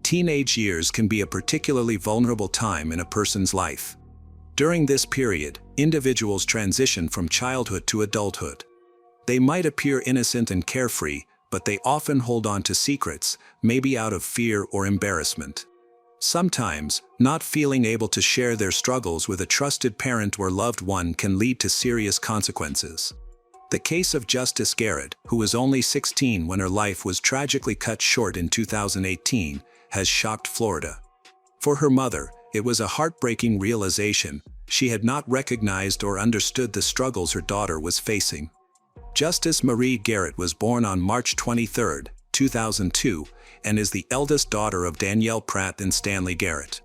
Teenage years can be a particularly vulnerable time in a person's life. During this period, individuals transition from childhood to adulthood. They might appear innocent and carefree, but they often hold on to secrets, maybe out of fear or embarrassment. Sometimes, not feeling able to share their struggles with a trusted parent or loved one can lead to serious consequences. The case of Justice Garrett, who was only 16 when her life was tragically cut short in 2018, has shocked Florida. For her mother, it was a heartbreaking realization. She had not recognized or understood the struggles her daughter was facing. Justice Marie Garrett was born on March 23, 2002, and is the eldest daughter of Danielle Pratt and Stanley Garrett.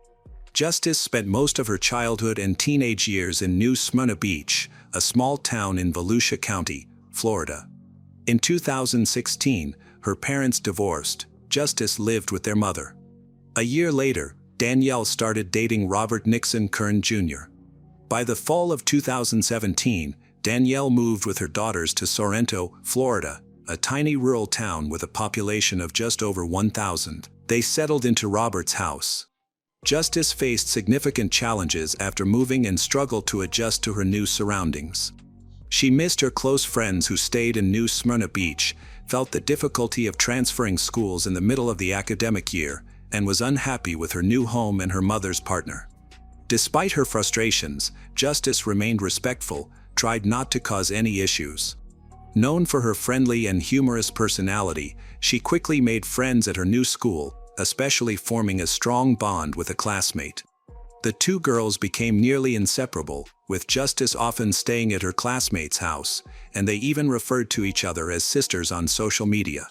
Justice spent most of her childhood and teenage years in New Smyrna Beach, a small town in Volusia County, Florida. In 2016, her parents divorced. Justice lived with their mother. A year later, Danielle started dating Robert Nixon Kern Jr. By the fall of 2017, Danielle moved with her daughters to Sorrento, Florida, a tiny rural town with a population of just over 1,000. They settled into Robert's house. Justice faced significant challenges after moving and struggled to adjust to her new surroundings. She missed her close friends who stayed in New Smyrna Beach, felt the difficulty of transferring schools in the middle of the academic year, and was unhappy with her new home and her mother's partner. Despite her frustrations, Justice remained respectful, tried not to cause any issues. Known for her friendly and humorous personality, she quickly made friends at her new school, especially forming a strong bond with a classmate. The two girls became nearly inseparable, with Justice often staying at her classmate's house, and they even referred to each other as sisters on social media.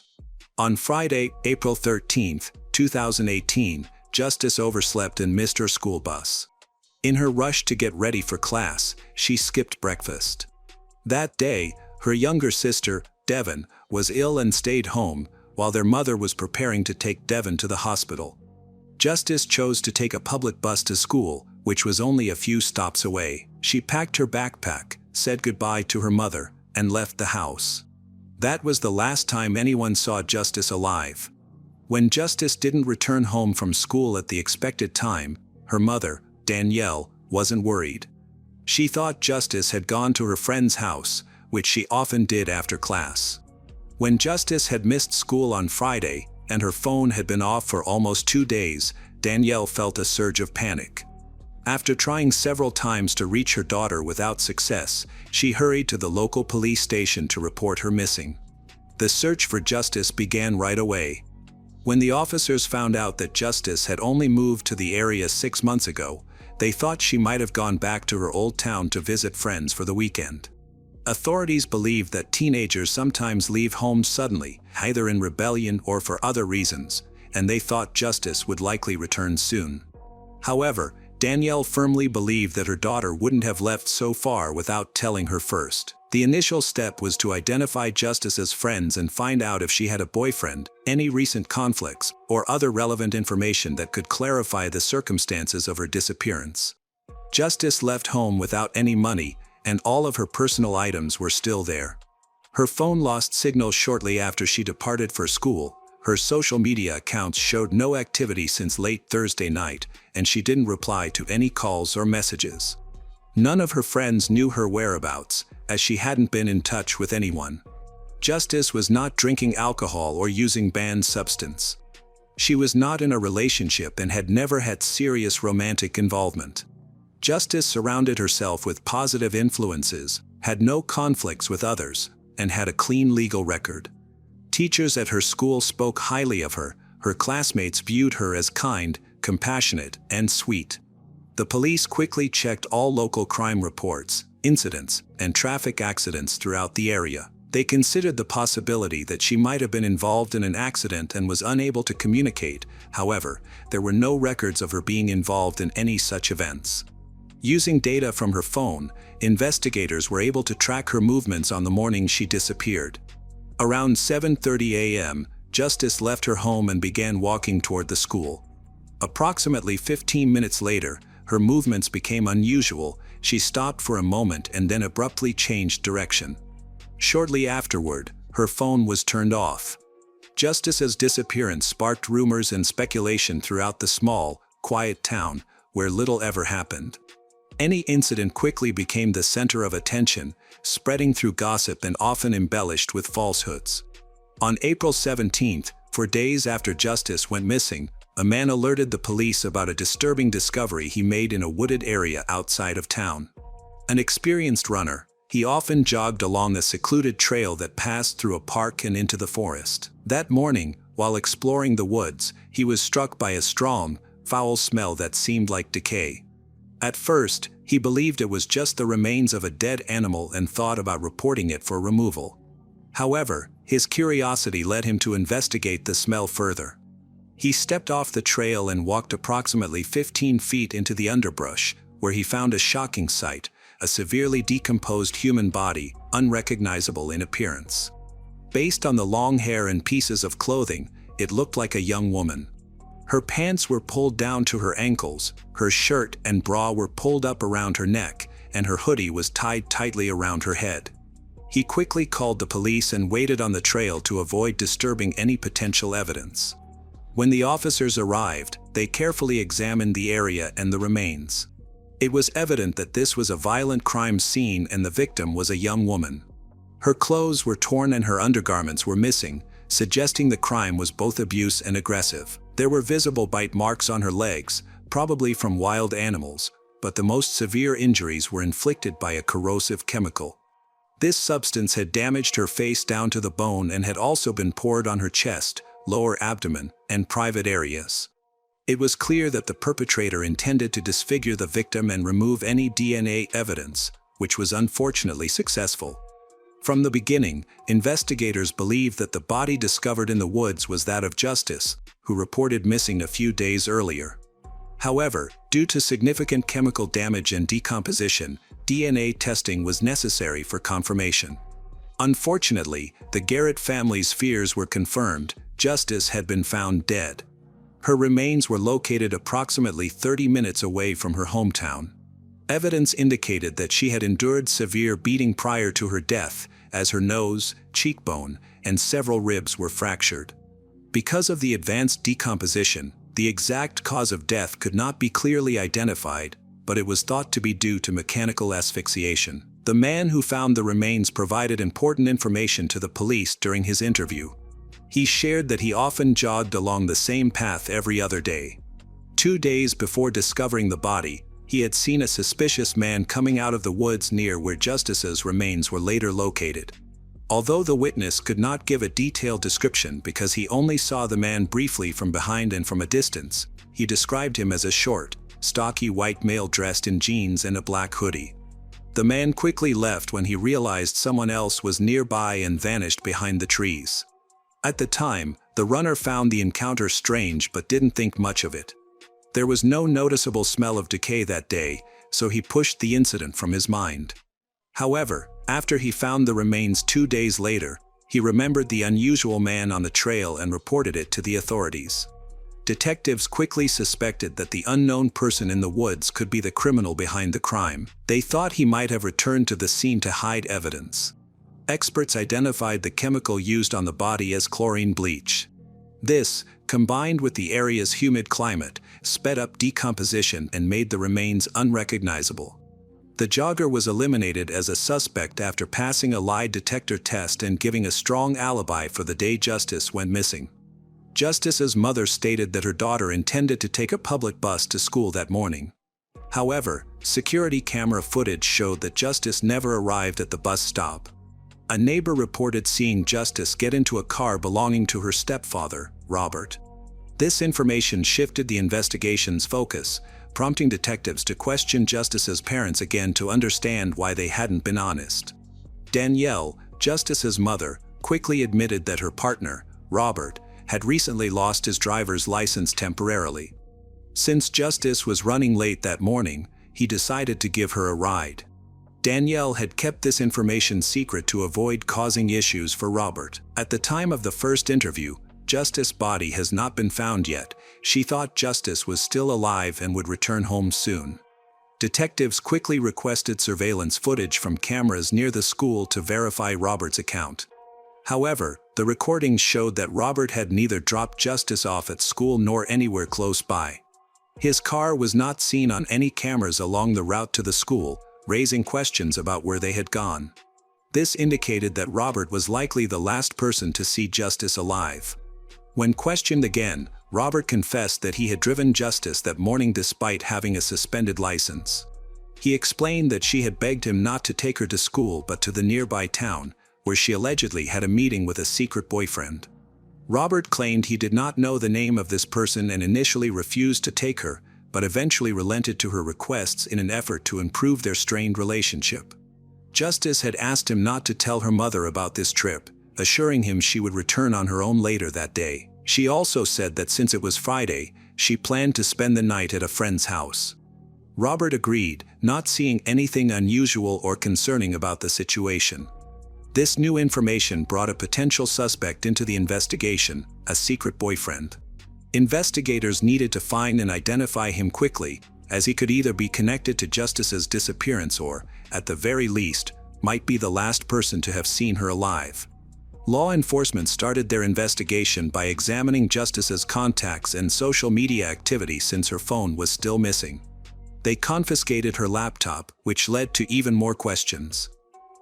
On Friday, April 13, 2018, Justice overslept and missed her school bus. In her rush to get ready for class, she skipped breakfast. That day, her younger sister, Devon, was ill and stayed home, while their mother was preparing to take Devon to the hospital. Justice chose to take a public bus to school, which was only a few stops away. She packed her backpack, said goodbye to her mother, and left the house. That was the last time anyone saw Justice alive. When Justice didn't return home from school at the expected time, her mother, Danielle, wasn't worried. She thought Justice had gone to her friend's house, which she often did after class. When Justice had missed school on Friday, and her phone had been off for almost 2 days, Danielle felt a surge of panic. After trying several times to reach her daughter without success, she hurried to the local police station to report her missing. The search for Justice began right away. When the officers found out that Justice had only moved to the area 6 months ago, they thought she might have gone back to her old town to visit friends for the weekend. Authorities believe that teenagers sometimes leave home suddenly, either in rebellion or for other reasons, and they thought Justice would likely return soon. However, Danielle firmly believed that her daughter wouldn't have left so far without telling her first. The initial step was to identify Justice's friends and find out if she had a boyfriend, any recent conflicts, or other relevant information that could clarify the circumstances of her disappearance. Justice left home without any money, and all of her personal items were still there. Her phone lost signal shortly after she departed for school. Her social media accounts showed no activity since late Thursday night, and she didn't reply to any calls or messages. None of her friends knew her whereabouts, as she hadn't been in touch with anyone. Justice was not drinking alcohol or using banned substance. She was not in a relationship and had never had serious romantic involvement. Justice surrounded herself with positive influences, had no conflicts with others, and had a clean legal record. Teachers at her school spoke highly of her. Her classmates viewed her as kind, compassionate, and sweet. The police quickly checked all local crime reports, incidents, and traffic accidents throughout the area. They considered the possibility that she might have been involved in an accident and was unable to communicate. However, there were no records of her being involved in any such events. Using data from her phone, investigators were able to track her movements on the morning she disappeared. Around 7:30 a.m., Justice left her home and began walking toward the school. Approximately 15 minutes later, her movements became unusual. She stopped for a moment and then abruptly changed direction. Shortly afterward, her phone was turned off. Justice's disappearance sparked rumors and speculation throughout the small, quiet town, where little ever happened. Any incident quickly became the center of attention, spreading through gossip and often embellished with falsehoods. On April 17, for days after Justice went missing, a man alerted the police about a disturbing discovery he made in a wooded area outside of town. An experienced runner, he often jogged along a secluded trail that passed through a park and into the forest. That morning, while exploring the woods, he was struck by a strong, foul smell that seemed like decay. At first, he believed it was just the remains of a dead animal and thought about reporting it for removal. However, his curiosity led him to investigate the smell further. He stepped off the trail and walked approximately 15 feet into the underbrush, where he found a shocking sight: a severely decomposed human body, unrecognizable in appearance. Based on the long hair and pieces of clothing, it looked like a young woman. Her pants were pulled down to her ankles, her shirt and bra were pulled up around her neck, and her hoodie was tied tightly around her head. He quickly called the police and waited on the trail to avoid disturbing any potential evidence. When the officers arrived, they carefully examined the area and the remains. It was evident that this was a violent crime scene and the victim was a young woman. Her clothes were torn and her undergarments were missing, suggesting the crime was both abuse and aggressive. There were visible bite marks on her legs, probably from wild animals, but the most severe injuries were inflicted by a corrosive chemical. This substance had damaged her face down to the bone and had also been poured on her chest, lower abdomen, and private areas. It was clear that the perpetrator intended to disfigure the victim and remove any DNA evidence, which was unfortunately successful. From the beginning, investigators believed that the body discovered in the woods was that of Justice, who reported missing a few days earlier. However, due to significant chemical damage and decomposition, DNA testing was necessary for confirmation. Unfortunately, the Garrett family's fears were confirmed: Justice had been found dead. Her remains were located approximately 30 minutes away from her hometown. Evidence indicated that she had endured severe beating prior to her death, as her nose, cheekbone, and several ribs were fractured. Because of the advanced decomposition, the exact cause of death could not be clearly identified, but it was thought to be due to mechanical asphyxiation. The man who found the remains provided important information to the police during his interview. He shared that he often jogged along the same path every other day. 2 days before discovering the body, he had seen a suspicious man coming out of the woods near where Justice's remains were later located. Although the witness could not give a detailed description because he only saw the man briefly from behind and from a distance, he described him as a short, stocky white male dressed in jeans and a black hoodie. The man quickly left when he realized someone else was nearby and vanished behind the trees. At the time, the runner found the encounter strange but didn't think much of it. There was no noticeable smell of decay that day, so he pushed the incident from his mind. However, after he found the remains 2 days later, he remembered the unusual man on the trail and reported it to the authorities. Detectives quickly suspected that the unknown person in the woods could be the criminal behind the crime. They thought he might have returned to the scene to hide evidence. Experts identified the chemical used on the body as chlorine bleach. This, combined with the area's humid climate, sped up decomposition and made the remains unrecognizable. The jogger was eliminated as a suspect after passing a lie detector test and giving a strong alibi for the day Justice went missing. Justice's mother stated that her daughter intended to take a public bus to school that morning. However, security camera footage showed that Justice never arrived at the bus stop. A neighbor reported seeing Justice get into a car belonging to her stepfather, Robert. This information shifted the investigation's focus, prompting detectives to question Justice's parents again to understand why they hadn't been honest. Danielle, Justice's mother, quickly admitted that her partner, Robert, had recently lost his driver's license temporarily. Since Justice was running late that morning, he decided to give her a ride. Danielle had kept this information secret to avoid causing issues for Robert. At the time of the first interview, Justice's body has not been found yet. She thought Justice was still alive and would return home soon. Detectives quickly requested surveillance footage from cameras near the school to verify Robert's account. However, the recordings showed that Robert had neither dropped Justice off at school nor anywhere close by. His car was not seen on any cameras along the route to the school, raising questions about where they had gone. This indicated that Robert was likely the last person to see Justice alive. When questioned again, Robert confessed that he had driven Justice that morning despite having a suspended license. He explained that she had begged him not to take her to school but to the nearby town, where she allegedly had a meeting with a secret boyfriend. Robert claimed he did not know the name of this person and initially refused to take her, but eventually relented to her requests in an effort to improve their strained relationship. Justice had asked him not to tell her mother about this trip, assuring him she would return on her own later that day. She also said that since it was Friday, she planned to spend the night at a friend's house. Robert agreed, not seeing anything unusual or concerning about the situation. This new information brought a potential suspect into the investigation, a secret boyfriend. Investigators needed to find and identify him quickly, as he could either be connected to Justice's disappearance or, at the very least, might be the last person to have seen her alive. Law enforcement started their investigation by examining Justice's contacts and social media activity since her phone was still missing. They confiscated her laptop, which led to even more questions.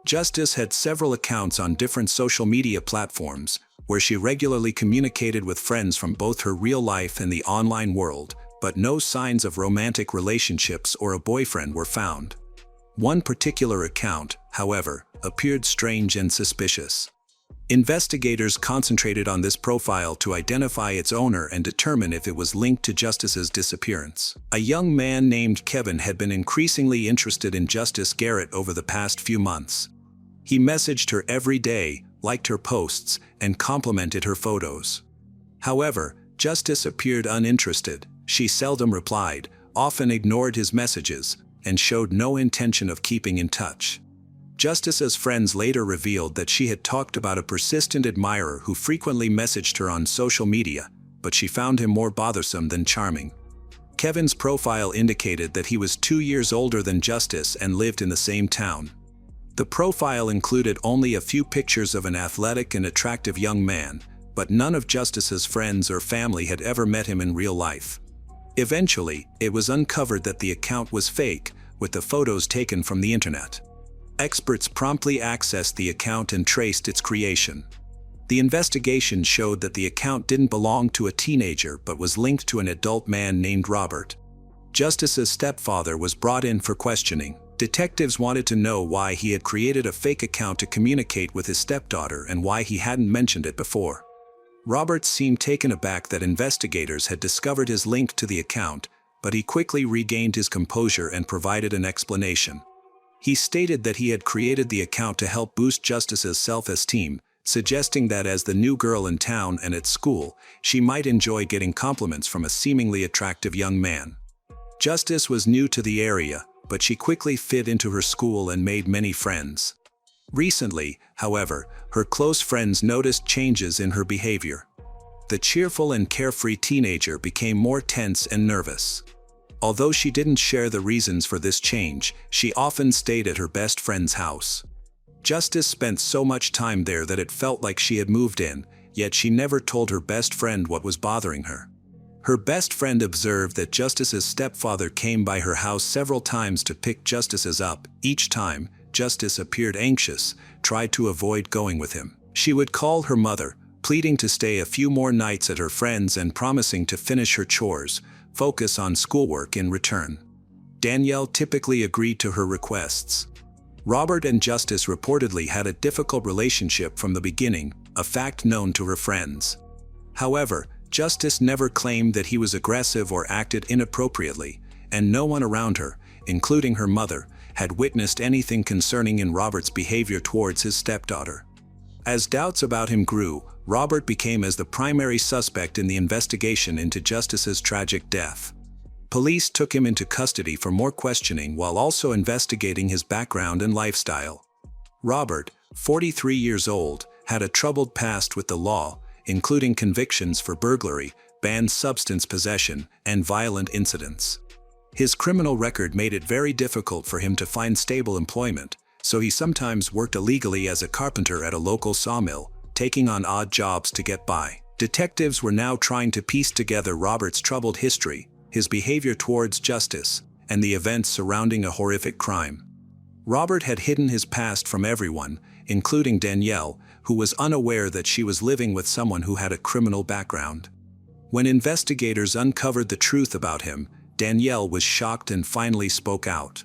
Justice had several accounts on different social media platforms, where she regularly communicated with friends from both her real life and the online world, but no signs of romantic relationships or a boyfriend were found. One particular account, however, appeared strange and suspicious. Investigators concentrated on this profile to identify its owner and determine if it was linked to Justice's disappearance. A young man named Kevin had been increasingly interested in Justice Garrett over the past few months. He messaged her every day, liked her posts, and complimented her photos. However, Justice appeared uninterested. She seldom replied, often ignored his messages, and showed no intention of keeping in touch. Justice's friends later revealed that she had talked about a persistent admirer who frequently messaged her on social media, but she found him more bothersome than charming. Kevin's profile indicated that he was 2 years older than Justice and lived in the same town. The profile included only a few pictures of an athletic and attractive young man, but none of Justice's friends or family had ever met him in real life. Eventually, it was uncovered that the account was fake, with the photos taken from the internet. Experts promptly accessed the account and traced its creation. The investigation showed that the account didn't belong to a teenager but was linked to an adult man named Robert. Justice's stepfather was brought in for questioning. Detectives wanted to know why he had created a fake account to communicate with his stepdaughter and why he hadn't mentioned it before. Robert seemed taken aback that investigators had discovered his link to the account, but he quickly regained his composure and provided an explanation. He stated that he had created the account to help boost Justice's self-esteem, suggesting that as the new girl in town and at school, she might enjoy getting compliments from a seemingly attractive young man. Justice was new to the area, but she quickly fit into her school and made many friends. Recently, however, her close friends noticed changes in her behavior. The cheerful and carefree teenager became more tense and nervous. Although she didn't share the reasons for this change, she often stayed at her best friend's house. Justice spent so much time there that it felt like she had moved in, yet she never told her best friend what was bothering her. Her best friend observed that Justice's stepfather came by her house several times to pick Justice's up. Each time, Justice appeared anxious, tried to avoid going with him. She would call her mother, pleading to stay a few more nights at her friend's and promising to finish her chores, focus on schoolwork in return. Danielle typically agreed to her requests. Robert and Justice reportedly had a difficult relationship from the beginning, a fact known to her friends. However, Justice never claimed that he was aggressive or acted inappropriately, and no one around her, including her mother, had witnessed anything concerning in Robert's behavior towards his stepdaughter. As doubts about him grew, Robert became as the primary suspect in the investigation into Justice's tragic death. Police took him into custody for more questioning while also investigating his background and lifestyle. Robert, 43 years old, had a troubled past with the law, including convictions for burglary, banned substance possession, and violent incidents. His criminal record made it very difficult for him to find stable employment, so he sometimes worked illegally as a carpenter at a local sawmill, taking on odd jobs to get by. Detectives were now trying to piece together Robert's troubled history, his behavior towards justice, and the events surrounding a horrific crime. Robert had hidden his past from everyone, including Danielle, who was unaware that she was living with someone who had a criminal background. When investigators uncovered the truth about him, Danielle was shocked and finally spoke out.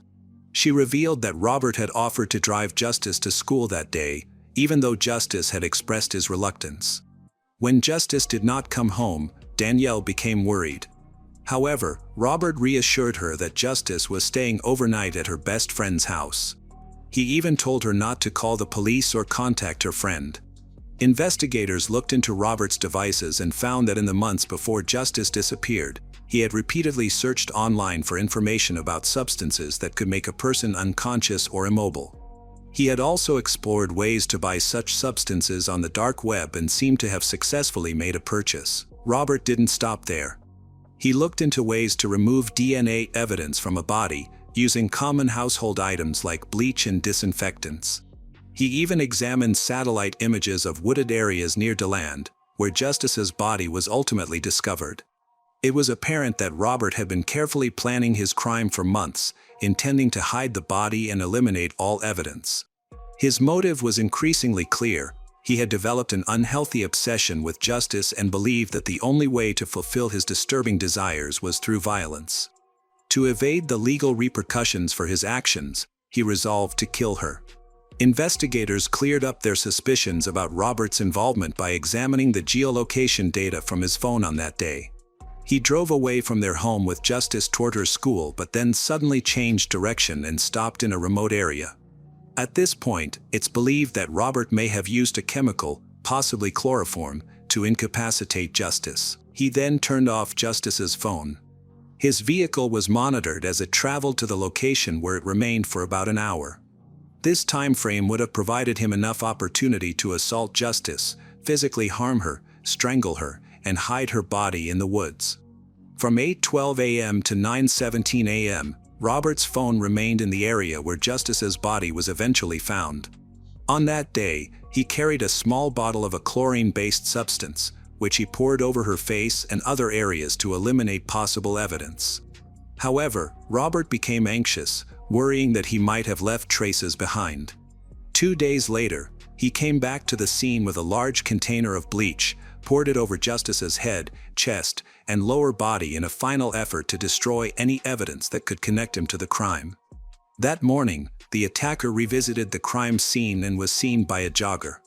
She revealed that Robert had offered to drive Justice to school that day, even though Justice had expressed his reluctance. When Justice did not come home, Danielle became worried. However, Robert reassured her that Justice was staying overnight at her best friend's house. He even told her not to call the police or contact her friend. Investigators looked into Robert's devices and found that in the months before Justice disappeared, he had repeatedly searched online for information about substances that could make a person unconscious or immobile. He had also explored ways to buy such substances on the dark web and seemed to have successfully made a purchase. Robert didn't stop there. He looked into ways to remove DNA evidence from a body using common household items like bleach and disinfectants. He even examined satellite images of wooded areas near DeLand, where Justice's body was ultimately discovered. It was apparent that Robert had been carefully planning his crime for months, intending to hide the body and eliminate all evidence. His motive was increasingly clear. He had developed an unhealthy obsession with justice and believed that the only way to fulfill his disturbing desires was through violence. To evade the legal repercussions for his actions, he resolved to kill her. Investigators cleared up their suspicions about Robert's involvement by examining the geolocation data from his phone on that day. He drove away from their home with Justice toward her school, but then suddenly changed direction and stopped in a remote area. At this point, it's believed that Robert may have used a chemical, possibly chloroform, to incapacitate Justice. He then turned off Justice's phone. His vehicle was monitored as it traveled to the location where it remained for about an hour. This time frame would have provided him enough opportunity to assault Justice, physically harm her, strangle her, and hide her body in the woods. From 8:12 a.m. to 9:17 a.m., Robert's phone remained in the area where Justice's body was eventually found. On that day, he carried a small bottle of a chlorine-based substance, which he poured over her face and other areas to eliminate possible evidence. However, Robert became anxious, worrying that he might have left traces behind. 2 days later, he came back to the scene with a large container of bleach, poured it over Justice's head, chest, and lower body in a final effort to destroy any evidence that could connect him to the crime. That morning, the attacker revisited the crime scene and was seen by a jogger.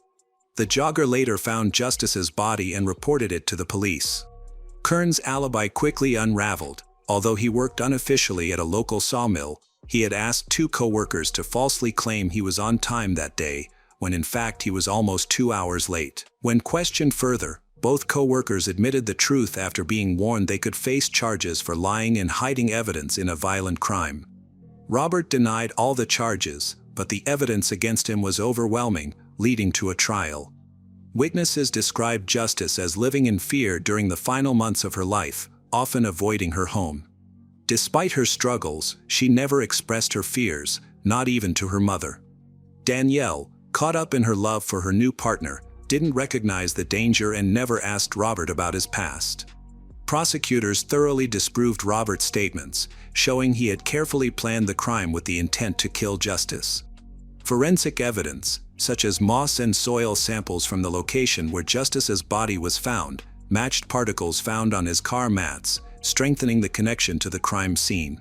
The jogger later found Justice's body and reported it to the police. Kern's alibi quickly unraveled. Although he worked unofficially at a local sawmill, he had asked 2 co-workers to falsely claim he was on time that day, when in fact he was almost 2 hours late. When questioned further, both co-workers admitted the truth after being warned they could face charges for lying and hiding evidence in a violent crime. Robert denied all the charges, but the evidence against him was overwhelming, leading to a trial. Witnesses described Justice as living in fear during the final months of her life, often avoiding her home. Despite her struggles, she never expressed her fears, not even to her mother. Danielle, caught up in her love for her new partner, didn't recognize the danger and never asked Robert about his past. Prosecutors thoroughly disproved Robert's statements, showing he had carefully planned the crime with the intent to kill Justice. Forensic evidence, such as moss and soil samples from the location where Justice's body was found, matched particles found on his car mats, strengthening the connection to the crime scene.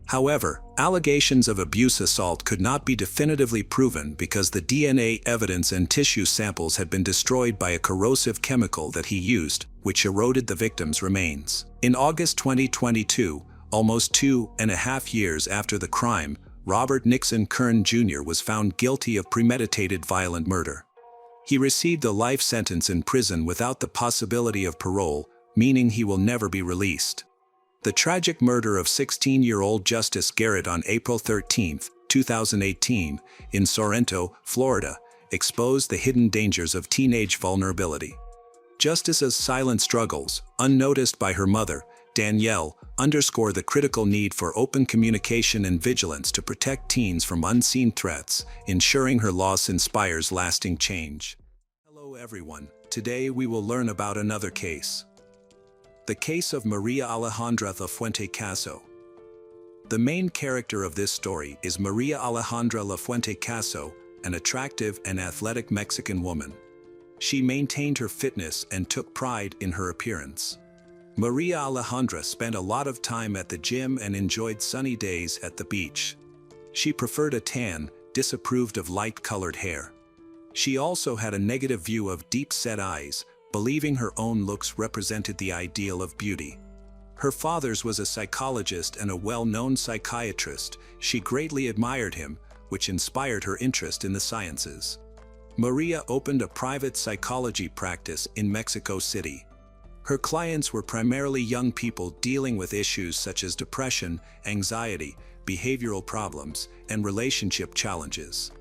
However, allegations of abuse assault could not be definitively proven because the DNA evidence and tissue samples had been destroyed by a corrosive chemical that he used, which eroded the victim's remains. In August 2022, almost 2.5 years after the crime, Robert Nixon Kern Jr. was found guilty of premeditated violent murder. He received a life sentence in prison without the possibility of parole, meaning he will never be released. The tragic murder of 16-year-old Justice Garrett on April 13, 2018, in Sorrento, Florida, exposed the hidden dangers of teenage vulnerability. Justice's silent struggles, unnoticed by her mother, Danielle, underscore the critical need for open communication and vigilance to protect teens from unseen threats, ensuring her loss inspires lasting change. Hello everyone, today we will learn about another case. The case of Maria Alejandra Lafuente Caso. The main character of this story is Maria Alejandra Lafuente Caso, an attractive and athletic Mexican woman. She maintained her fitness and took pride in her appearance. Maria Alejandra spent a lot of time at the gym and enjoyed sunny days at the beach. She preferred a tan, disapproved of light-colored hair. She also had a negative view of deep-set eyes, believing her own looks represented the ideal of beauty. Her father's was a psychologist and a well-known psychiatrist. She greatly admired him, which inspired her interest in the sciences. Maria opened a private psychology practice in Mexico City. Her clients were primarily young people dealing with issues such as depression, anxiety, behavioral problems, and relationship challenges.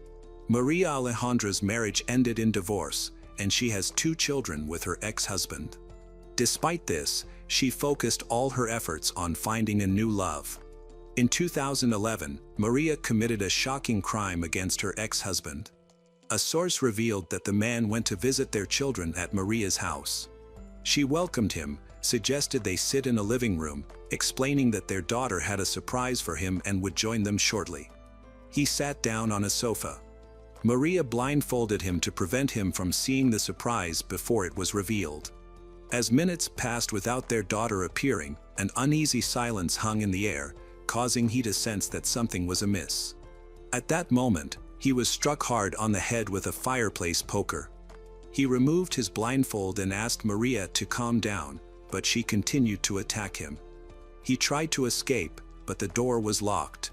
Maria Alejandra's marriage ended in divorce, and she has 2 children with her ex-husband. Despite this, she focused all her efforts on finding a new love. In 2011, Maria committed a shocking crime against her ex-husband. A source revealed that the man went to visit their children at Maria's house. She welcomed him, suggested they sit in a living room, explaining that their daughter had a surprise for him and would join them shortly. He sat down on a sofa. Maria blindfolded him to prevent him from seeing the surprise before it was revealed. As minutes passed without their daughter appearing, an uneasy silence hung in the air, causing he to sense that something was amiss. At that moment, he was struck hard on the head with a fireplace poker. He removed his blindfold and asked Maria to calm down, but she continued to attack him. He tried to escape, but the door was locked.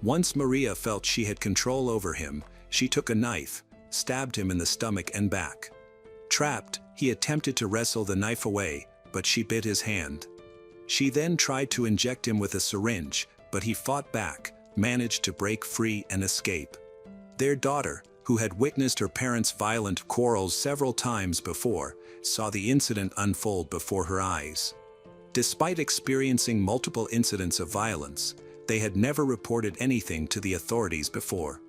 Once Maria felt she had control over him, she took a knife, stabbed him in the stomach and back. Trapped, he attempted to wrestle the knife away, but she bit his hand. She then tried to inject him with a syringe, but he fought back, managed to break free and escape. Their daughter, who had witnessed her parents' violent quarrels several times before, saw the incident unfold before her eyes. Despite experiencing multiple incidents of violence, they had never reported anything to the authorities before.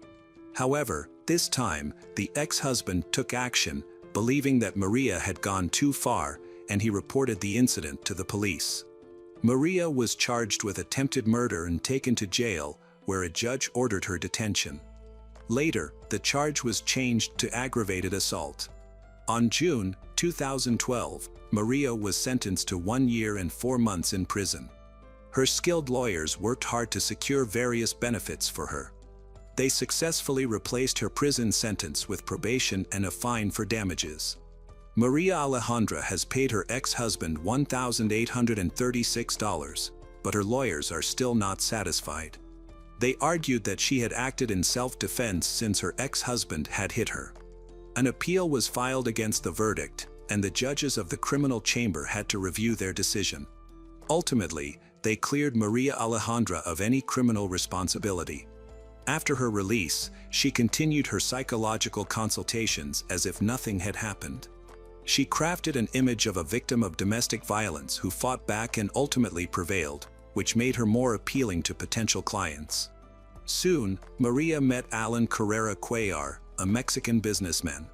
However, this time, the ex-husband took action, believing that Maria had gone too far, and he reported the incident to the police. Maria was charged with attempted murder and taken to jail, where a judge ordered her detention. Later, the charge was changed to aggravated assault. On June 2012, Maria was sentenced to 1 year and 4 months in prison. Her skilled lawyers worked hard to secure various benefits for her. They successfully replaced her prison sentence with probation and a fine for damages. Maria Alejandra has paid her ex-husband $1,836, but her lawyers are still not satisfied. They argued that she had acted in self-defense since her ex-husband had hit her. An appeal was filed against the verdict, and the judges of the criminal chamber had to review their decision. Ultimately, they cleared Maria Alejandra of any criminal responsibility. After her release, she continued her psychological consultations as if nothing had happened. She crafted an image of a victim of domestic violence who fought back and ultimately prevailed, which made her more appealing to potential clients. Soon, Maria met Alan Carrera Cuellar, a Mexican businessman.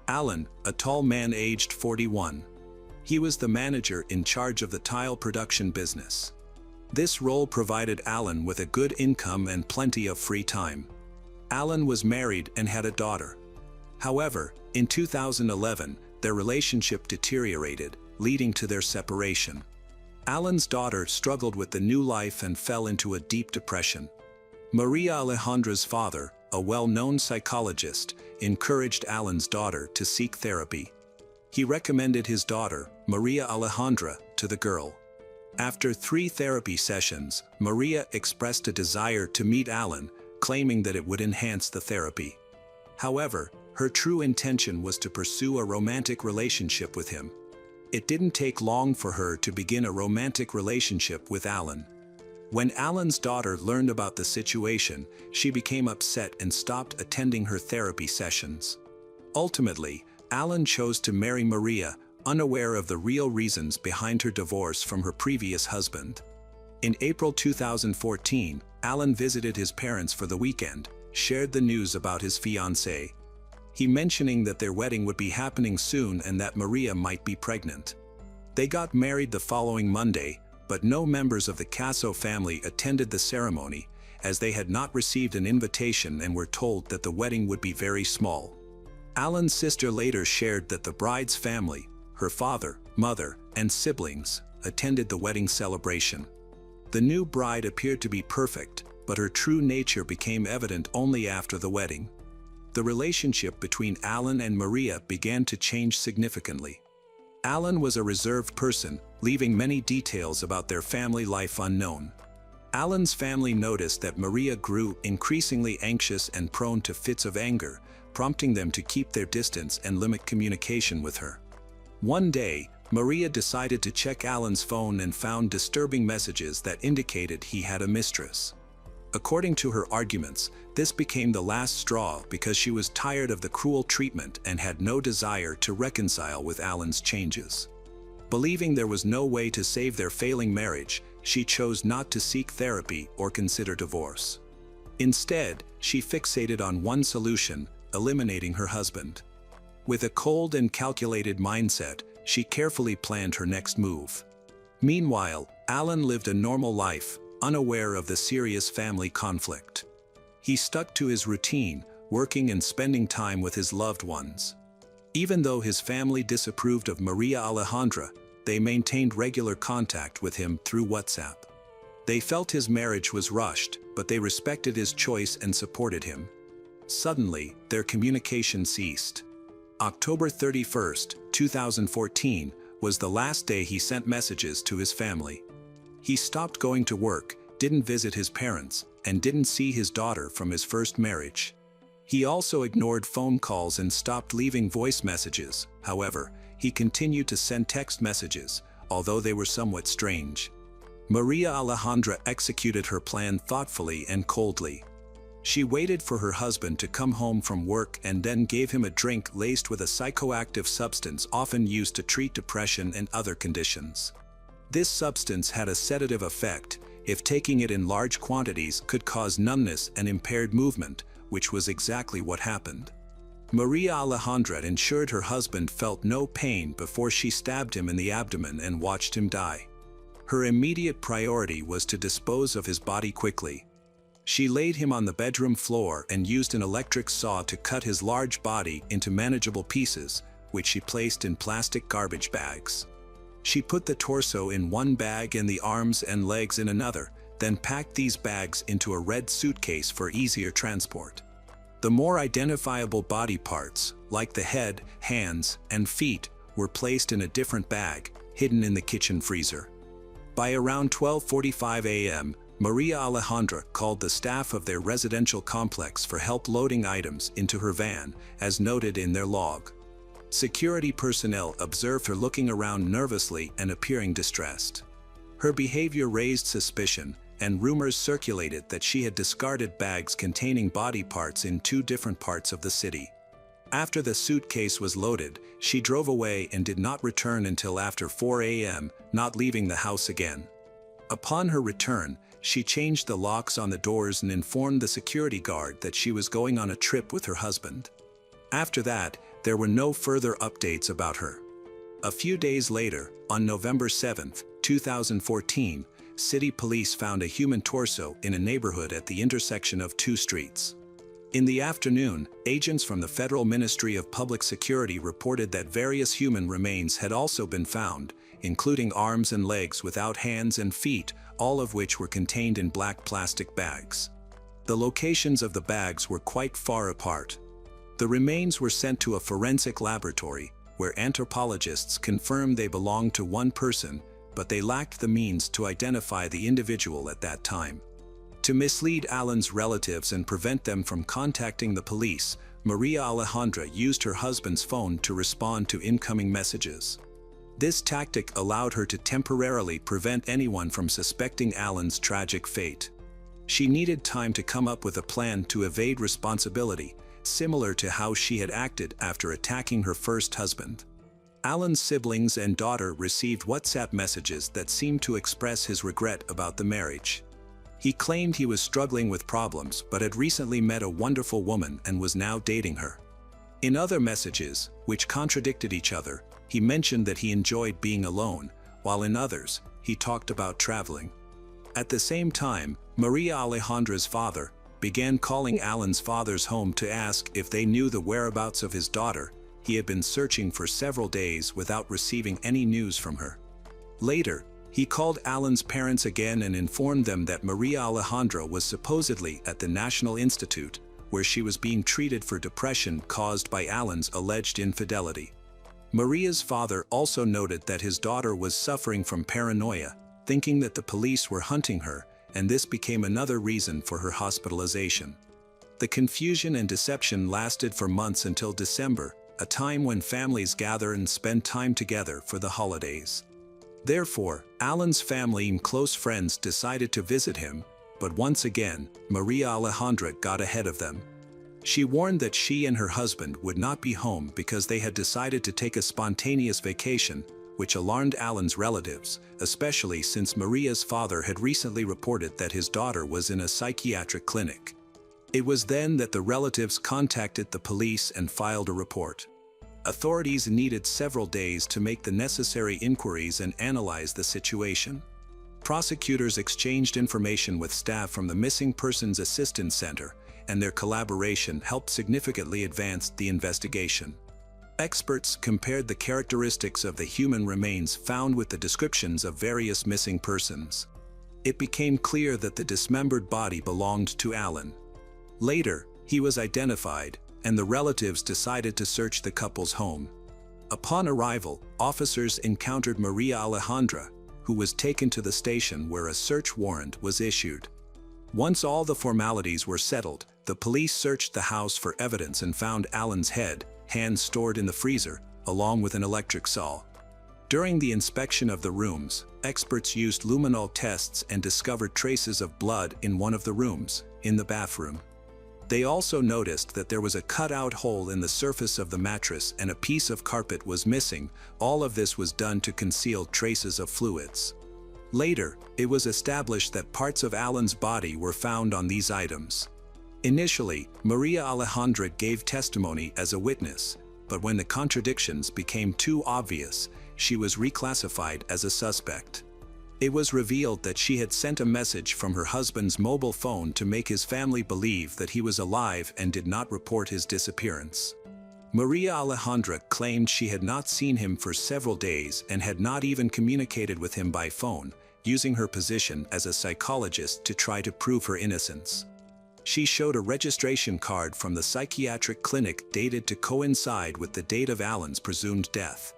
Alan, a tall man aged 41. He was the manager in charge of the tile production business. This role provided Alan with a good income and plenty of free time. Alan was married and had a daughter. However, in 2011, their relationship deteriorated, leading to their separation. Alan's daughter struggled with the new life and fell into a deep depression. Maria Alejandra's father, a well-known psychologist, encouraged Alan's daughter to seek therapy. He recommended his daughter, Maria Alejandra, to the girl. After 3 therapy sessions, Maria expressed a desire to meet Alan, claiming that it would enhance the therapy. However, her true intention was to pursue a romantic relationship with him. It didn't take long for her to begin a romantic relationship with Alan. When Alan's daughter learned about the situation, she became upset and stopped attending her therapy sessions. Ultimately, Alan chose to marry Maria, unaware of the real reasons behind her divorce from her previous husband. In April 2014, Alan visited his parents for the weekend, shared the news about his fiancée. he mentioning that their wedding would be happening soon and that Maria might be pregnant. They got married the following Monday, but no members of the Casso family attended the ceremony, as they had not received an invitation and were told that the wedding would be very small. Alan's sister later shared that the bride's family, her father, mother, and siblings, attended the wedding celebration. The new bride appeared to be perfect, but her true nature became evident only after the wedding. The relationship between Alan and Maria began to change significantly. Alan was a reserved person, leaving many details about their family life unknown. Alan's family noticed that Maria grew increasingly anxious and prone to fits of anger, prompting them to keep their distance and limit communication with her. One day, Maria decided to check Alan's phone and found disturbing messages that indicated he had a mistress. According to her arguments, this became the last straw because she was tired of the cruel treatment and had no desire to reconcile with Alan's changes. Believing there was no way to save their failing marriage, she chose not to seek therapy or consider divorce. Instead, she fixated on one solution: eliminating her husband. With a cold and calculated mindset, she carefully planned her next move. Meanwhile, Alan lived a normal life, unaware of the serious family conflict. He stuck to his routine, working and spending time with his loved ones. Even though his family disapproved of Maria Alejandra, they maintained regular contact with him through WhatsApp. They felt his marriage was rushed, but they respected his choice and supported him. Suddenly, their communication ceased. October 31st, 2014, was the last day he sent messages to his family. He stopped going to work, didn't visit his parents, and didn't see his daughter from his first marriage. He also ignored phone calls and stopped leaving voice messages. However, he continued to send text messages, although they were somewhat strange. Maria Alejandra executed her plan thoughtfully and coldly. She waited for her husband to come home from work and then gave him a drink laced with a psychoactive substance often used to treat depression and other conditions. This substance had a sedative effect. If taking it in large quantities could cause numbness and impaired movement, which was exactly what happened. Maria Alejandra ensured her husband felt no pain before she stabbed him in the abdomen and watched him die. Her immediate priority was to dispose of his body quickly. She laid him on the bedroom floor and used an electric saw to cut his large body into manageable pieces, which she placed in plastic garbage bags. She put the torso in one bag and the arms and legs in another, then packed these bags into a red suitcase for easier transport. The more identifiable body parts, like the head, hands, and feet, were placed in a different bag, hidden in the kitchen freezer. By around 12:45 a.m., Maria Alejandra called the staff of their residential complex for help loading items into her van, as noted in their log. Security personnel observed her looking around nervously and appearing distressed. Her behavior raised suspicion, and rumors circulated that she had discarded bags containing body parts in 2 different parts of the city. After the suitcase was loaded, she drove away and did not return until after 4 a.m., not leaving the house again. Upon her return, she changed the locks on the doors and informed the security guard that she was going on a trip with her husband. After that, there were no further updates about her. A few days later, on November 7, 2014, city police found a human torso in a neighborhood at the intersection of 2 streets. In the afternoon, agents from the Federal Ministry of Public Security reported that various human remains had also been found, including arms and legs without hands and feet, all of which were contained in black plastic bags. The locations of the bags were quite far apart. The remains were sent to a forensic laboratory, where anthropologists confirmed they belonged to one person, but they lacked the means to identify the individual at that time. To mislead Alan's relatives and prevent them from contacting the police, Maria Alejandra used her husband's phone to respond to incoming messages. This tactic allowed her to temporarily prevent anyone from suspecting Alan's tragic fate. She needed time to come up with a plan to evade responsibility, similar to how she had acted after attacking her first husband. Alan's siblings and daughter received WhatsApp messages that seemed to express his regret about the marriage. He claimed he was struggling with problems but had recently met a wonderful woman and was now dating her. In other messages, which contradicted each other, he mentioned that he enjoyed being alone, while in others, he talked about traveling. At the same time, Maria Alejandra's father began calling Alan's father's home to ask if they knew the whereabouts of his daughter. He had been searching for several days without receiving any news from her. Later, he called Alan's parents again and informed them that Maria Alejandra was supposedly at the National Institute, where she was being treated for depression caused by Alan's alleged infidelity. Maria's father also noted that his daughter was suffering from paranoia, thinking that the police were hunting her, and this became another reason for her hospitalization. The confusion and deception lasted for months until December, a time when families gather and spend time together for the holidays. Therefore, Alan's family and close friends decided to visit him, but once again, Maria Alejandra got ahead of them. She warned that she and her husband would not be home because they had decided to take a spontaneous vacation, which alarmed Alan's relatives, especially since Maria's father had recently reported that his daughter was in a psychiatric clinic. It was then that the relatives contacted the police and filed a report. Authorities needed several days to make the necessary inquiries and analyze the situation. Prosecutors exchanged information with staff from the Missing Persons Assistance Center, and their collaboration helped significantly advance the investigation. Experts compared the characteristics of the human remains found with the descriptions of various missing persons. It became clear that the dismembered body belonged to Alan. Later, he was identified, and the relatives decided to search the couple's home. Upon arrival, officers encountered Maria Alejandra, who was taken to the station where a search warrant was issued. Once all the formalities were settled, the police searched the house for evidence and found Alan's head, hands stored in the freezer, along with an electric saw. During the inspection of the rooms, experts used luminol tests and discovered traces of blood in one of the rooms, in the bathroom. They also noticed that there was a cut-out hole in the surface of the mattress and a piece of carpet was missing. All of this was done to conceal traces of fluids. Later, it was established that parts of Alan's body were found on these items. Initially, Maria Alejandra gave testimony as a witness, but when the contradictions became too obvious, she was reclassified as a suspect. It was revealed that she had sent a message from her husband's mobile phone to make his family believe that he was alive and did not report his disappearance. Maria Alejandra claimed she had not seen him for several days and had not even communicated with him by phone, using her position as a psychologist to try to prove her innocence. She showed a registration card from the psychiatric clinic dated to coincide with the date of Alan's presumed death.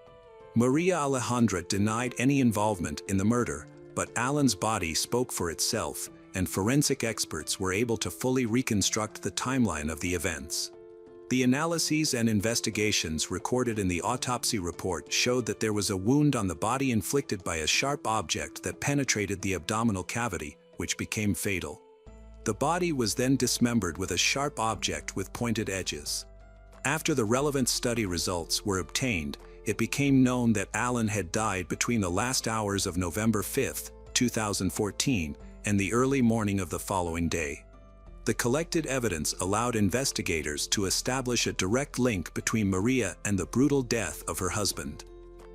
Maria Alejandra denied any involvement in the murder, but Alan's body spoke for itself, and forensic experts were able to fully reconstruct the timeline of the events. The analyses and investigations recorded in the autopsy report showed that there was a wound on the body inflicted by a sharp object that penetrated the abdominal cavity, which became fatal. The body was then dismembered with a sharp object with pointed edges. After the relevant study results were obtained, it became known that Alan had died between the last hours of November 5, 2014, and the early morning of the following day. The collected evidence allowed investigators to establish a direct link between Maria and the brutal death of her husband.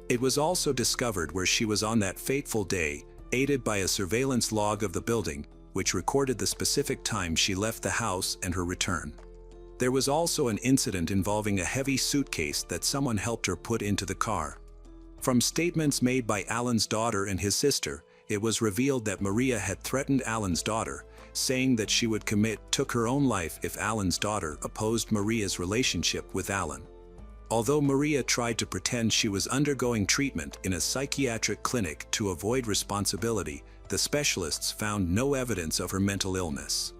It was also discovered where she was on that fateful day, aided by a surveillance log of the building, which recorded the specific time she left the house and her return. There was also an incident involving a heavy suitcase that someone helped her put into the car. From statements made by Alan's daughter and his sister, it was revealed that Maria had threatened Alan's daughter, saying that she would took her own life if Alan's daughter opposed Maria's relationship with Alan. Although Maria tried to pretend she was undergoing treatment in a psychiatric clinic to avoid responsibility, the specialists found no evidence of her mental illness.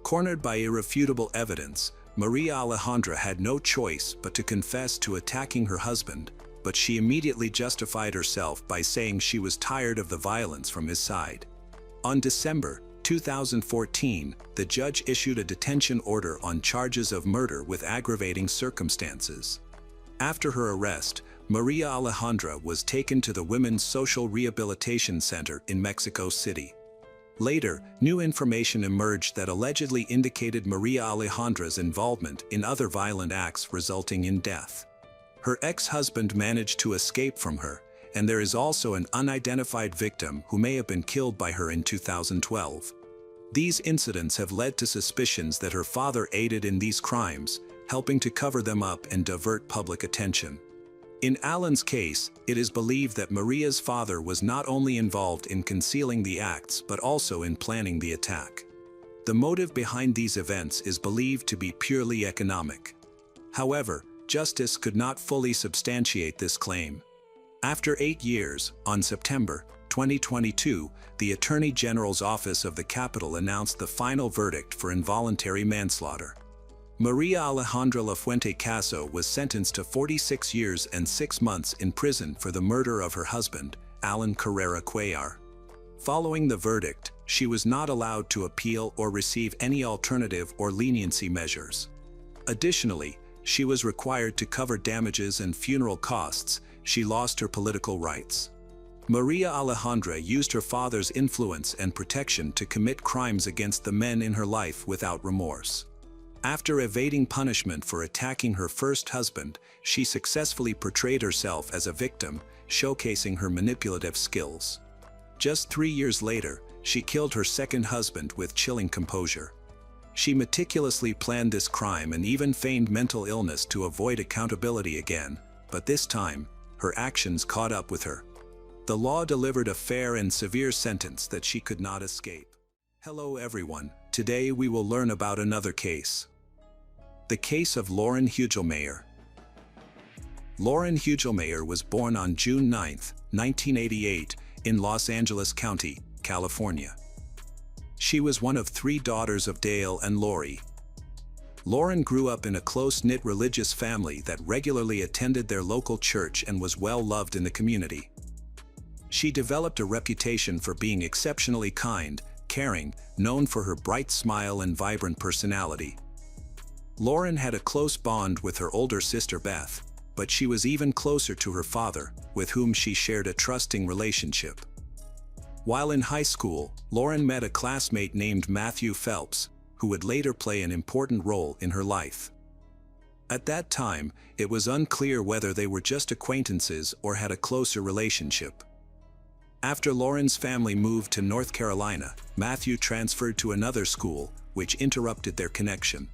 Cornered by irrefutable evidence, Maria Alejandra had no choice but to confess to attacking her husband, but she immediately justified herself by saying she was tired of the violence from his side. On December 2014, the judge issued a detention order on charges of murder with aggravating circumstances. After her arrest, Maria Alejandra was taken to the Women's Social Rehabilitation Center in Mexico City. Later, new information emerged that allegedly indicated Maria Alejandra's involvement in other violent acts resulting in death. Her ex-husband managed to escape from her, and there is also an unidentified victim who may have been killed by her in 2012. These incidents have led to suspicions that her father aided in these crimes, helping to cover them up and divert public attention. In Alan's case, it is believed that Maria's father was not only involved in concealing the acts but also in planning the attack. The motive behind these events is believed to be purely economic. However, justice could not fully substantiate this claim. After 8 years, on September 2022, the Attorney General's Office of the Capital announced the final verdict for involuntary manslaughter. Maria Alejandra Lafuente Caso was sentenced to 46 years and 6 months in prison for the murder of her husband, Alan Carrera Cuellar. Following the verdict, she was not allowed to appeal or receive any alternative or leniency measures. Additionally, she was required to cover damages and funeral costs. She lost her political rights. Maria Alejandra used her father's influence and protection to commit crimes against the men in her life without remorse. After evading punishment for attacking her first husband, she successfully portrayed herself as a victim, showcasing her manipulative skills. Just 3 years later, she killed her second husband with chilling composure. She meticulously planned this crime and even feigned mental illness to avoid accountability again, but this time, her actions caught up with her. The law delivered a fair and severe sentence that she could not escape. Hello everyone, today we will learn about another case. The case of Lauren Hugelmayer. Lauren Hugelmayer was born on June 9, 1988, in Los Angeles County, California. She was one of 3 daughters of Dale and Lori. Lauren grew up in a close-knit religious family that regularly attended their local church and was well loved in the community. She developed a reputation for being exceptionally kind, caring, known for her bright smile and vibrant personality. Lauren had a close bond with her older sister Beth, but she was even closer to her father, with whom she shared a trusting relationship. While in high school, Lauren met a classmate named Matthew Phelps, who would later play an important role in her life. At that time, it was unclear whether they were just acquaintances or had a closer relationship. After Lauren's family moved to North Carolina, Matthew transferred to another school, which interrupted their connection.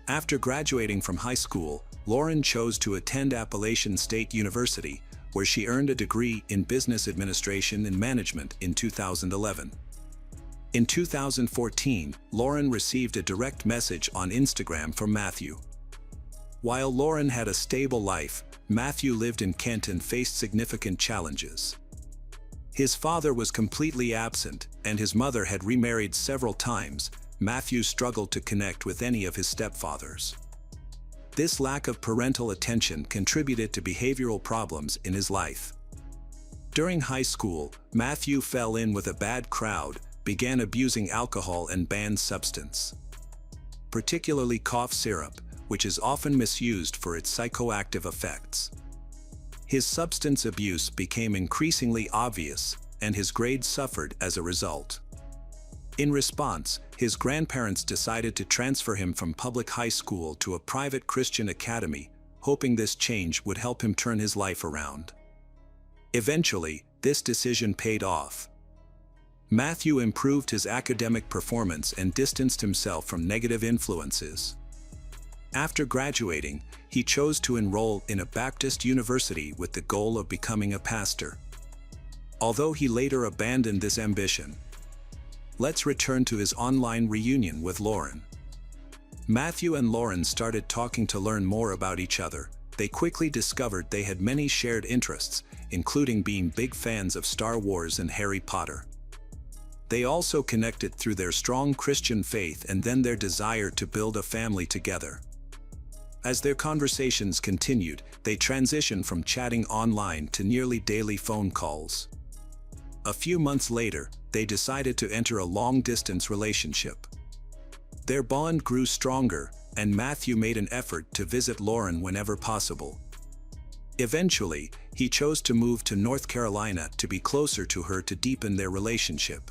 After graduating from high school, Lauren chose to attend Appalachian State University, where she earned a degree in business administration and management in 2011. In 2014, Lauren received a direct message on Instagram from Matthew. While Lauren had a stable life, Matthew lived in Kent and faced significant challenges. His father was completely absent, and his mother had remarried several times. Matthew struggled to connect with any of his stepfathers. This lack of parental attention contributed to behavioral problems in his life. During high school, Matthew fell in with a bad crowd, began abusing alcohol and banned substance, particularly cough syrup, which is often misused for its psychoactive effects. His substance abuse became increasingly obvious, and his grades suffered as a result. In response, his grandparents decided to transfer him from public high school to a private Christian academy, hoping this change would help him turn his life around. Eventually, this decision paid off. Matthew improved his academic performance and distanced himself from negative influences. After graduating, he chose to enroll in a Baptist university with the goal of becoming a pastor. Although he later abandoned this ambition. Let's return to his online reunion with Lauren. Matthew and Lauren started talking to learn more about each other. They quickly discovered they had many shared interests, including being big fans of Star Wars and Harry Potter. They also connected through their strong Christian faith and then their desire to build a family together. As their conversations continued, they transitioned from chatting online to nearly daily phone calls. A few months later, they decided to enter a long-distance relationship. Their bond grew stronger, and Matthew made an effort to visit Lauren whenever possible. Eventually, he chose to move to North Carolina to be closer to her to deepen their relationship.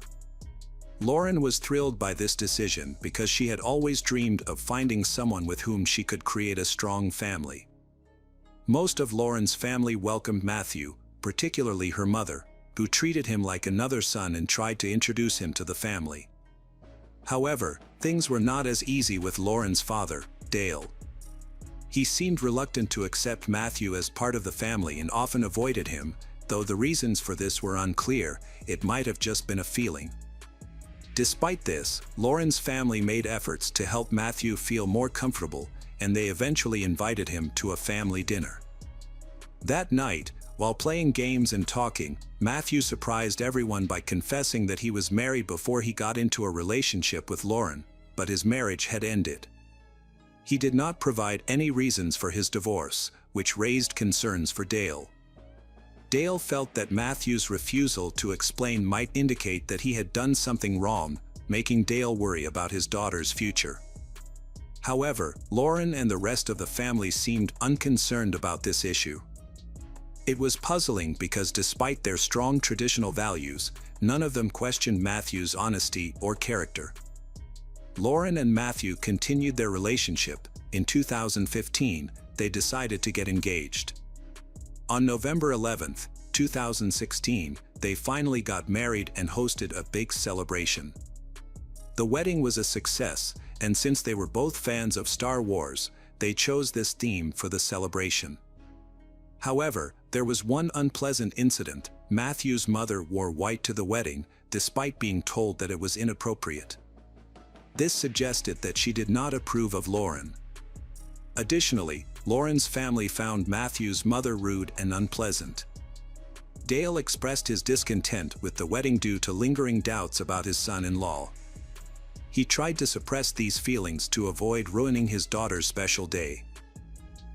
Lauren was thrilled by this decision because she had always dreamed of finding someone with whom she could create a strong family. Most of Lauren's family welcomed Matthew, particularly her mother, who treated him like another son and tried to introduce him to the family. However, things were not as easy with Lauren's father, Dale. He seemed reluctant to accept Matthew as part of the family and often avoided him, though the reasons for this were unclear. It might have just been a feeling. Despite this, Lauren's family made efforts to help Matthew feel more comfortable, and they eventually invited him to a family dinner. That night, while playing games and talking, Matthew surprised everyone by confessing that he was married before he got into a relationship with Lauren, but his marriage had ended. He did not provide any reasons for his divorce, which raised concerns for Dale. Dale felt that Matthew's refusal to explain might indicate that he had done something wrong, making Dale worry about his daughter's future. However, Lauren and the rest of the family seemed unconcerned about this issue. It was puzzling because despite their strong traditional values, none of them questioned Matthew's honesty or character. Lauren and Matthew continued their relationship. In 2015, they decided to get engaged. On November 11, 2016, they finally got married and hosted a big celebration. The wedding was a success, and since they were both fans of Star Wars, they chose this theme for the celebration. However, there was one unpleasant incident. Matthew's mother wore white to the wedding, despite being told that it was inappropriate. This suggested that she did not approve of Lauren. Additionally, Lauren's family found Matthew's mother rude and unpleasant. Dale expressed his discontent with the wedding due to lingering doubts about his son-in-law. He tried to suppress these feelings to avoid ruining his daughter's special day.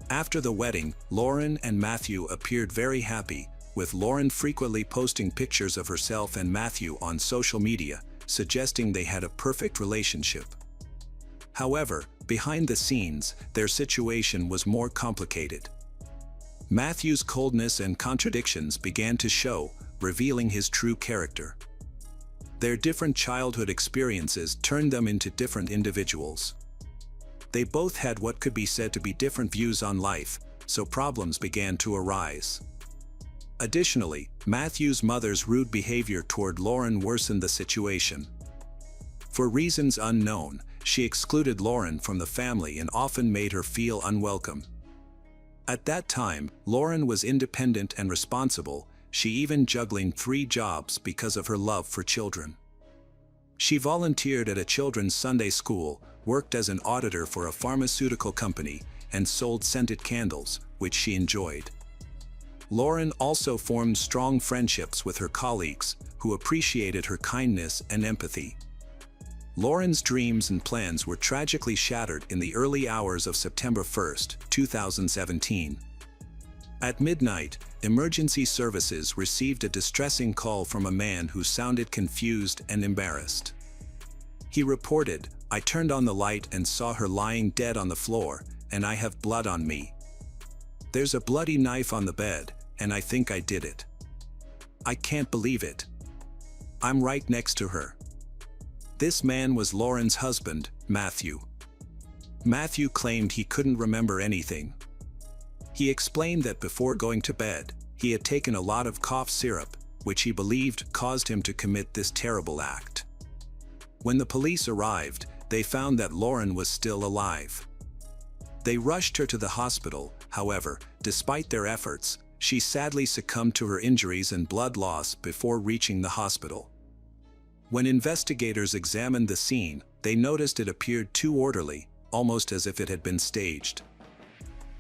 After the wedding, Lauren and Matthew appeared very happy, with Lauren frequently posting pictures of herself and Matthew on social media, suggesting they had a perfect relationship. However, behind the scenes, their situation was more complicated. Matthew's coldness and contradictions began to show, revealing his true character. Their different childhood experiences turned them into different individuals. They both had what could be said to be different views on life, so problems began to arise. Additionally, Matthew's mother's rude behavior toward Lauren worsened the situation. For reasons unknown, she excluded Lauren from the family and often made her feel unwelcome. At that time, Lauren was independent and responsible, she even juggling 3 jobs because of her love for children. She volunteered at a children's Sunday school, worked as an auditor for a pharmaceutical company, and sold scented candles, which she enjoyed. Lauren also formed strong friendships with her colleagues, who appreciated her kindness and empathy. Lauren's dreams and plans were tragically shattered in the early hours of September 1, 2017. At midnight, emergency services received a distressing call from a man who sounded confused and embarrassed. He reported, "I turned on the light and saw her lying dead on the floor, and I have blood on me. There's a bloody knife on the bed, and I think I did it. I can't believe it. I'm right next to her." This man was Lauren's husband, Matthew. Matthew claimed he couldn't remember anything. He explained that before going to bed, he had taken a lot of cough syrup, which he believed caused him to commit this terrible act. When the police arrived, they found that Lauren was still alive. They rushed her to the hospital. However, despite their efforts, she sadly succumbed to her injuries and blood loss before reaching the hospital. When investigators examined the scene, they noticed it appeared too orderly, almost as if it had been staged.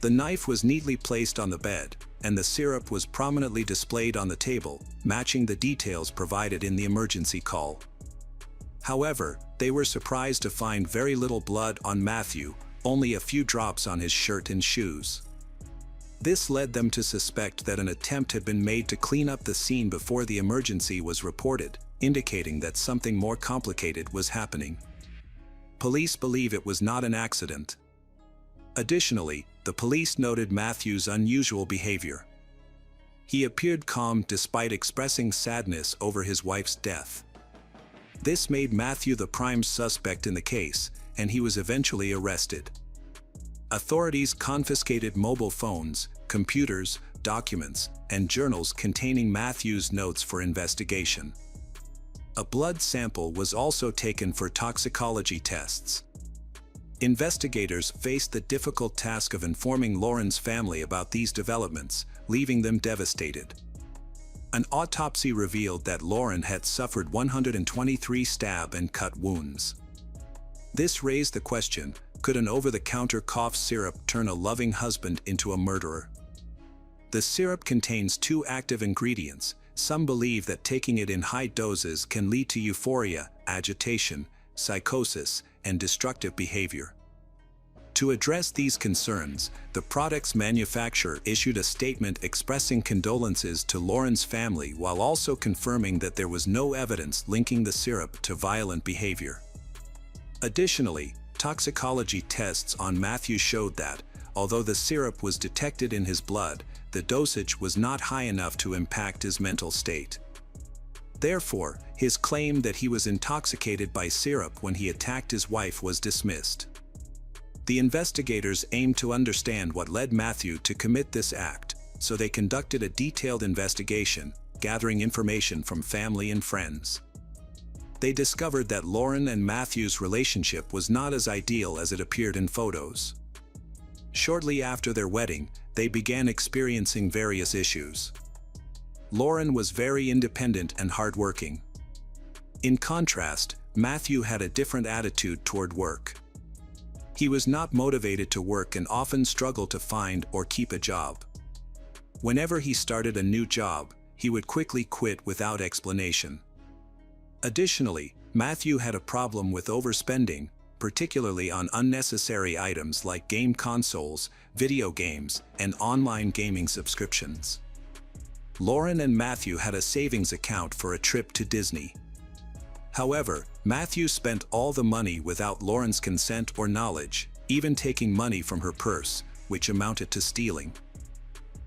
The knife was neatly placed on the bed, and the syrup was prominently displayed on the table, matching the details provided in the emergency call. However, they were surprised to find very little blood on Matthew, only a few drops on his shirt and shoes. This led them to suspect that an attempt had been made to clean up the scene before the emergency was reported, indicating that something more complicated was happening. Police believe it was not an accident. Additionally, the police noted Matthew's unusual behavior. He appeared calm despite expressing sadness over his wife's death. This made Matthew the prime suspect in the case, and he was eventually arrested. Authorities confiscated mobile phones, computers, documents, and journals containing Matthew's notes for investigation. A blood sample was also taken for toxicology tests. Investigators faced the difficult task of informing Lauren's family about these developments, leaving them devastated. An autopsy revealed that Lauren had suffered 123 stab and cut wounds. This raised the question, could an over-the-counter cough syrup turn a loving husband into a murderer? The syrup contains two active ingredients. Some believe that taking it in high doses can lead to euphoria, agitation, psychosis, and destructive behavior. To address these concerns, the product's manufacturer issued a statement expressing condolences to Lauren's family while also confirming that there was no evidence linking the syrup to violent behavior. Additionally, toxicology tests on Matthew showed that, although the syrup was detected in his blood, the dosage was not high enough to impact his mental state. Therefore, his claim that he was intoxicated by syrup when he attacked his wife was dismissed. The investigators aimed to understand what led Matthew to commit this act, so they conducted a detailed investigation, gathering information from family and friends. They discovered that Lauren and Matthew's relationship was not as ideal as it appeared in photos. Shortly after their wedding, they began experiencing various issues. Lauren was very independent and hardworking. In contrast, Matthew had a different attitude toward work. He was not motivated to work and often struggled to find or keep a job. Whenever he started a new job, he would quickly quit without explanation. Additionally, Matthew had a problem with overspending, particularly on unnecessary items like game consoles, video games, and online gaming subscriptions. Lauren and Matthew had a savings account for a trip to Disney. However, Matthew spent all the money without Lauren's consent or knowledge, even taking money from her purse, which amounted to stealing.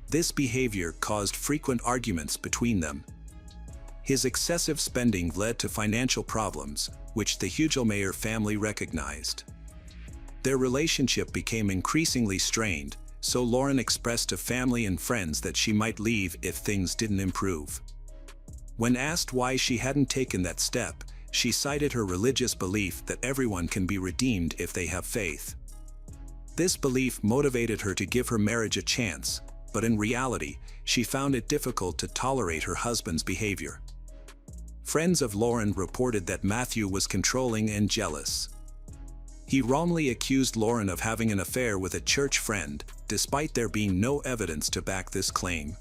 This behavior caused frequent arguments between them. His excessive spending led to financial problems, which the Hugelmayer family recognized. Their relationship became increasingly strained, so Lauren expressed to family and friends that she might leave if things didn't improve. When asked why she hadn't taken that step, she cited her religious belief that everyone can be redeemed if they have faith. This belief motivated her to give her marriage a chance, but in reality, she found it difficult to tolerate her husband's behavior. Friends of Lauren reported that Matthew was controlling and jealous. He wrongly accused Lauren of having an affair with a church friend, despite there being no evidence to back this claim.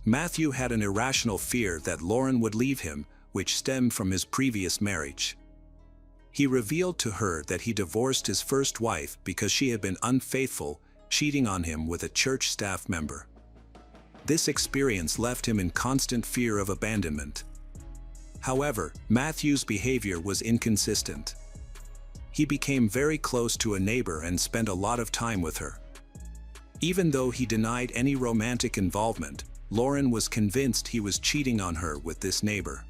Matthew had an irrational fear that Lauren would leave him, which stemmed from his previous marriage. He revealed to her that he divorced his first wife because she had been unfaithful, cheating on him with a church staff member. This experience left him in constant fear of abandonment. However, Matthew's behavior was inconsistent. He became very close to a neighbor and spent a lot of time with her. Even though he denied any romantic involvement, Lauren was convinced he was cheating on her with this neighbor.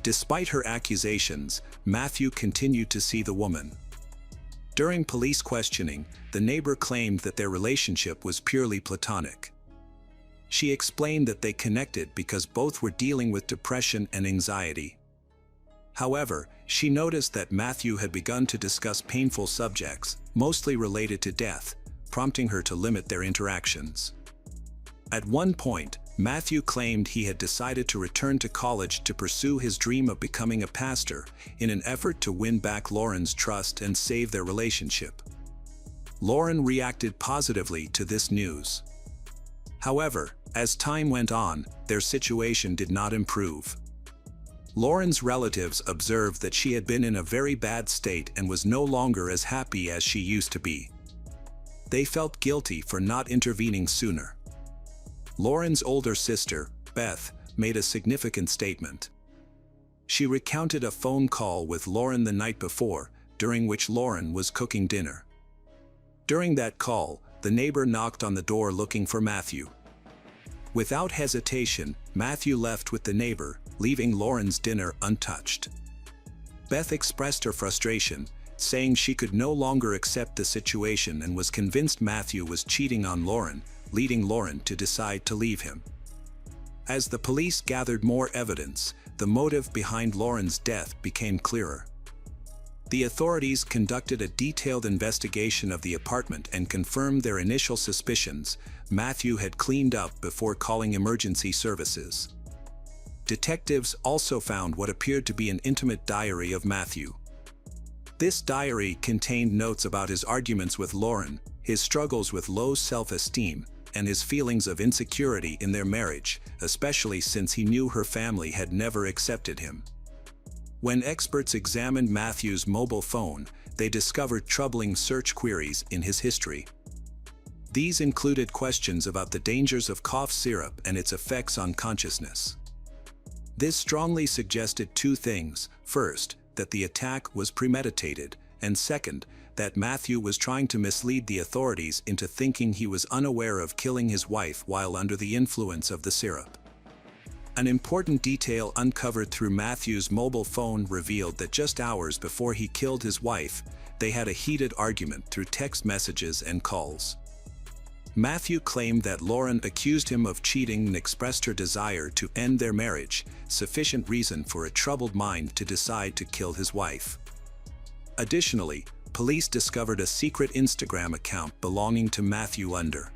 Despite her accusations, Matthew continued to see the woman. During police questioning, the neighbor claimed that their relationship was purely platonic. She explained that they connected because both were dealing with depression and anxiety. However, she noticed that Matthew had begun to discuss painful subjects, mostly related to death, prompting her to limit their interactions. At one point, Matthew claimed he had decided to return to college to pursue his dream of becoming a pastor, in an effort to win back Lauren's trust and save their relationship. Lauren reacted positively to this news. However, as time went on, their situation did not improve. Lauren's relatives observed that she had been in a very bad state and was no longer as happy as she used to be. They felt guilty for not intervening sooner. Lauren's older sister, Beth, made a significant statement. She recounted a phone call with Lauren the night before, during which Lauren was cooking dinner. During that call, the neighbor knocked on the door looking for Matthew. Without hesitation, Matthew left with the neighbor, leaving Lauren's dinner untouched. Beth expressed her frustration, saying she could no longer accept the situation and was convinced Matthew was cheating on Lauren, leading Lauren to decide to leave him. As the police gathered more evidence, the motive behind Lauren's death became clearer. The authorities conducted a detailed investigation of the apartment and confirmed their initial suspicions: Matthew had cleaned up before calling emergency services. Detectives also found what appeared to be an intimate diary of Matthew. This diary contained notes about his arguments with Lauren, his struggles with low self-esteem, and his feelings of insecurity in their marriage, especially since he knew her family had never accepted him. When experts examined Matthew's mobile phone, they discovered troubling search queries in his history. These included questions about the dangers of cough syrup and its effects on consciousness. This strongly suggested two things: first, that the attack was premeditated, and second, that Matthew was trying to mislead the authorities into thinking he was unaware of killing his wife while under the influence of the syrup. An important detail uncovered through Matthew's mobile phone revealed that just hours before he killed his wife, they had a heated argument through text messages and calls. Matthew claimed that Lauren accused him of cheating and expressed her desire to end their marriage, sufficient reason for a troubled mind to decide to kill his wife. Additionally, police discovered a secret Instagram account belonging to Matthew Under.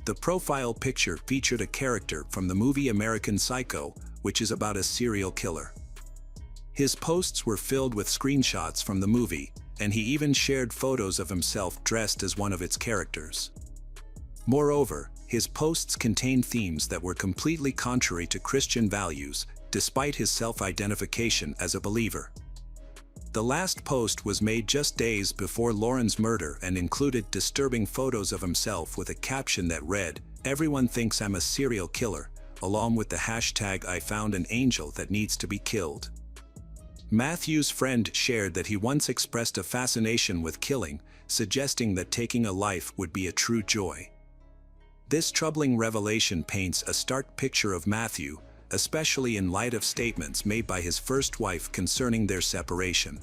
The profile picture featured a character from the movie American Psycho, which is about a serial killer. His posts were filled with screenshots from the movie, and he even shared photos of himself dressed as one of its characters. Moreover, his posts contained themes that were completely contrary to Christian values, despite his self-identification as a believer. The last post was made just days before Lauren's murder and included disturbing photos of himself with a caption that read, "Everyone thinks I'm a serial killer," along with the hashtag "I found an angel that needs to be killed." Matthew's friend shared that he once expressed a fascination with killing, suggesting that taking a life would be a true joy. This troubling revelation paints a stark picture of Matthew, especially in light of statements made by his first wife concerning their separation.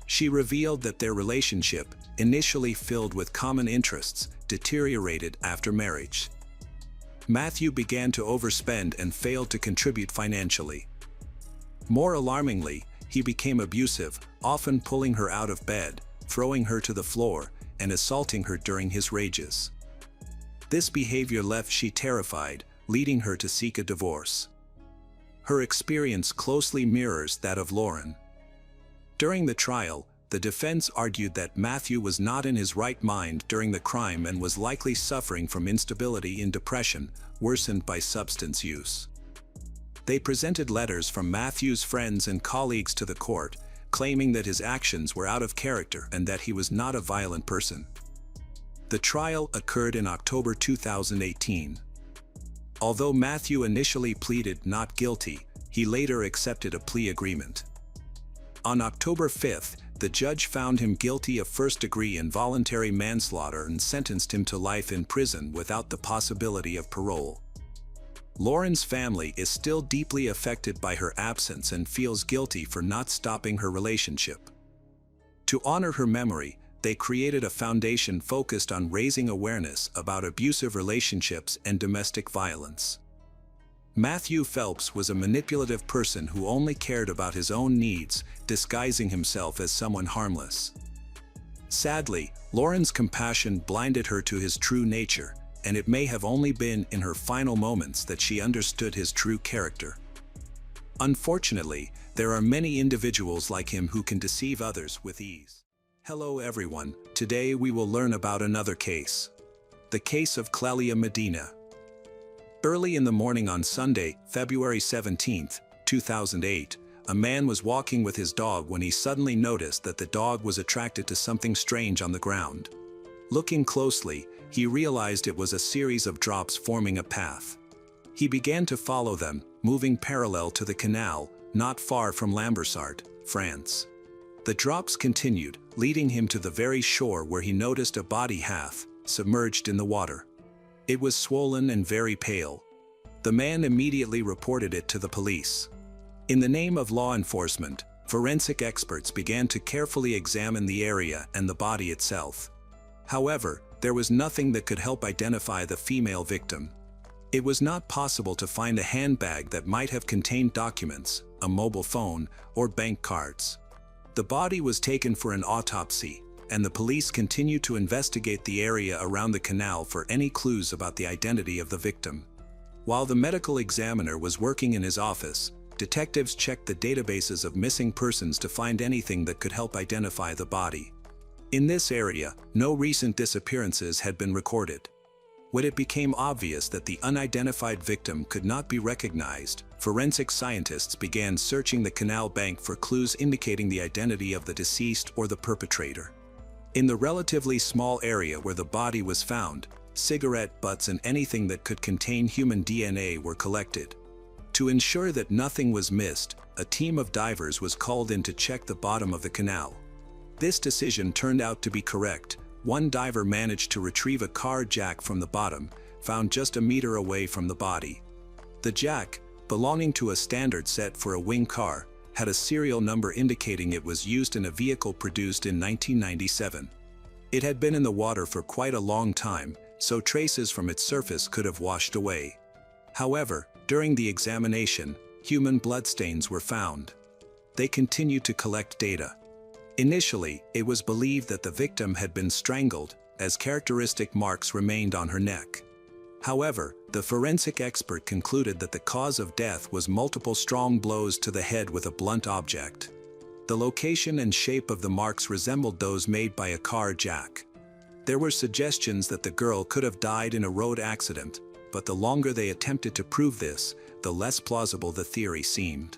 She revealed that their relationship, initially filled with common interests, deteriorated after marriage. Matthew began to overspend and failed to contribute financially. More alarmingly, he became abusive, often pulling her out of bed, throwing her to the floor, and assaulting her during his rages. This behavior left she terrified, leading her to seek a divorce. Her experience closely mirrors that of Lauren. During the trial, the defense argued that Matthew was not in his right mind during the crime and was likely suffering from instability and depression, worsened by substance use. They presented letters from Matthew's friends and colleagues to the court, claiming that his actions were out of character and that he was not a violent person. The trial occurred in October 2018. Although Matthew initially pleaded not guilty, he later accepted a plea agreement. On October 5, the judge found him guilty of first-degree involuntary manslaughter and sentenced him to life in prison without the possibility of parole. Lauren's family is still deeply affected by her absence and feels guilty for not stopping her relationship. To honor her memory, they created a foundation focused on raising awareness about abusive relationships and domestic violence. Matthew Phelps was a manipulative person who only cared about his own needs, disguising himself as someone harmless. Sadly, Lauren's compassion blinded her to his true nature, and it may have only been in her final moments that she understood his true character. Unfortunately, there are many individuals like him who can deceive others with ease. Hello everyone, today we will learn about another case. The case of Clelia Medina. Early in the morning on Sunday, February 17, 2008, a man was walking with his dog when he suddenly noticed that the dog was attracted to something strange on the ground. Looking closely, he realized it was a series of drops forming a path. He began to follow them, moving parallel to the canal, not far from Lambersart, France. The drops continued, leading him to the very shore where he noticed a body half submerged in the water. It was swollen and very pale. The man immediately reported it to the police. In the name of law enforcement, Forensic experts began to carefully examine the area and the body itself. However, there was nothing that could help identify the female victim. It was not possible to find a handbag that might have contained documents, a mobile phone, or bank cards. The body was taken for an autopsy, and the police continued to investigate the area around the canal for any clues about the identity of the victim. While the medical examiner was working in his office, detectives checked the databases of missing persons to find anything that could help identify the body. In this area, no recent disappearances had been recorded. When it became obvious that the unidentified victim could not be recognized, forensic scientists began searching the canal bank for clues indicating the identity of the deceased or the perpetrator. In the relatively small area where the body was found, cigarette butts and anything that could contain human DNA were collected. To ensure that nothing was missed, a team of divers was called in to check the bottom of the canal. This decision turned out to be correct. One diver managed to retrieve a car jack from the bottom, found just a meter away from the body. The jack, belonging to a standard set for a wing car, had a serial number indicating it was used in a vehicle produced in 1997. It had been in the water for quite a long time, so traces from its surface could have washed away. However, during the examination, human bloodstains were found. They continued to collect data. Initially, it was believed that the victim had been strangled, as characteristic marks remained on her neck. However, the forensic expert concluded that the cause of death was multiple strong blows to the head with a blunt object. The location and shape of the marks resembled those made by a car jack. There were suggestions that the girl could have died in a road accident, but the longer they attempted to prove this, the less plausible the theory seemed.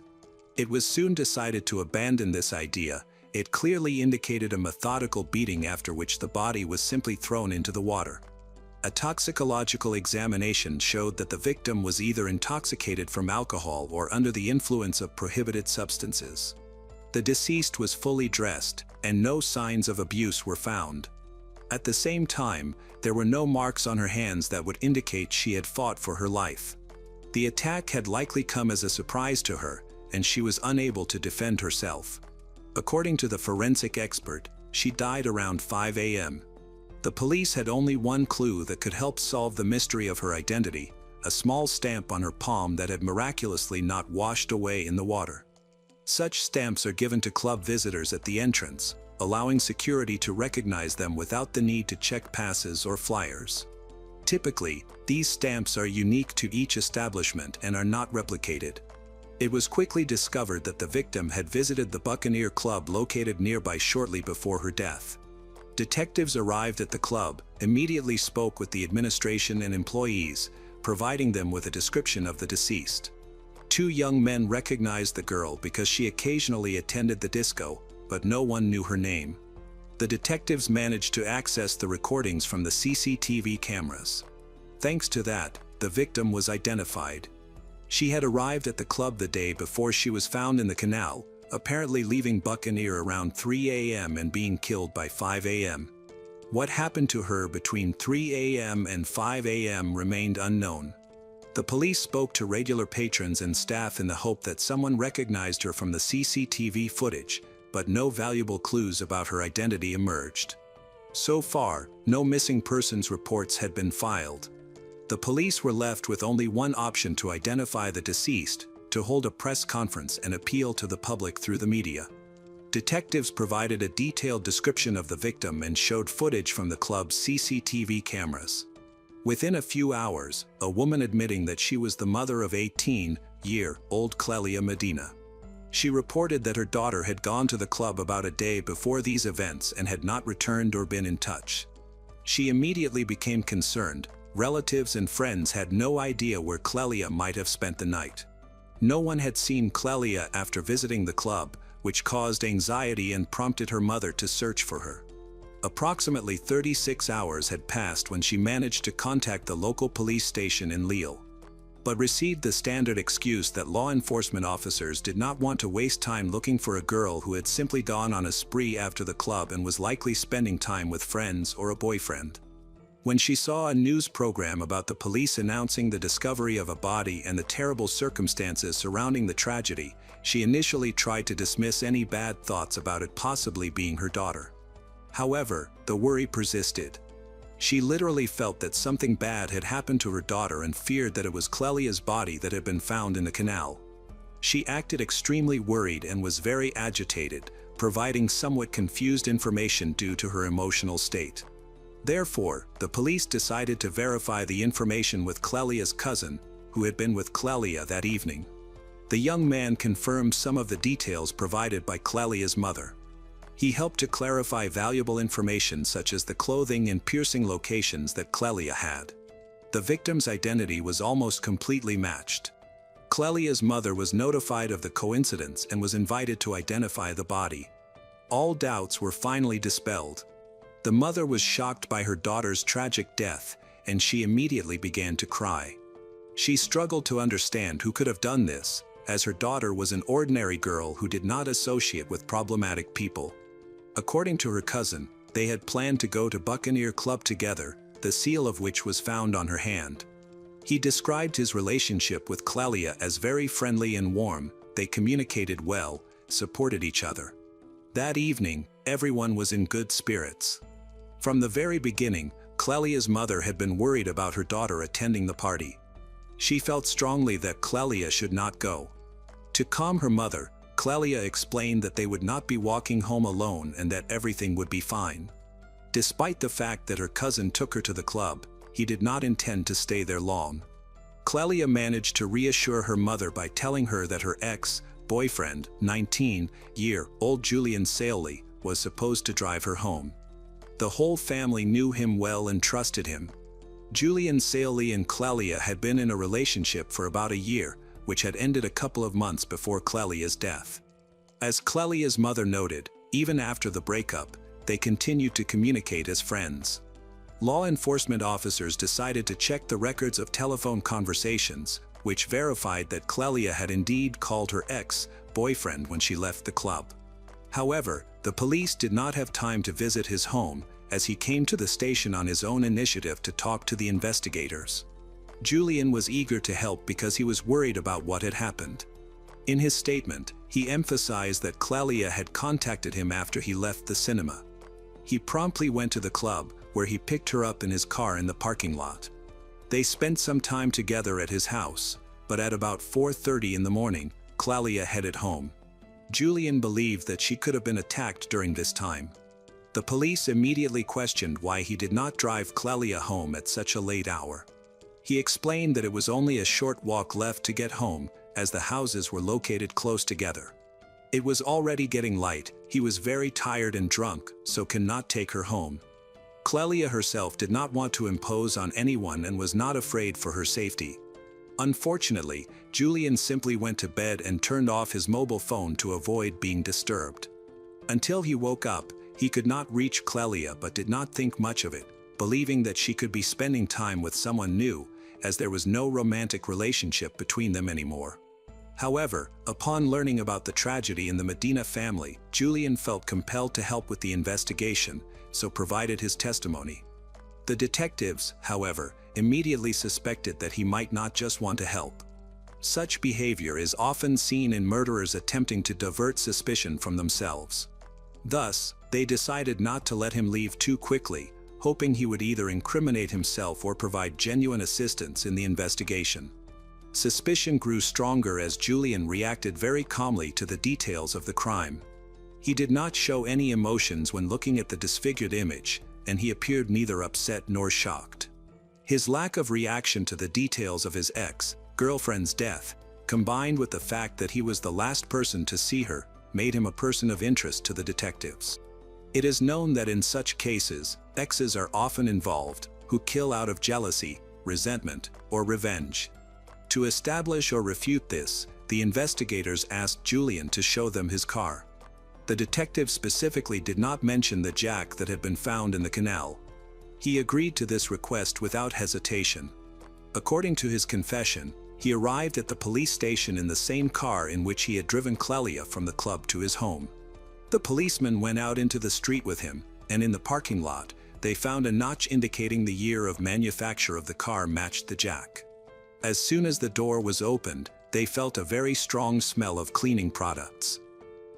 It was soon decided to abandon this idea. It clearly indicated a methodical beating after which the body was simply thrown into the water. A toxicological examination showed that the victim was either intoxicated from alcohol or under the influence of prohibited substances. The deceased was fully dressed, and no signs of abuse were found. At the same time, there were no marks on her hands that would indicate she had fought for her life. The attack had likely come as a surprise to her, and she was unable to defend herself. According to the forensic expert, she died around 5 a.m. The police had only one clue that could help solve the mystery of her identity: a small stamp on her palm that had miraculously not washed away in the water. Such stamps are given to club visitors at the entrance, allowing security to recognize them without the need to check passes or flyers. Typically, these stamps are unique to each establishment and are not replicated. It was quickly discovered that the victim had visited the Buccaneer Club located nearby shortly before her death. Detectives arrived at the club, immediately spoke with the administration and employees, providing them with a description of the deceased. Two young men recognized the girl because she occasionally attended the disco, but no one knew her name. The detectives managed to access the recordings from the CCTV cameras. Thanks to that, the victim was identified. She had arrived at the club the day before she was found in the canal, apparently leaving Buccaneer around 3 a.m. and being killed by 5 a.m. What happened to her between 3 a.m. and 5 a.m. remained unknown. The police spoke to regular patrons and staff in the hope that someone recognized her from the CCTV footage, but no valuable clues about her identity emerged. So far, no missing persons reports had been filed. The police were left with only one option to identify the deceased: to hold a press conference and appeal to the public through the media. Detectives provided a detailed description of the victim and showed footage from the club's CCTV cameras. Within a few hours, a woman admitting that she was the mother of 18-year-old Clelia Medina. She reported that her daughter had gone to the club about a day before these events and had not returned or been in touch. She immediately became concerned. Relatives and friends had no idea where Clelia might have spent the night. No one had seen Clelia after visiting the club, which caused anxiety and prompted her mother to search for her. Approximately 36 hours had passed when she managed to contact the local police station in Lille, but received the standard excuse that law enforcement officers did not want to waste time looking for a girl who had simply gone on a spree after the club and was likely spending time with friends or a boyfriend. When she saw a news program about the police announcing the discovery of a body and the terrible circumstances surrounding the tragedy, she initially tried to dismiss any bad thoughts about it possibly being her daughter. However, the worry persisted. She literally felt that something bad had happened to her daughter and feared that it was Clelia's body that had been found in the canal. She acted extremely worried and was very agitated, providing somewhat confused information due to her emotional state. Therefore, the police decided to verify the information with Clelia's cousin, who had been with Clelia that evening. The young man confirmed some of the details provided by Clelia's mother. He helped to clarify valuable information such as the clothing and piercing locations that Clelia had. The victim's identity was almost completely matched. Clelia's mother was notified of the coincidence and was invited to identify the body. All doubts were finally dispelled. The mother was shocked by her daughter's tragic death, and she immediately began to cry. She struggled to understand who could have done this, as her daughter was an ordinary girl who did not associate with problematic people. According to her cousin, they had planned to go to Buccaneer Club together, the seal of which was found on her hand. He described his relationship with Clelia as very friendly and warm. They communicated well, supported each other. That evening, everyone was in good spirits. From the very beginning, Clelia's mother had been worried about her daughter attending the party. She felt strongly that Clelia should not go. To calm her mother, Clelia explained that they would not be walking home alone and that everything would be fine. Despite the fact that her cousin took her to the club, he did not intend to stay there long. Clelia managed to reassure her mother by telling her that her ex-boyfriend, 19-year-old Julian Saley, was supposed to drive her home. The whole family knew him well and trusted him. Julian Saley and Clelia had been in a relationship for about a year, which had ended a couple of months before Clelia's death. As Clelia's mother noted, even after the breakup, they continued to communicate as friends. Law enforcement officers decided to check the records of telephone conversations, which verified that Clelia had indeed called her ex-boyfriend when she left the club. However, the police did not have time to visit his home, as he came to the station on his own initiative to talk to the investigators. Julian was eager to help because he was worried about what had happened. In his statement, he emphasized that Clelia had contacted him after he left the cinema. He promptly went to the club, where he picked her up in his car in the parking lot. They spent some time together at his house, but at about 4:30 in the morning, Clelia headed home. Julian believed that she could have been attacked during this time. The police immediately questioned why he did not drive Clelia home at such a late hour. He explained that it was only a short walk left to get home, as the houses were located close together. It was already getting light, he was very tired and drunk, so cannot take her home. Clelia herself did not want to impose on anyone and was not afraid for her safety. Unfortunately, Julian simply went to bed and turned off his mobile phone to avoid being disturbed. Until he woke up, he could not reach Clelia but did not think much of it, believing that she could be spending time with someone new, as there was no romantic relationship between them anymore. However, upon learning about the tragedy in the Medina family, Julian felt compelled to help with the investigation, so provided his testimony. The detectives, however, immediately suspected that he might not just want to help. Such behavior is often seen in murderers attempting to divert suspicion from themselves. Thus, they decided not to let him leave too quickly, hoping he would either incriminate himself or provide genuine assistance in the investigation. Suspicion grew stronger as Julian reacted very calmly to the details of the crime. He did not show any emotions when looking at the disfigured image, and he appeared neither upset nor shocked. His lack of reaction to the details of his ex-girlfriend's death, combined with the fact that he was the last person to see her, made him a person of interest to the detectives. It is known that in such cases, exes are often involved, who kill out of jealousy, resentment, or revenge. To establish or refute this, the investigators asked Julian to show them his car. The detective specifically did not mention the jack that had been found in the canal. He agreed to this request without hesitation. According to his confession, he arrived at the police station in the same car in which he had driven Clelia from the club to his home. The policeman went out into the street with him, and in the parking lot, they found a notch indicating the year of manufacture of the car matched the jack. As soon as the door was opened, they felt a very strong smell of cleaning products.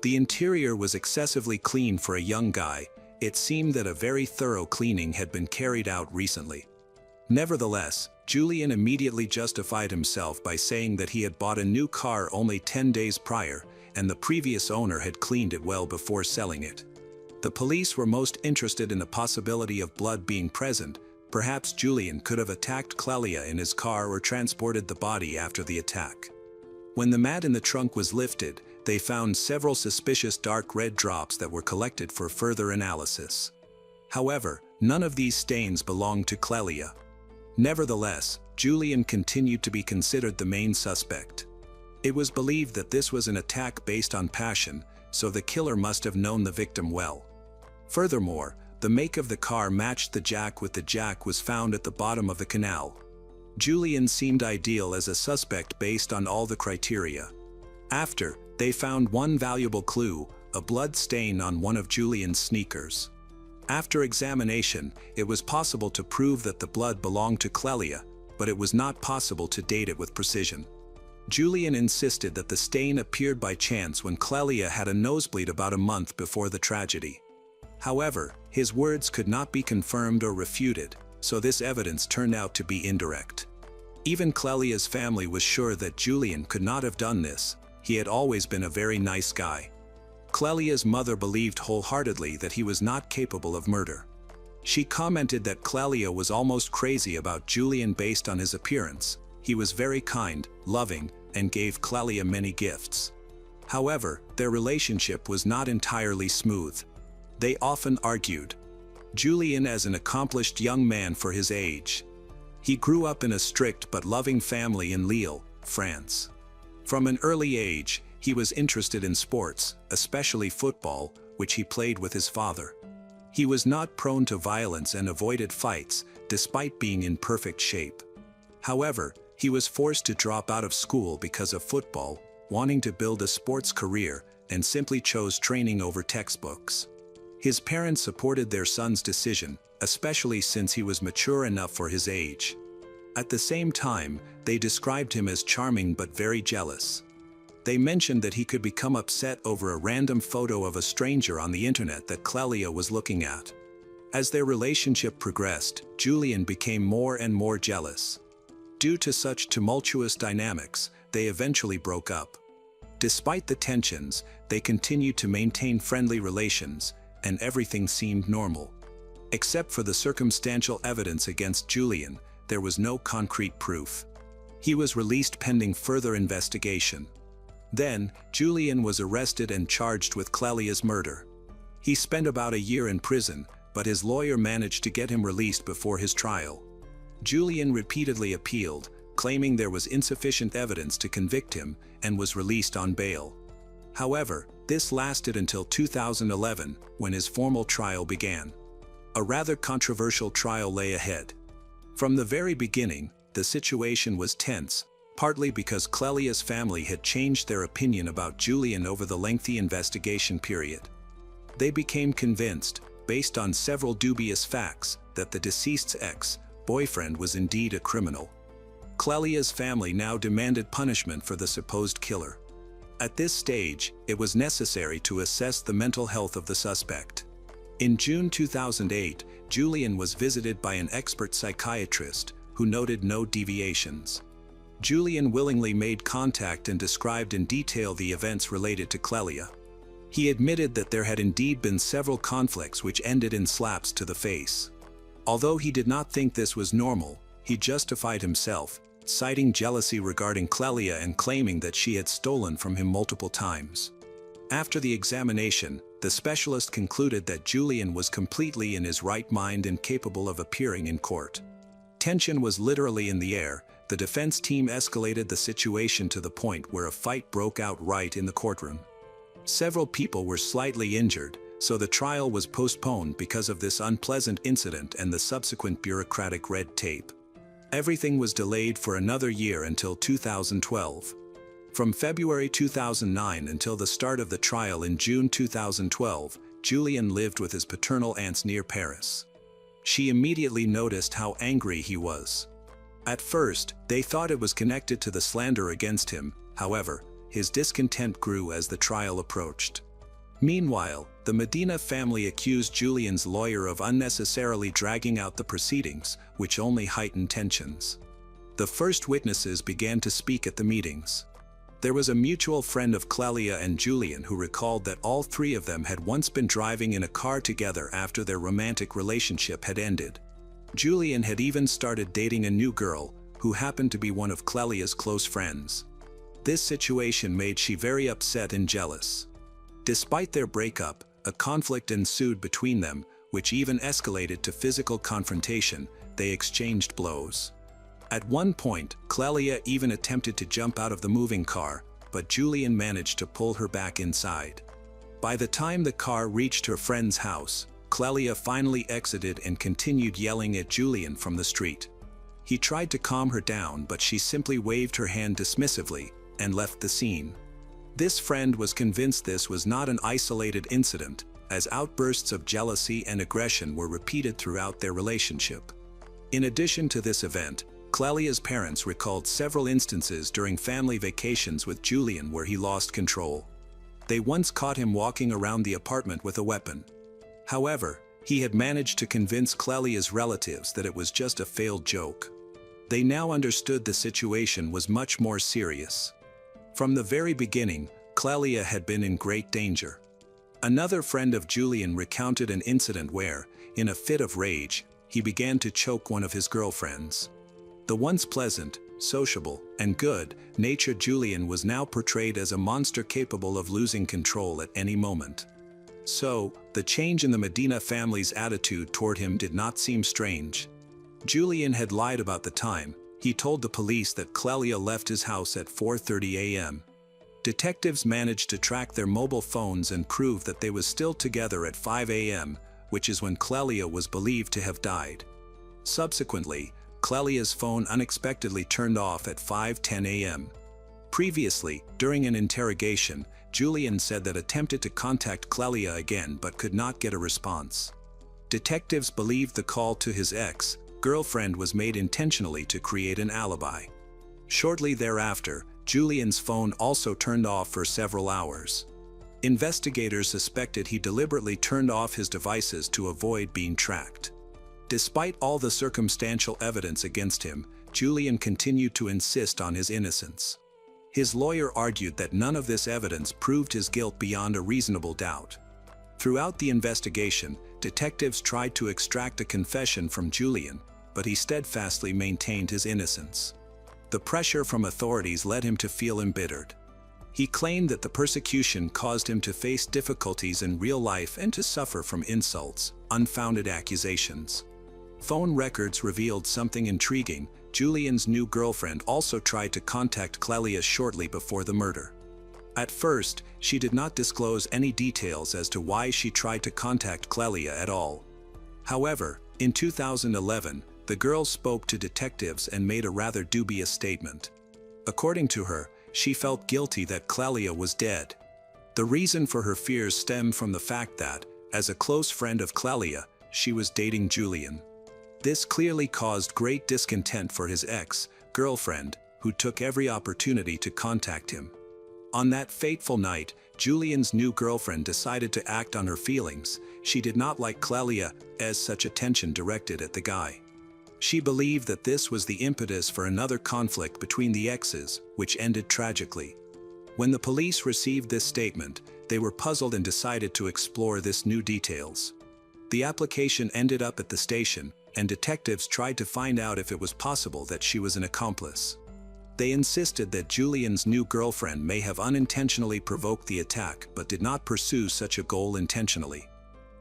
The interior was excessively clean for a young guy. It seemed that a very thorough cleaning had been carried out recently. Nevertheless, Julian immediately justified himself by saying that he had bought a new car only 10 days prior, and the previous owner had cleaned it well before selling it. The police were most interested in the possibility of blood being present. Perhaps Julian could have attacked Clelia in his car or transported the body after the attack. When the mat in the trunk was lifted, they found several suspicious dark red drops that were collected for further analysis. However, none of these stains belonged to Clelia. Nevertheless, Julian continued to be considered the main suspect. It was believed that this was an attack based on passion, so the killer must have known the victim well. Furthermore, the make of the car matched the jack, with the jack was found at the bottom of the canal. Julian seemed ideal as a suspect based on all the criteria. After, they found one valuable clue, a blood stain on one of Julian's sneakers. After examination, it was possible to prove that the blood belonged to Clelia, but it was not possible to date it with precision. Julian insisted that the stain appeared by chance when Clelia had a nosebleed about a month before the tragedy. However, his words could not be confirmed or refuted, so this evidence turned out to be indirect. Even Clelia's family was sure that Julian could not have done this. He had always been a very nice guy. Clelia's mother believed wholeheartedly that he was not capable of murder. She commented that Clelia was almost crazy about Julian based on his appearance. He was very kind, loving, and gave Clelia many gifts. However, their relationship was not entirely smooth. They often argued. Julian as an accomplished young man for his age. He grew up in a strict but loving family in Lille, France. From an early age, he was interested in sports, especially football, which he played with his father. He was not prone to violence and avoided fights, despite being in perfect shape. However, he was forced to drop out of school because of football, wanting to build a sports career, and simply chose training over textbooks. His parents supported their son's decision, especially since he was mature enough for his age. At the same time, they described him as charming but very jealous. They mentioned that he could become upset over a random photo of a stranger on the internet that Clelia was looking at. As their relationship progressed, Julian became more and more jealous. Due to such tumultuous dynamics, they eventually broke up. Despite the tensions, they continued to maintain friendly relations, and everything seemed normal. Except for the circumstantial evidence against Julian, there was no concrete proof. He was released pending further investigation. Then, Julian was arrested and charged with Clelia's murder. He spent about a year in prison, but his lawyer managed to get him released before his trial. Julian repeatedly appealed, claiming there was insufficient evidence to convict him, and was released on bail. However, this lasted until 2011, when his formal trial began. A rather controversial trial lay ahead. From the very beginning, the situation was tense, partly because Clelia's family had changed their opinion about Julian over the lengthy investigation period. They became convinced, based on several dubious facts, that the deceased's ex-boyfriend was indeed a criminal. Clelia's family now demanded punishment for the supposed killer. At this stage, it was necessary to assess the mental health of the suspect. In June 2008, Julian was visited by an expert psychiatrist who noted no deviations. Julian willingly made contact and described in detail the events related to Clelia. He admitted that there had indeed been several conflicts which ended in slaps to the face. Although he did not think this was normal, he justified himself, citing jealousy regarding Clelia and claiming that she had stolen from him multiple times. After the examination, the specialist concluded that Julian was completely in his right mind and capable of appearing in court. Tension was literally in the air. The defense team escalated the situation to the point where a fight broke out right in the courtroom. Several people were slightly injured, so the trial was postponed because of this unpleasant incident and the subsequent bureaucratic red tape. Everything was delayed for another year until 2012. From February 2009 until the start of the trial in June 2012, Julian lived with his paternal aunts near Paris. she immediately noticed how angry he was. At first, they thought it was connected to the slander against him. However, his discontent grew as the trial approached. Meanwhile, the Medina family accused Julian's lawyer of unnecessarily dragging out the proceedings, which only heightened tensions. The first witnesses began to speak at the meetings. There was a mutual friend of Clelia and Julian who recalled that all three of them had once been driving in a car together after their romantic relationship had ended. Julian had even started dating a new girl, who happened to be one of Clelia's close friends. This situation made she very upset and jealous. Despite their breakup, a conflict ensued between them, which even escalated to physical confrontation. They exchanged blows. At one point, Clelia even attempted to jump out of the moving car, but Julian managed to pull her back inside. By the time the car reached her friend's house, Clelia finally exited and continued yelling at Julian from the street. He tried to calm her down, but she simply waved her hand dismissively and left the scene. This friend was convinced this was not an isolated incident, as outbursts of jealousy and aggression were repeated throughout their relationship. In addition to this event, Clelia's parents recalled several instances during family vacations with Julian where he lost control. They once caught him walking around the apartment with a weapon. However, he had managed to convince Clelia's relatives that it was just a failed joke. They now understood the situation was much more serious. From the very beginning, Clelia had been in great danger. Another friend of Julian recounted an incident where, in a fit of rage, he began to choke one of his girlfriends. The once pleasant, sociable, and good-natured Julian was now portrayed as a monster capable of losing control at any moment. So, the change in the Medina family's attitude toward him did not seem strange. Julian had lied about the time. He told the police that Clelia left his house at 4:30 a.m. Detectives managed to track their mobile phones and prove that they were still together at 5 a.m., which is when Clelia was believed to have died. Subsequently, Clelia's phone unexpectedly turned off at 5:10 a.m. Previously, during an interrogation, Julian said that attempted to contact Clelia again but could not get a response. Detectives believed the call to his ex-girlfriend was made intentionally to create an alibi. Shortly thereafter, Julian's phone also turned off for several hours. Investigators suspected he deliberately turned off his devices to avoid being tracked. Despite all the circumstantial evidence against him, Julian continued to insist on his innocence. His lawyer argued that none of this evidence proved his guilt beyond a reasonable doubt. Throughout the investigation, detectives tried to extract a confession from Julian, but he steadfastly maintained his innocence. The pressure from authorities led him to feel embittered. He claimed that the persecution caused him to face difficulties in real life and to suffer from insults, unfounded accusations. Phone records revealed something intriguing. Julian's new girlfriend also tried to contact Clelia shortly before the murder. At first, she did not disclose any details as to why she tried to contact Clelia at all. However, in 2011, the girl spoke to detectives and made a rather dubious statement. According to her, she felt guilty that Clelia was dead. The reason for her fears stemmed from the fact that, as a close friend of Clelia, she was dating Julian. This clearly caused great discontent for his ex-girlfriend, who took every opportunity to contact him. On that fateful night, Julian's new girlfriend decided to act on her feelings. She did not like Clelia as such attention directed at the guy. She believed that this was the impetus for another conflict between the exes, which ended tragically. When the police received this statement, they were puzzled and decided to explore this new details. The application ended up at the station, and detectives tried to find out if it was possible that she was an accomplice. They insisted that Julian's new girlfriend may have unintentionally provoked the attack but did not pursue such a goal intentionally.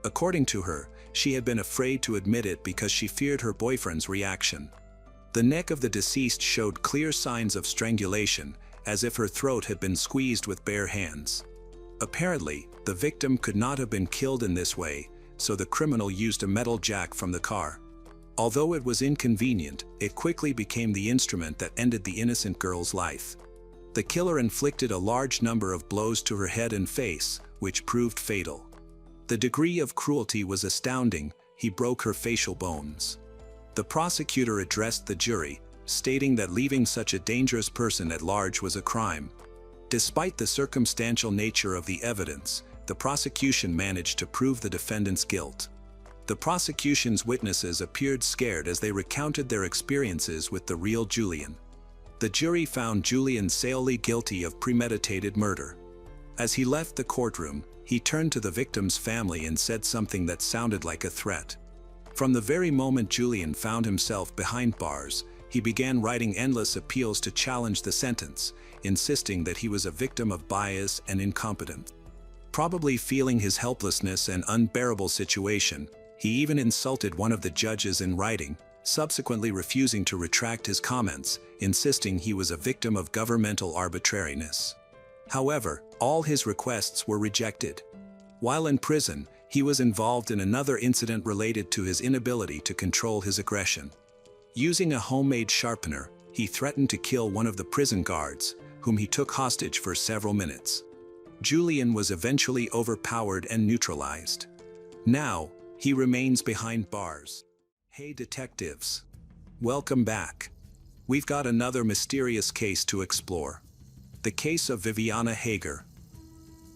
According to her, she had been afraid to admit it because she feared her boyfriend's reaction. The neck of the deceased showed clear signs of strangulation, as if her throat had been squeezed with bare hands. Apparently, the victim could not have been killed in this way, so the criminal used a metal jack from the car. Although it was inconvenient, it quickly became the instrument that ended the innocent girl's life. The killer inflicted a large number of blows to her head and face, which proved fatal. The degree of cruelty was astounding, he broke her facial bones. The prosecutor addressed the jury, stating that leaving such a dangerous person at large was a crime. Despite the circumstantial nature of the evidence, the prosecution managed to prove the defendant's guilt. The prosecution's witnesses appeared scared as they recounted their experiences with the real Julian. The jury found Julian Saoli guilty of premeditated murder. As he left the courtroom, he turned to the victim's family and said something that sounded like a threat. From the very moment Julian found himself behind bars, he began writing endless appeals to challenge the sentence, insisting that he was a victim of bias and incompetence. Probably feeling his helplessness and unbearable situation, he even insulted one of the judges in writing, subsequently refusing to retract his comments, insisting he was a victim of governmental arbitrariness. However, all his requests were rejected. While in prison, he was involved in another incident related to his inability to control his aggression. Using a homemade sharpener, he threatened to kill one of the prison guards, whom he took hostage for several minutes. Julian was eventually overpowered and neutralized. Now, he remains behind bars. Hey detectives. Welcome back. We've got another mysterious case to explore. The case of Viviana Hager.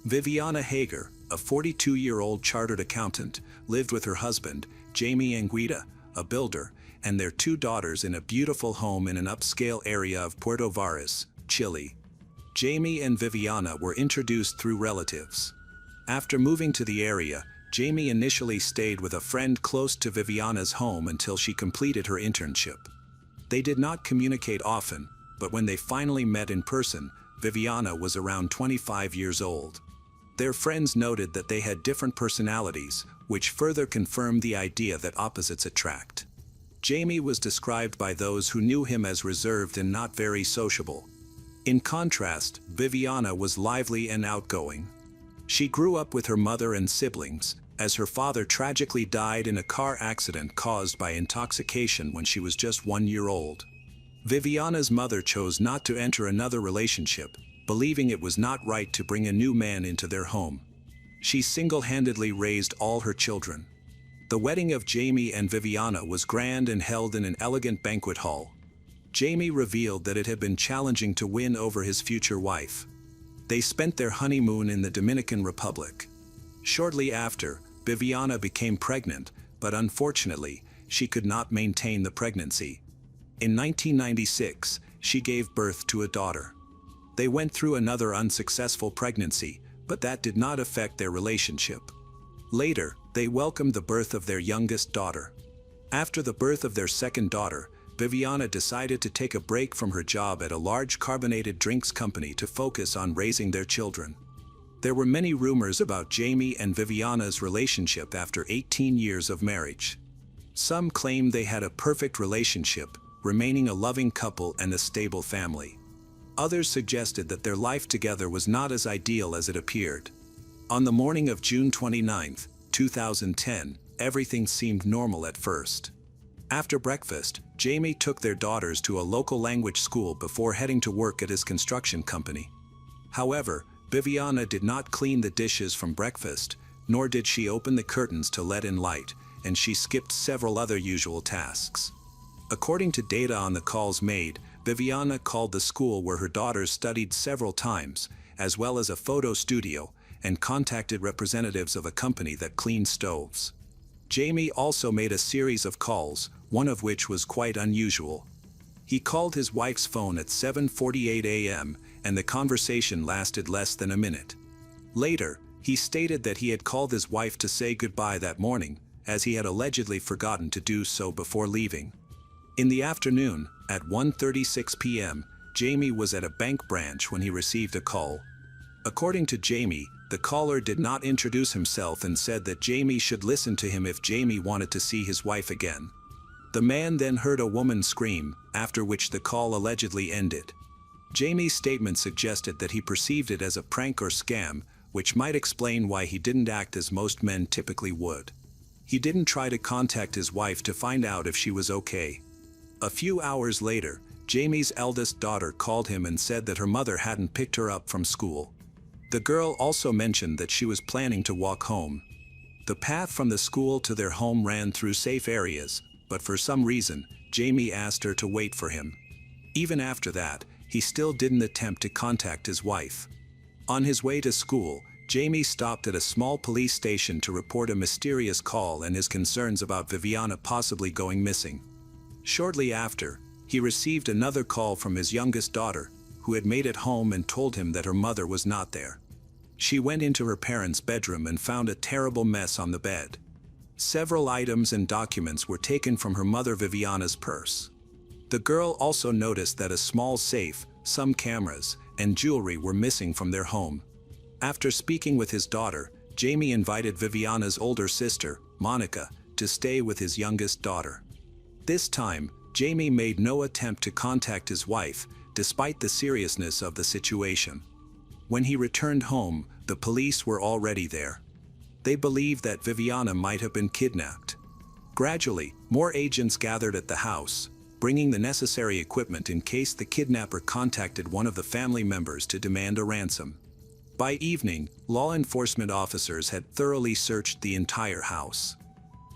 Viviana Hager, a 42-year-old chartered accountant, lived with her husband, Jamie Anguita, a builder, and their 2 daughters in a beautiful home in an upscale area of Puerto Varas, Chile. Jamie and Viviana were introduced through relatives. After moving to the area, Jamie initially stayed with a friend close to Viviana's home until she completed her internship. They did not communicate often, but when they finally met in person, Viviana was around 25 years old. Their friends noted that they had different personalities, which further confirmed the idea that opposites attract. Jamie was described by those who knew him as reserved and not very sociable. In contrast, Viviana was lively and outgoing. She grew up with her mother and siblings, as her father tragically died in a car accident caused by intoxication when she was just 1 year old. Viviana's mother chose not to enter another relationship, believing it was not right to bring a new man into their home. She single-handedly raised all her children. The wedding of Jamie and Viviana was grand and held in an elegant banquet hall. Jamie revealed that it had been challenging to win over his future wife. They spent their honeymoon in the Dominican Republic. Shortly after, Viviana became pregnant, but unfortunately, she could not maintain the pregnancy. In 1996, she gave birth to a daughter. They went through another unsuccessful pregnancy, but that did not affect their relationship. Later, they welcomed the birth of their youngest daughter. After the birth of their second daughter, Viviana decided to take a break from her job at a large carbonated drinks company to focus on raising their children. There were many rumors about Jamie and Viviana's relationship after 18 years of marriage. Some claimed they had a perfect relationship, remaining a loving couple and a stable family. Others suggested that their life together was not as ideal as it appeared. On the morning of June 29, 2010, everything seemed normal at first. After breakfast, Jamie took their daughters to a local language school before heading to work at his construction company. However, Viviana did not clean the dishes from breakfast, nor did she open the curtains to let in light, and she skipped several other usual tasks. According to data on the calls made, Viviana called the school where her daughters studied several times, as well as a photo studio, and contacted representatives of a company that cleaned stoves. Jamie also made a series of calls, one of which was quite unusual. He called his wife's phone at 7:48 a.m., and the conversation lasted less than a minute. Later, he stated that he had called his wife to say goodbye that morning, as he had allegedly forgotten to do so before leaving. In the afternoon, at 1:36 p.m., Jamie was at a bank branch when he received a call. According to Jamie, the caller did not introduce himself and said that Jamie should listen to him if Jamie wanted to see his wife again. The man then heard a woman scream, after which the call allegedly ended. Jamie's statement suggested that he perceived it as a prank or scam, which might explain why he didn't act as most men typically would. He didn't try to contact his wife to find out if she was okay. A few hours later, Jamie's eldest daughter called him and said that her mother hadn't picked her up from school. The girl also mentioned that she was planning to walk home. The path from the school to their home ran through safe areas, but for some reason, Jamie asked her to wait for him. Even after that, he still didn't attempt to contact his wife. On his way to school, Jamie stopped at a small police station to report a mysterious call and his concerns about Viviana possibly going missing. Shortly after, he received another call from his youngest daughter, who had made it home and told him that her mother was not there. She went into her parents' bedroom and found a terrible mess on the bed. Several items and documents were taken from her mother Viviana's purse. The girl also noticed that a small safe, some cameras, and jewelry were missing from their home. After speaking with his daughter, Jamie invited Viviana's older sister, Monica, to stay with his youngest daughter. This time, Jamie made no attempt to contact his wife, despite the seriousness of the situation. When he returned home, the police were already there. They believed that Viviana might have been kidnapped. Gradually, more agents gathered at the house, bringing the necessary equipment in case the kidnapper contacted one of the family members to demand a ransom. By evening, law enforcement officers had thoroughly searched the entire house.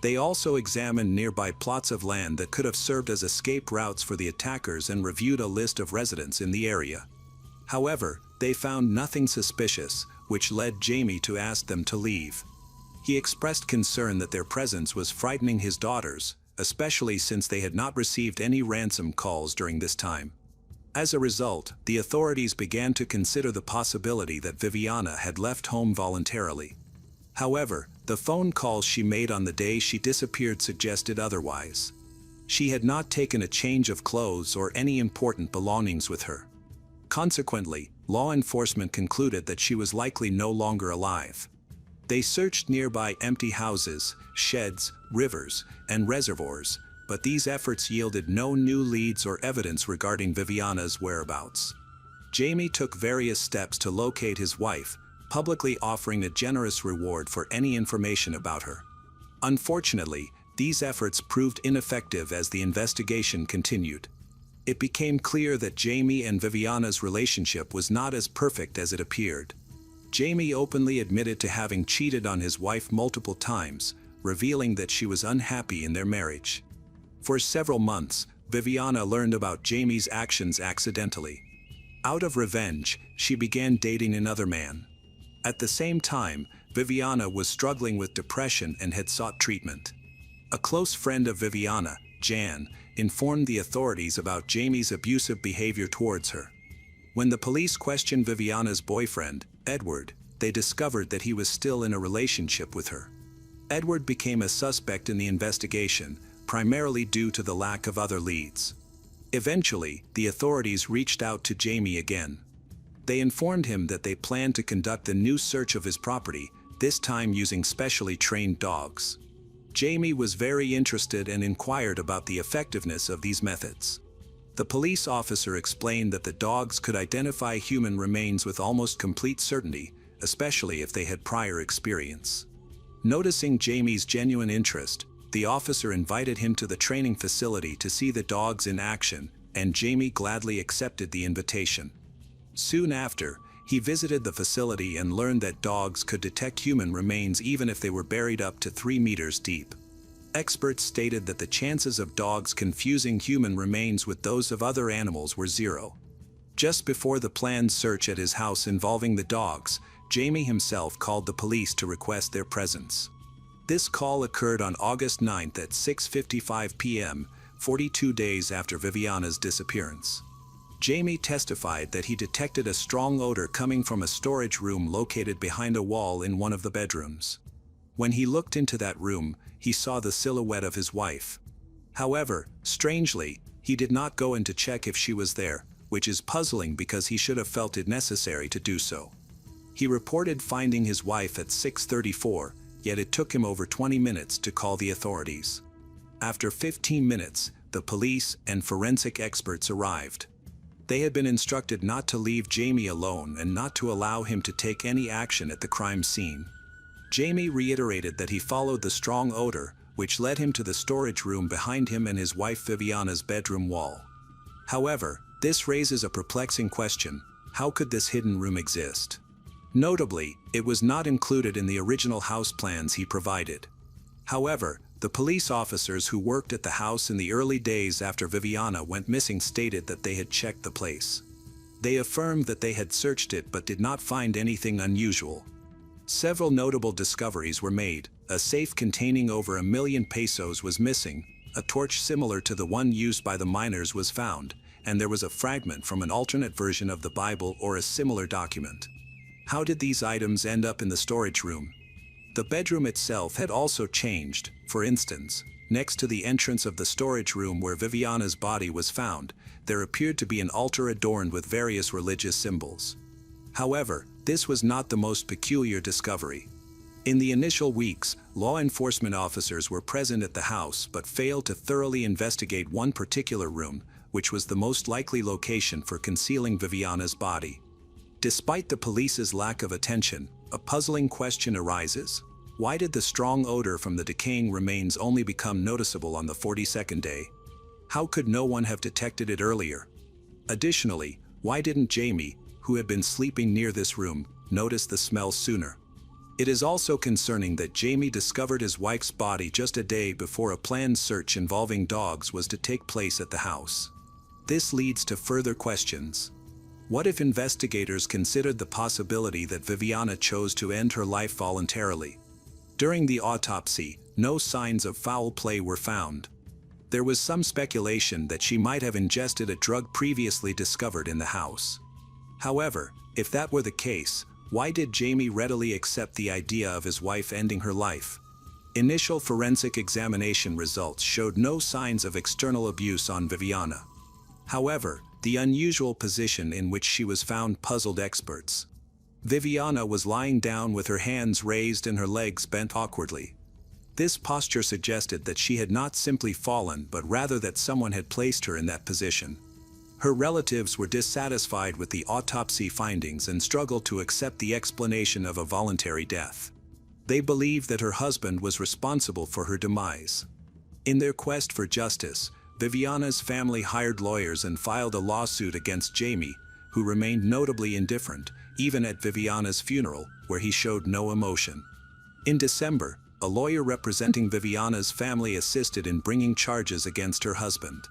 They also examined nearby plots of land that could have served as escape routes for the attackers and reviewed a list of residents in the area. However, they found nothing suspicious, which led Jamie to ask them to leave. He expressed concern that their presence was frightening his daughters, especially since they had not received any ransom calls during this time. As a result, the authorities began to consider the possibility that Viviana had left home voluntarily. However, the phone calls she made on the day she disappeared suggested otherwise. She had not taken a change of clothes or any important belongings with her. Consequently, law enforcement concluded that she was likely no longer alive. They searched nearby empty houses, sheds, rivers, and reservoirs, but these efforts yielded no new leads or evidence regarding Viviana's whereabouts. Jamie took various steps to locate his wife, publicly offering a generous reward for any information about her. Unfortunately, these efforts proved ineffective as the investigation continued. It became clear that Jamie and Viviana's relationship was not as perfect as it appeared. Jamie openly admitted to having cheated on his wife multiple times, revealing that she was unhappy in their marriage. For several months, Viviana learned about Jamie's actions accidentally. Out of revenge, she began dating another man. At the same time, Viviana was struggling with depression and had sought treatment. A close friend of Viviana, Jan, informed the authorities about Jamie's abusive behavior towards her. When the police questioned Viviana's boyfriend, Edward, they discovered that he was still in a relationship with her. Edward became a suspect in the investigation, primarily due to the lack of other leads. Eventually, the authorities reached out to Jamie again. They informed him that they planned to conduct a new search of his property, this time using specially trained dogs. Jamie was very interested and inquired about the effectiveness of these methods. The police officer explained that the dogs could identify human remains with almost complete certainty, especially if they had prior experience. Noticing Jamie's genuine interest, the officer invited him to the training facility to see the dogs in action, and Jamie gladly accepted the invitation. Soon after, he visited the facility and learned that dogs could detect human remains even if they were buried up to 3 meters deep. Experts stated that the chances of dogs confusing human remains with those of other animals were zero. Just before the planned search at his house involving the dogs, Jamie himself called the police to request their presence. This call occurred on August 9th at 6:55 p.m., 42 days after Viviana's disappearance. Jamie testified that he detected a strong odor coming from a storage room located behind a wall in one of the bedrooms. When he looked into that room, he saw the silhouette of his wife. However, strangely, he did not go in to check if she was there, which is puzzling because he should have felt it necessary to do so. He reported finding his wife at 6:34, yet it took him over 20 minutes to call the authorities. After 15 minutes, the police and forensic experts arrived. They had been instructed not to leave Jamie alone and not to allow him to take any action at the crime scene. Jamie reiterated that he followed the strong odor, which led him to the storage room behind him and his wife Viviana's bedroom wall. However, this raises a perplexing question: how could this hidden room exist? Notably, it was not included in the original house plans he provided. However, the police officers who worked at the house in the early days after Viviana went missing stated that they had checked the place. They affirmed that they had searched it but did not find anything unusual. Several notable discoveries were made. A safe containing over $1 million pesos was missing, a torch similar to the one used by the miners was found, and there was a fragment from an alternate version of the Bible or a similar document. How did these items end up in the storage room? The bedroom itself had also changed. For instance, next to the entrance of the storage room where Viviana's body was found, there appeared to be an altar adorned with various religious symbols. However, this was not the most peculiar discovery. In the initial weeks, law enforcement officers were present at the house but failed to thoroughly investigate one particular room, which was the most likely location for concealing Viviana's body. Despite the police's lack of attention, a puzzling question arises. Why did the strong odor from the decaying remains only become noticeable on the 42nd day? How could no one have detected it earlier? Additionally, why didn't Jamie, who had been sleeping near this room, notice the smell sooner? It is also concerning that Jamie discovered his wife's body just a day before a planned search involving dogs was to take place at the house. This leads to further questions. What if investigators considered the possibility that Viviana chose to end her life voluntarily? During the autopsy, no signs of foul play were found. There was some speculation that she might have ingested a drug previously discovered in the house. However, if that were the case, why did Jamie readily accept the idea of his wife ending her life? Initial forensic examination results showed no signs of external abuse on Viviana. However, the unusual position in which she was found puzzled experts. Viviana was lying down with her hands raised and her legs bent awkwardly. This posture suggested that she had not simply fallen but rather that someone had placed her in that position. Her relatives were dissatisfied with the autopsy findings and struggled to accept the explanation of a voluntary death. They believed that her husband was responsible for her demise. In their quest for justice, Viviana's family hired lawyers and filed a lawsuit against Jamie, who remained notably indifferent, even at Viviana's funeral, where he showed no emotion. In December, a lawyer representing Viviana's family assisted in bringing charges against her husband.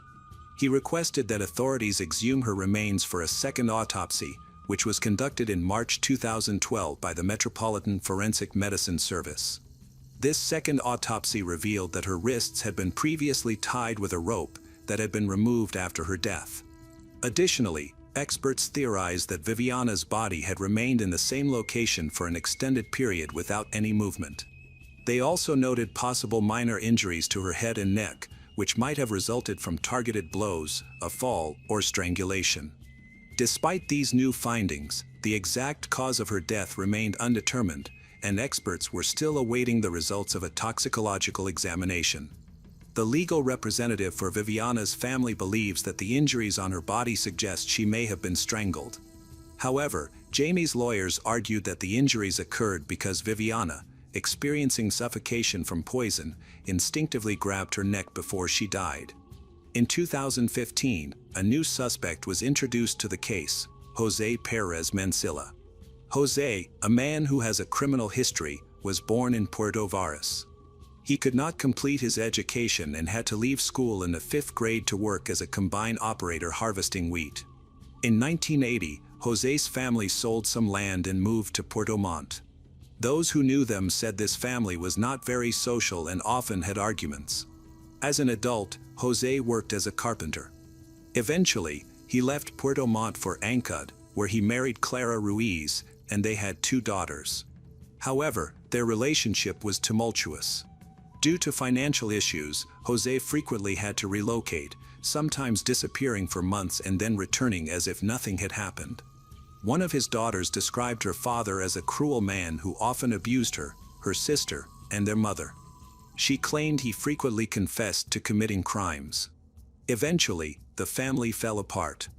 He requested that authorities exhume her remains for a second autopsy, which was conducted in March 2012 by the Metropolitan Forensic Medicine Service. This second autopsy revealed that her wrists had been previously tied with a rope that had been removed after her death. Additionally, experts theorized that Viviana's body had remained in the same location for an extended period without any movement. They also noted possible minor injuries to her head and neck, which might have resulted from targeted blows, a fall, or strangulation. Despite these new findings, the exact cause of her death remained undetermined, and experts were still awaiting the results of a toxicological examination. The legal representative for Viviana's family believes that the injuries on her body suggest she may have been strangled. However, Jamie's lawyers argued that the injuries occurred because Viviana, experiencing suffocation from poison, instinctively grabbed her neck before she died. In 2015, a new suspect was introduced to the case, Jose Perez Mancilla. Jose, a man who has a criminal history, was born in Puerto Varas. He could not complete his education and had to leave school in the 5th grade to work as a combine operator harvesting wheat. In 1980, Jose's family sold some land and moved to Puerto Montt. Those who knew them said this family was not very social and often had arguments. As an adult, Jose worked as a carpenter. Eventually, he left Puerto Montt for Ancud, where he married Clara Ruiz, and they had 2 daughters. However, their relationship was tumultuous. Due to financial issues, Jose frequently had to relocate, sometimes disappearing for months and then returning as if nothing had happened. One of his daughters described her father as a cruel man who often abused her, her sister, and their mother. She claimed he frequently confessed to committing crimes. Eventually, the family fell apart.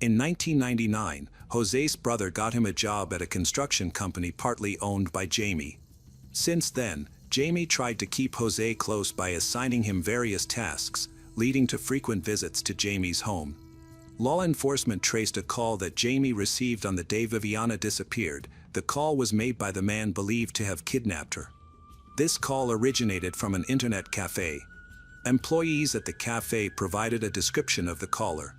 In 1999, Jose's brother got him a job at a construction company partly owned by Jamie. Since then, Jamie tried to keep Jose close by assigning him various tasks, leading to frequent visits to Jamie's home. Law enforcement traced a call that Jamie received on the day Viviana disappeared, the call was made by the man believed to have kidnapped her. This call originated from an internet cafe. Employees at the cafe provided a description of the caller.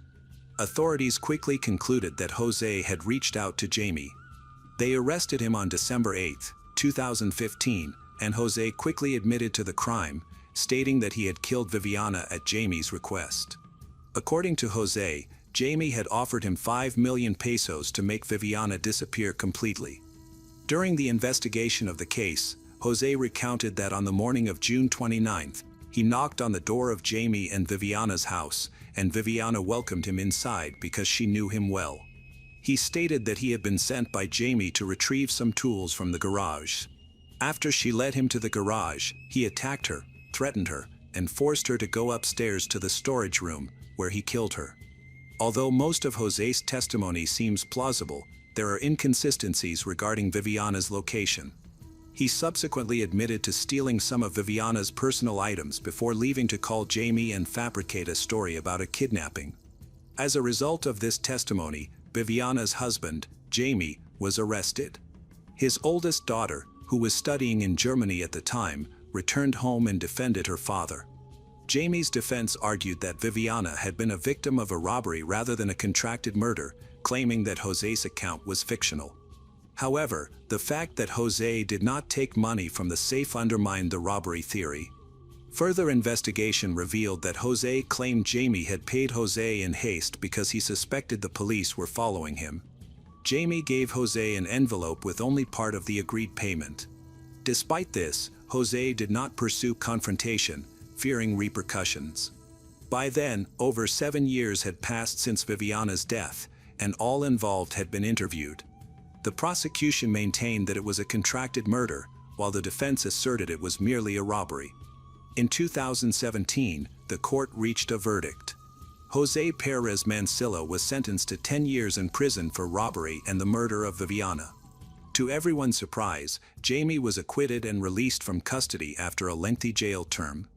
Authorities quickly concluded that Jose had reached out to Jamie. They arrested him on December 8, 2015, and Jose quickly admitted to the crime, stating that he had killed Viviana at Jamie's request. According to Jose, Jamie had offered him 5 million pesos to make Viviana disappear completely. During the investigation of the case, Jose recounted that on the morning of June 29, he knocked on the door of Jamie and Viviana's house, and Viviana welcomed him inside because she knew him well. He stated that he had been sent by Jamie to retrieve some tools from the garage. After she led him to the garage, he attacked her, threatened her, and forced her to go upstairs to the storage room, where he killed her. Although most of Jose's testimony seems plausible, there are inconsistencies regarding Viviana's location. He subsequently admitted to stealing some of Viviana's personal items before leaving to call Jamie and fabricate a story about a kidnapping. As a result of this testimony, Viviana's husband, Jamie, was arrested. His oldest daughter, who was studying in Germany at the time, returned home and defended her father. Jamie's defense argued that Viviana had been a victim of a robbery rather than a contracted murder, claiming that Jose's account was fictional. However, the fact that Jose did not take money from the safe undermined the robbery theory. Further investigation revealed that Jose claimed Jamie had paid Jose in haste because he suspected the police were following him. Jamie gave Jose an envelope with only part of the agreed payment. Despite this, Jose did not pursue confrontation, fearing repercussions. By then, over 7 years had passed since Viviana's death, and all involved had been interviewed. The prosecution maintained that it was a contracted murder, while the defense asserted it was merely a robbery. In 2017, the court reached a verdict. Jose Perez Mancilla was sentenced to 10 years in prison for robbery and the murder of Viviana. To everyone's surprise, Jamie was acquitted and released from custody after a lengthy jail term.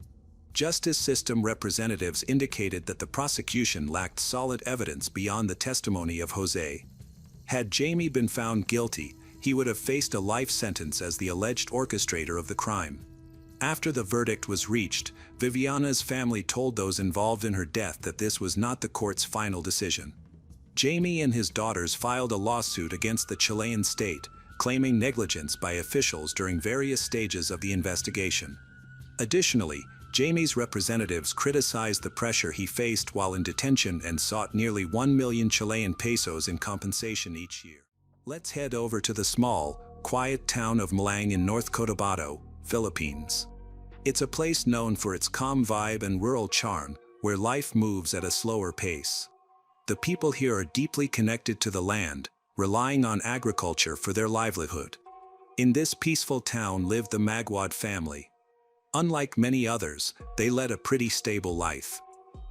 Justice system representatives indicated that the prosecution lacked solid evidence beyond the testimony of Jose. Had Jamie been found guilty, he would have faced a life sentence as the alleged orchestrator of the crime. After the verdict was reached, Viviana's family told those involved in her death that this was not the court's final decision. Jamie and his daughters filed a lawsuit against the Chilean state, claiming negligence by officials during various stages of the investigation. Additionally, Jamie's representatives criticized the pressure he faced while in detention and sought nearly 1 million Chilean pesos in compensation each year. Let's head over to the small, quiet town of Malang in North Cotabato, Philippines. It's a place known for its calm vibe and rural charm, where life moves at a slower pace. The people here are deeply connected to the land, relying on agriculture for their livelihood. In this peaceful town lived the Magwad family. Unlike many others, they led a pretty stable life.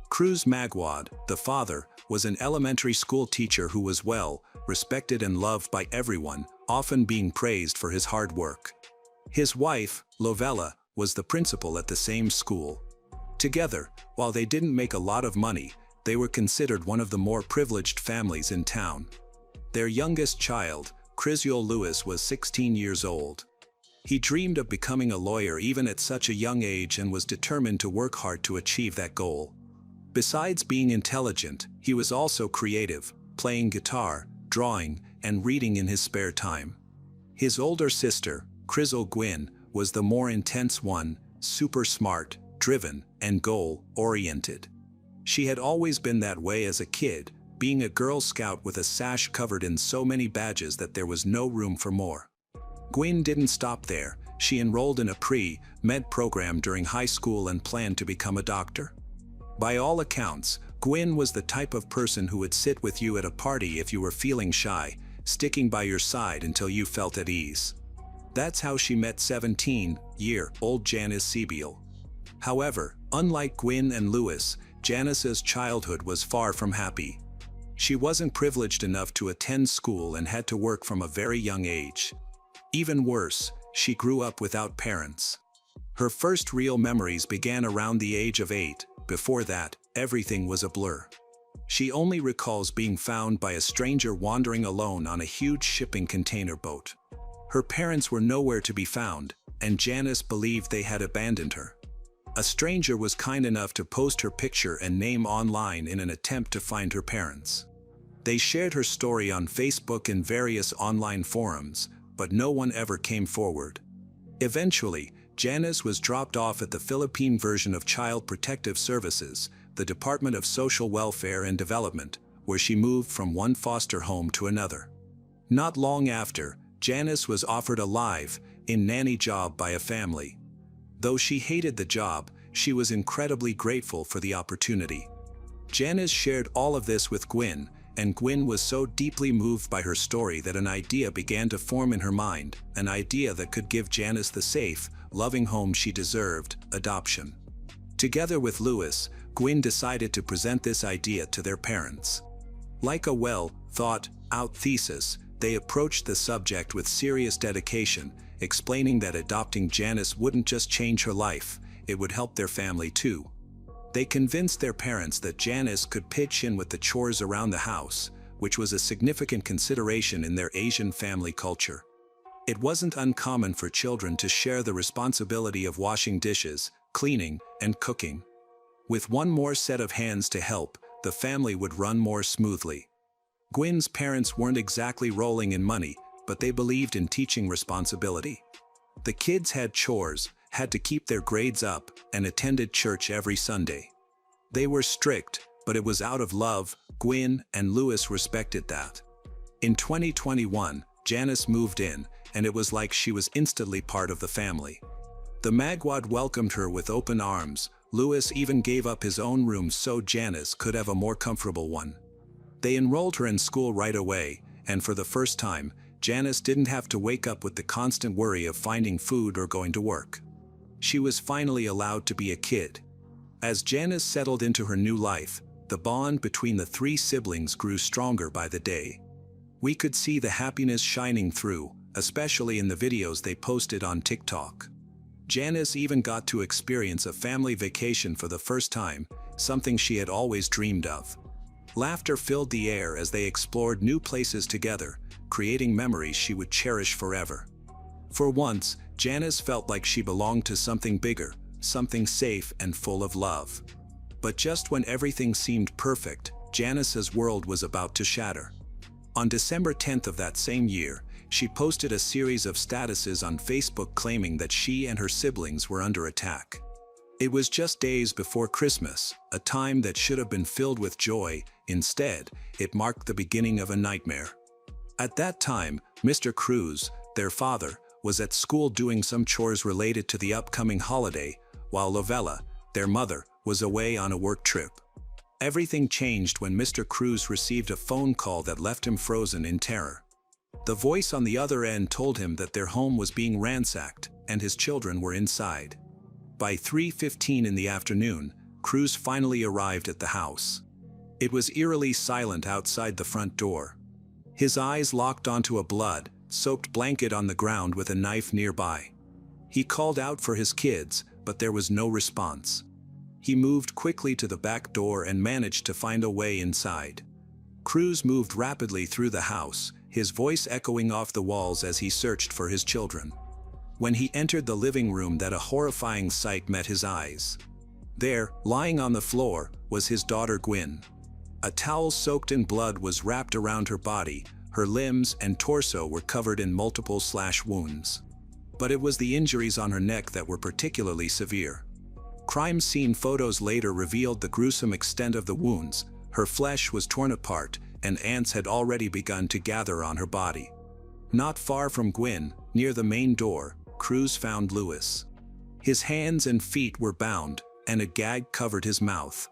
Cruz Magwad, the father, was an elementary school teacher who was well respected and loved by everyone, often being praised for his hard work. His wife, Lovella, was the principal at the same school. Together, while they didn't make a lot of money, they were considered one of the more privileged families in town. Their youngest child, Criziel Lewis, was 16 years old. He dreamed of becoming a lawyer even at such a young age and was determined to work hard to achieve that goal. Besides being intelligent, he was also creative, playing guitar, drawing, and reading in his spare time. His older sister, Criziel Gwyn, was the more intense one, super smart, driven, and goal-oriented. She had always been that way as a kid, being a Girl Scout with a sash covered in so many badges that there was no room for more. Gwyn didn't stop there. She enrolled in a pre-med program during high school and planned to become a doctor. By all accounts, Gwyn was the type of person who would sit with you at a party if you were feeling shy, sticking by your side until you felt at ease. That's how she met 17-year-old Janice Sibiel. However, unlike Gwyn and Lewis, Janice's childhood was far from happy. She wasn't privileged enough to attend school and had to work from a very young age. Even worse, she grew up without parents. Her first real memories began around the age of 8. Before that, everything was a blur. She only recalls being found by a stranger wandering alone on a huge shipping container boat. Her parents were nowhere to be found, and Janice believed they had abandoned her. A stranger was kind enough to post her picture and name online in an attempt to find her parents. They shared her story on Facebook and various online forums, but no one ever came forward. Eventually, Janice was dropped off at the Philippine version of Child Protective Services, the Department of Social Welfare and Development, where she moved from one foster home to another. Not long after, Janice was offered a live-in nanny job by a family. Though she hated the job, she was incredibly grateful for the opportunity. Janice shared all of this with Gwyn, and Gwyn was so deeply moved by her story that an idea began to form in her mind, an idea that could give Janice the safe, loving home she deserved: adoption. Together with Lewis, Gwyn decided to present this idea to their parents. Like a well-thought-out thesis, they approached the subject with serious dedication, explaining that adopting Janice wouldn't just change her life, it would help their family too. They convinced their parents that Janice could pitch in with the chores around the house, which was a significant consideration in their Asian family culture. It wasn't uncommon for children to share the responsibility of washing dishes, cleaning, and cooking. With one more set of hands to help, the family would run more smoothly. Gwyn's parents weren't exactly rolling in money, but they believed in teaching responsibility. The kids had chores, had to keep their grades up, and attended church every Sunday. They were strict, but it was out of love. Gwyn and Lewis respected that. In 2021, Janice moved in, and it was like she was instantly part of the family. The Magwad welcomed her with open arms. Lewis even gave up his own room so Janice could have a more comfortable one. They enrolled her in school right away, and for the first time, Janice didn't have to wake up with the constant worry of finding food or going to work. She was finally allowed to be a kid. As Janice settled into her new life, the bond between the three siblings grew stronger by the day. We could see the happiness shining through, especially in the videos they posted on TikTok. Janice even got to experience a family vacation for the first time, something she had always dreamed of. Laughter filled the air as they explored new places together, creating memories she would cherish forever. For once, Janice felt like she belonged to something bigger, something safe and full of love. But just when everything seemed perfect, Janice's world was about to shatter. On December 10th of that same year, she posted a series of statuses on Facebook claiming that she and her siblings were under attack. It was just days before Christmas, a time that should have been filled with joy. Instead, it marked the beginning of a nightmare. At that time, Mr. Cruz, their father, was at school doing some chores related to the upcoming holiday, while Lovella, their mother, was away on a work trip. Everything changed when Mr. Cruz received a phone call that left him frozen in terror. The voice on the other end told him that their home was being ransacked, and his children were inside. By 3:15 in the afternoon, Cruz finally arrived at the house. It was eerily silent outside the front door. His eyes locked onto a blood-soaked blanket on the ground with a knife nearby. He called out for his kids, but there was no response. He moved quickly to the back door and managed to find a way inside. Cruz moved rapidly through the house, his voice echoing off the walls as he searched for his children. When he entered the living room, that a horrifying sight met his eyes. There, lying on the floor, was his daughter Gwyn. A towel soaked in blood was wrapped around her body, her limbs and torso were covered in multiple slash wounds. But it was the injuries on her neck that were particularly severe. Crime scene photos later revealed the gruesome extent of the wounds. Her flesh was torn apart, and ants had already begun to gather on her body. Not far from Gwyn, near the main door, Cruz found Lewis. His hands and feet were bound, and a gag covered his mouth.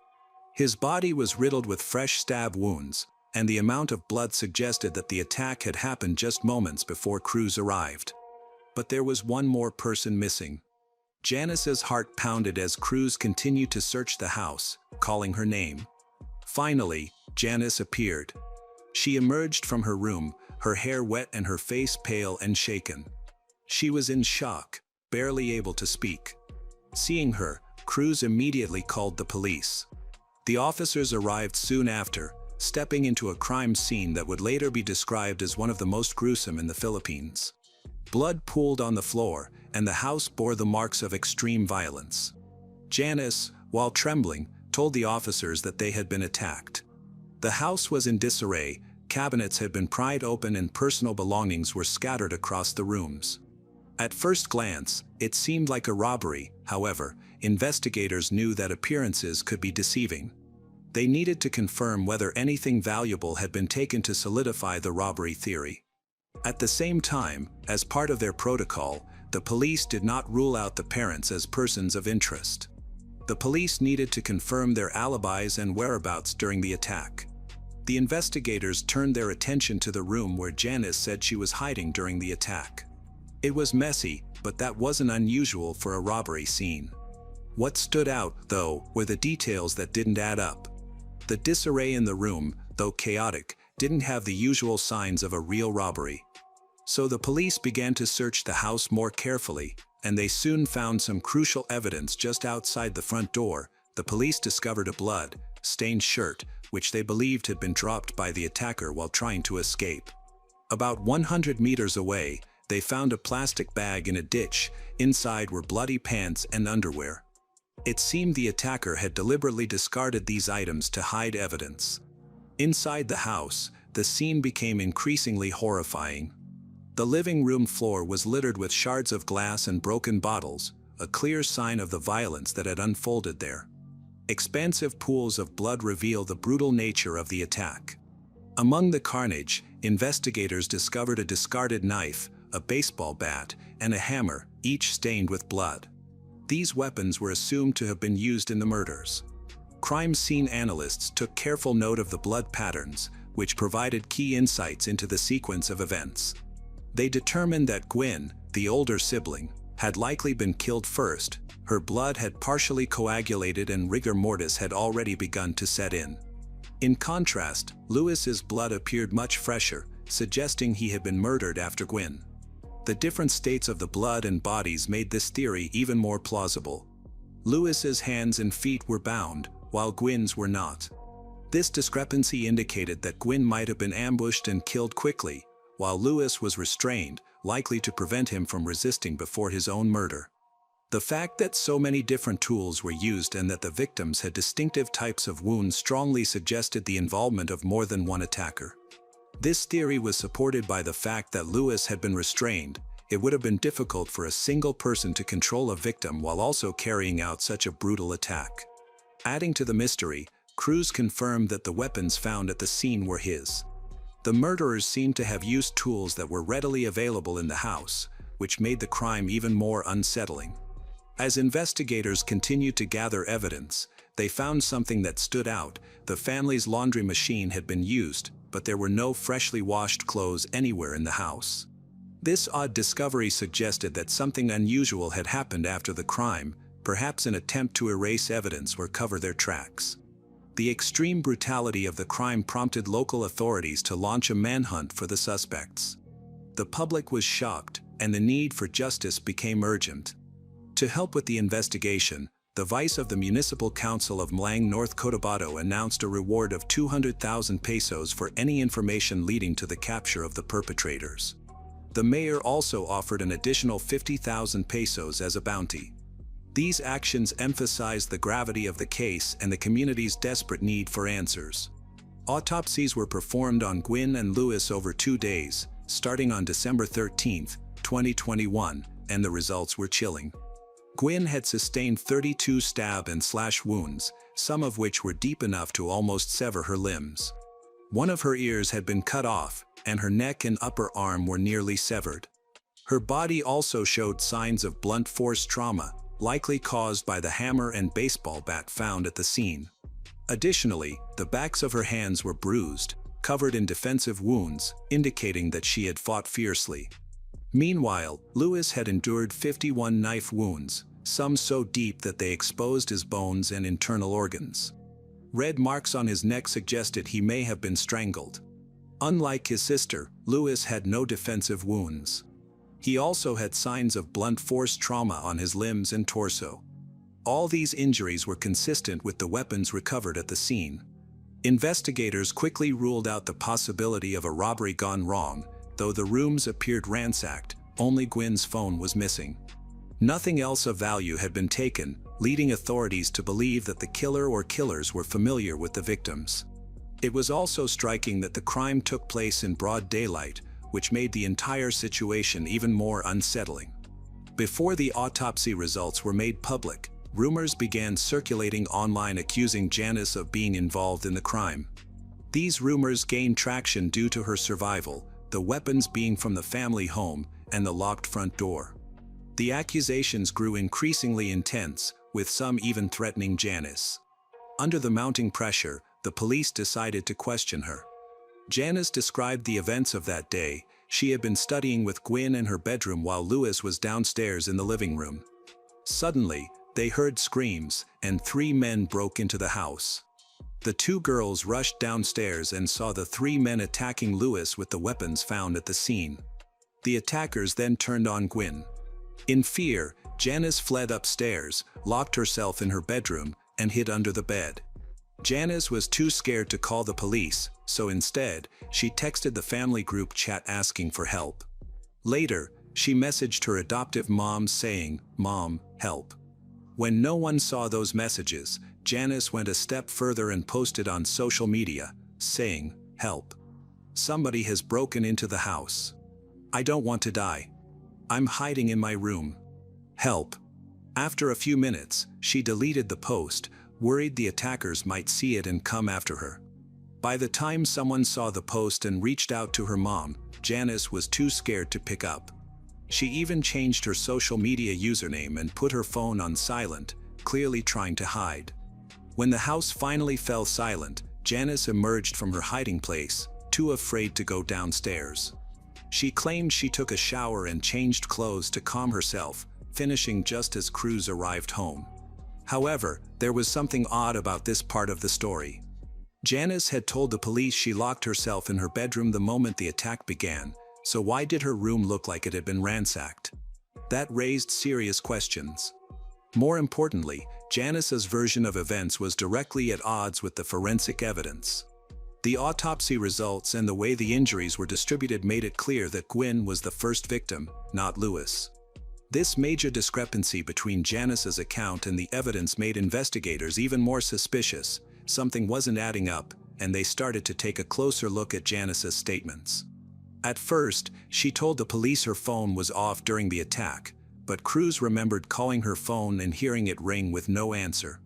His body was riddled with fresh stab wounds, and the amount of blood suggested that the attack had happened just moments before Cruz arrived. But there was one more person missing. Janice's heart pounded as Cruz continued to search the house, calling her name. Finally, Janice appeared. She emerged from her room, her hair wet and her face pale and shaken. She was in shock, barely able to speak. Seeing her, Cruz immediately called the police. The officers arrived soon after, stepping into a crime scene that would later be described as one of the most gruesome in the Philippines. Blood pooled on the floor, and the house bore the marks of extreme violence. Janice, while trembling, told the officers that they had been attacked. The house was in disarray, cabinets had been pried open and personal belongings were scattered across the rooms. At first glance, it seemed like a robbery. However, investigators knew that appearances could be deceiving. They needed to confirm whether anything valuable had been taken to solidify the robbery theory. At the same time, as part of their protocol, the police did not rule out the parents as persons of interest. The police needed to confirm their alibis and whereabouts during the attack. The investigators turned their attention to the room where Janice said she was hiding during the attack. It was messy, but that wasn't unusual for a robbery scene. What stood out, though, were the details that didn't add up. The disarray in the room, though chaotic, didn't have the usual signs of a real robbery. So the police began to search the house more carefully, and they soon found some crucial evidence just outside the front door. The police discovered a blood-stained shirt, which they believed had been dropped by the attacker while trying to escape. About 100 meters away, they found a plastic bag in a ditch. Inside were bloody pants and underwear. It seemed the attacker had deliberately discarded these items to hide evidence. Inside the house, the scene became increasingly horrifying. The living room floor was littered with shards of glass and broken bottles, a clear sign of the violence that had unfolded there. Expansive pools of blood reveal the brutal nature of the attack. Among the carnage, investigators discovered a discarded knife, a baseball bat, and a hammer, each stained with blood. These weapons were assumed to have been used in the murders. Crime scene analysts took careful note of the blood patterns, which provided key insights into the sequence of events. They determined that Gwen, the older sibling, had likely been killed first. Her blood had partially coagulated and rigor mortis had already begun to set in. In contrast, Lewis's blood appeared much fresher, suggesting he had been murdered after Gwen. The different states of the blood and bodies made this theory even more plausible. Lewis's hands and feet were bound, while Gwen's were not. This discrepancy indicated that Gwen might have been ambushed and killed quickly, while Lewis was restrained, likely to prevent him from resisting before his own murder. The fact that so many different tools were used and that the victims had distinctive types of wounds strongly suggested the involvement of more than one attacker. This theory was supported by the fact that Lewis had been restrained. It would have been difficult for a single person to control a victim while also carrying out such a brutal attack. Adding to the mystery, crews confirmed that the weapons found at the scene were his. The murderers seemed to have used tools that were readily available in the house, which made the crime even more unsettling. As investigators continued to gather evidence, they found something that stood out. The family's laundry machine had been used, but there were no freshly washed clothes anywhere in the house. This odd discovery suggested that something unusual had happened after the crime, perhaps an attempt to erase evidence or cover their tracks. The extreme brutality of the crime prompted local authorities to launch a manhunt for the suspects. The public was shocked, and the need for justice became urgent. To help with the investigation, the vice of the Municipal Council of Mlang, North Cotabato announced a reward of 200,000 pesos for any information leading to the capture of the perpetrators. The mayor also offered an additional 50,000 pesos as a bounty. These actions emphasized the gravity of the case and the community's desperate need for answers. Autopsies were performed on Gwen and Lewis over 2 days, starting on December 13, 2021, and the results were chilling. Gwen had sustained 32 stab and slash wounds, some of which were deep enough to almost sever her limbs. One of her ears had been cut off, and her neck and upper arm were nearly severed. Her body also showed signs of blunt force trauma, likely caused by the hammer and baseball bat found at the scene. Additionally, the backs of her hands were bruised, covered in defensive wounds, indicating that she had fought fiercely. Meanwhile, Lewis had endured 51 knife wounds, some so deep that they exposed his bones and internal organs. Red marks on his neck suggested he may have been strangled. Unlike his sister, Lewis had no defensive wounds. He also had signs of blunt force trauma on his limbs and torso. All these injuries were consistent with the weapons recovered at the scene. Investigators quickly ruled out the possibility of a robbery gone wrong, though the rooms appeared ransacked. Only Gwen's phone was missing. Nothing else of value had been taken, leading authorities to believe that the killer or killers were familiar with the victims. It was also striking that the crime took place in broad daylight, which made the entire situation even more unsettling. Before the autopsy results were made public, rumors began circulating online accusing Janice of being involved in the crime. These rumors gained traction due to her survival, the weapons being from the family home, and the locked front door. The accusations grew increasingly intense, with some even threatening Janice. Under the mounting pressure, the police decided to question her. Janice described the events of that day. She had been studying with Gwen in her bedroom while Lewis was downstairs in the living room. Suddenly, they heard screams, and 3 men broke into the house. The 2 girls rushed downstairs and saw the 3 men attacking Lewis with the weapons found at the scene. The attackers then turned on Gwen. In fear, Janice fled upstairs, locked herself in her bedroom, and hid under the bed. Janice was too scared to call the police, so instead, she texted the family group chat asking for help. Later, she messaged her adoptive mom saying, "Mom, help." When no one saw those messages, Janice went a step further and posted on social media, saying, "Help. Somebody has broken into the house. I don't want to die. I'm hiding in my room. Help." After a few minutes, she deleted the post, worried the attackers might see it and come after her. By the time someone saw the post and reached out to her mom, Janice was too scared to pick up. She even changed her social media username and put her phone on silent, clearly trying to hide. When the house finally fell silent, Janice emerged from her hiding place, too afraid to go downstairs. She claimed she took a shower and changed clothes to calm herself, finishing just as Cruz arrived home. However, there was something odd about this part of the story. Janice had told the police she locked herself in her bedroom the moment the attack began, so why did her room look like it had been ransacked? That raised serious questions. More importantly, Janice's version of events was directly at odds with the forensic evidence. The autopsy results and the way the injuries were distributed made it clear that Gwen was the first victim, not Lewis. This major discrepancy between Janice's account and the evidence made investigators even more suspicious. Something wasn't adding up, and they started to take a closer look at Janice's statements. At first, she told the police her phone was off during the attack, but Cruz remembered calling her phone and hearing it ring with no answer.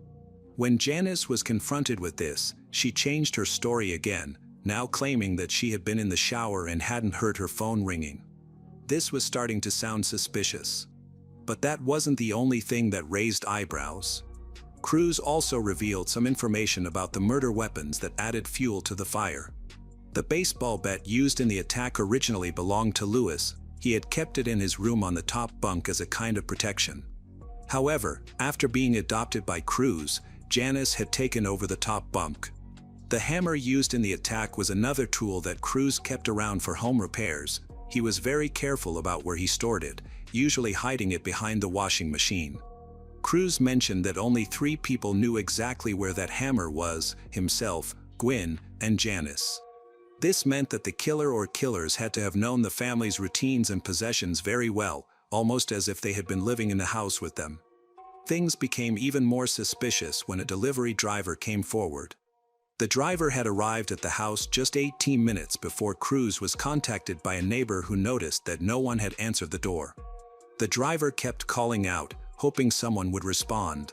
When Janice was confronted with this, she changed her story again, now claiming that she had been in the shower and hadn't heard her phone ringing. This was starting to sound suspicious. But that wasn't the only thing that raised eyebrows. Cruz also revealed some information about the murder weapons that added fuel to the fire. The baseball bat used in the attack originally belonged to Lewis. He had kept it in his room on the top bunk as a kind of protection. However, after being adopted by Cruz, Janice had taken over the top bunk. The hammer used in the attack was another tool that Cruz kept around for home repairs. He was very careful about where he stored it, usually hiding it behind the washing machine. Cruz mentioned that only 3 people knew exactly where that hammer was: himself, Gwen, and Janice. This meant that the killer or killers had to have known the family's routines and possessions very well, almost as if they had been living in the house with them. Things became even more suspicious when a delivery driver came forward. The driver had arrived at the house just 18 minutes before Cruz was contacted by a neighbor who noticed that no one had answered the door. The driver kept calling out, hoping someone would respond.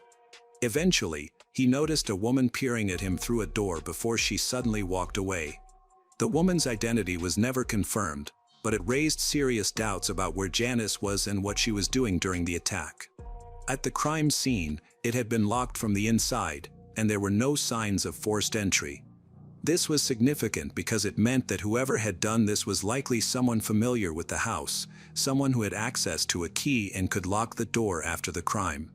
Eventually, he noticed a woman peering at him through a door before she suddenly walked away. The woman's identity was never confirmed, but it raised serious doubts about where Janice was and what she was doing during the attack. At the crime scene, it had been locked from the inside, and there were no signs of forced entry. This was significant because it meant that whoever had done this was likely someone familiar with the house, someone who had access to a key and could lock the door after the crime.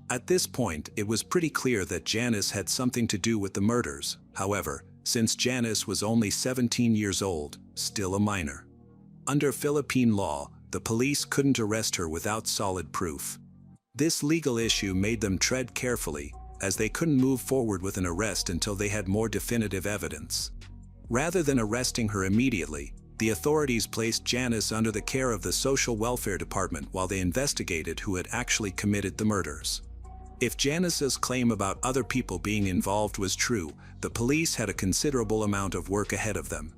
At this point, it was pretty clear that Janice had something to do with the murders. However, since Janice was only 17 years old, still a minor. Under Philippine law, the police couldn't arrest her without solid proof. This legal issue made them tread carefully, as they couldn't move forward with an arrest until they had more definitive evidence. Rather than arresting her immediately, the authorities placed Janice under the care of the Social Welfare Department while they investigated who had actually committed the murders. If Janice's claim about other people being involved was true, the police had a considerable amount of work ahead of them.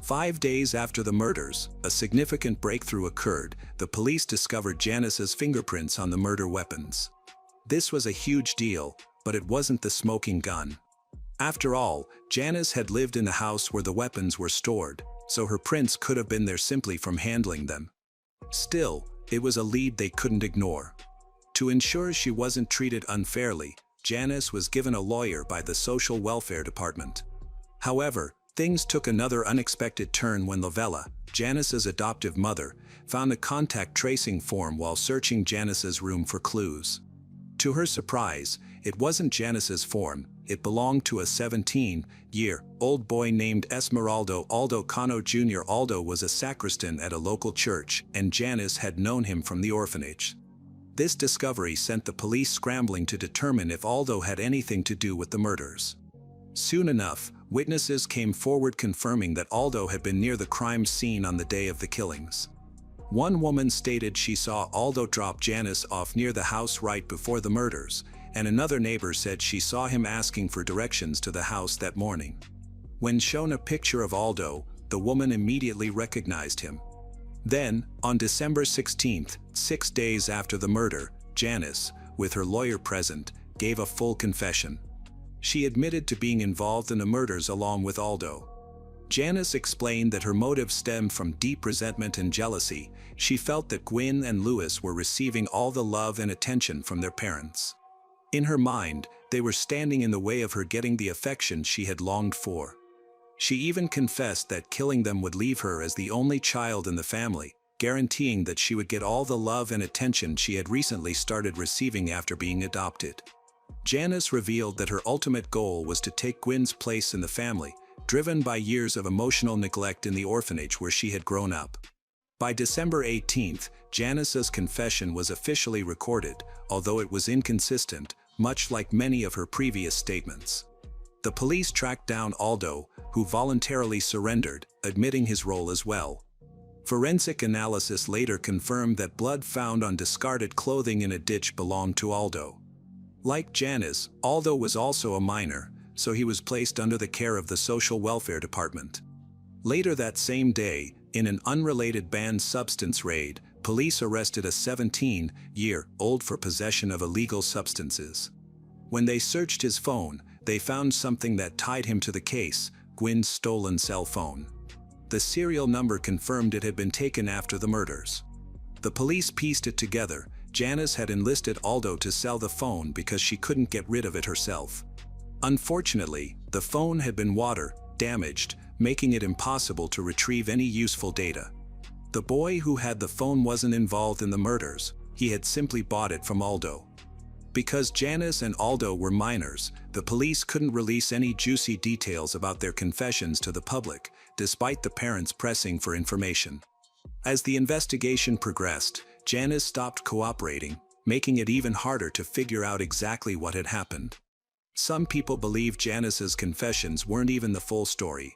5 days after the murders, a significant breakthrough occurred. The police discovered Janice's fingerprints on the murder weapons. This was a huge deal, but it wasn't the smoking gun. After all, Janice had lived in the house where the weapons were stored, so her prints could have been there simply from handling them. Still, it was a lead they couldn't ignore. To ensure she wasn't treated unfairly, Janice was given a lawyer by the Social Welfare Department. However, things took another unexpected turn when Lovella, Janice's adoptive mother, found a contact tracing form while searching Janice's room for clues. To her surprise, it wasn't Janice's form. It belonged to a 17-year-old boy named Esmeraldo Aldo Cano Jr. Aldo was a sacristan at a local church, and Janice had known him from the orphanage. This discovery sent the police scrambling to determine if Aldo had anything to do with the murders. Soon enough, witnesses came forward confirming that Aldo had been near the crime scene on the day of the killings. One woman stated she saw Aldo drop Janice off near the house right before the murders, and another neighbor said she saw him asking for directions to the house that morning. When shown a picture of Aldo, the woman immediately recognized him. Then, on December 16th, 6 days after the murder, Janice, with her lawyer present, gave a full confession. She admitted to being involved in the murders along with Aldo. Janice explained that her motive stemmed from deep resentment and jealousy. She felt that Gwyn and Louis were receiving all the love and attention from their parents. In her mind, they were standing in the way of her getting the affection she had longed for. She even confessed that killing them would leave her as the only child in the family, guaranteeing that she would get all the love and attention she had recently started receiving after being adopted. Janice revealed that her ultimate goal was to take Gwyn's place in the family, driven by years of emotional neglect in the orphanage where she had grown up. By December 18th, Janice's confession was officially recorded, although it was inconsistent, much like many of her previous statements. The police tracked down Aldo, who voluntarily surrendered, admitting his role as well. Forensic analysis later confirmed that blood found on discarded clothing in a ditch belonged to Aldo. Like Janice, Aldo was also a minor, so he was placed under the care of the Social Welfare Department. Later that same day, in an unrelated banned substance raid, police arrested a 17-year-old for possession of illegal substances. When they searched his phone, they found something that tied him to the case: Gwyn's stolen cell phone. The serial number confirmed it had been taken after the murders. The police pieced it together. Janice had enlisted Aldo to sell the phone because she couldn't get rid of it herself. Unfortunately, the phone had been damaged, making it impossible to retrieve any useful data. The boy who had the phone wasn't involved in the murders. He had simply bought it from Aldo. Because Janice and Aldo were minors, the police couldn't release any juicy details about their confessions to the public, despite the parents pressing for information. As the investigation progressed, Janice stopped cooperating, making it even harder to figure out exactly what had happened. Some people believe Janice's confessions weren't even the full story.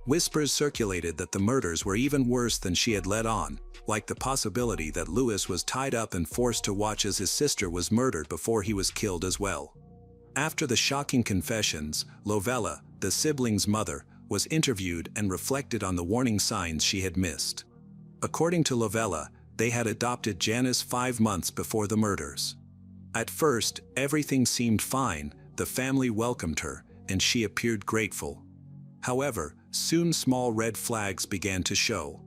Whispers circulated that the murders were even worse than she had let on, like the possibility that Louis was tied up and forced to watch as his sister was murdered before he was killed as well. After the shocking confessions, Lovella, the siblings' mother, was interviewed and reflected on the warning signs she had missed. According to Lovella, they had adopted Janice 5 months before the murders. At first, everything seemed fine. The family welcomed her, and she appeared grateful. However, soon small red flags began to show.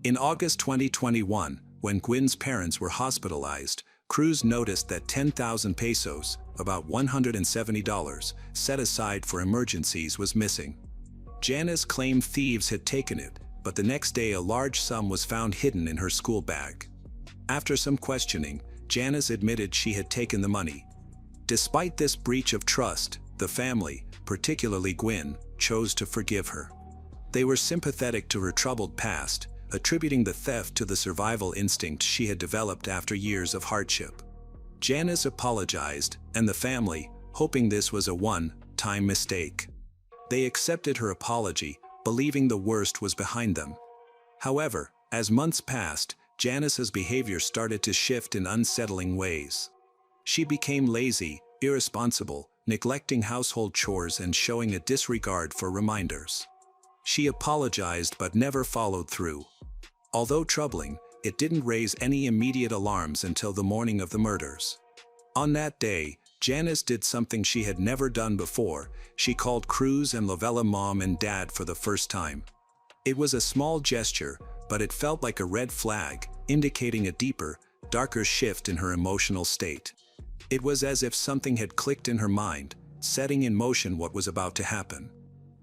In August 2021, when Gwyn's parents were hospitalized, Cruz noticed that 10,000 pesos, about $170, set aside for emergencies was missing. Janice claimed thieves had taken it, but the next day a large sum was found hidden in her school bag. After some questioning, Janice admitted she had taken the money. Despite this breach of trust, the family, particularly Gwyn, chose to forgive her. They were sympathetic to her troubled past, attributing the theft to the survival instinct she had developed after years of hardship. Janice apologized, and the family, hoping this was a one-time mistake. They accepted her apology, believing the worst was behind them. However, as months passed, Janice's behavior started to shift in unsettling ways. She became lazy, irresponsible, neglecting household chores and showing a disregard for reminders. She apologized but never followed through. Although troubling, it didn't raise any immediate alarms until the morning of the murders. On that day, Janice did something she had never done before. She called Cruz and Lavella mom and dad for the first time. It was a small gesture, but it felt like a red flag, indicating a deeper, darker shift in her emotional state. It was as if something had clicked in her mind, setting in motion what was about to happen.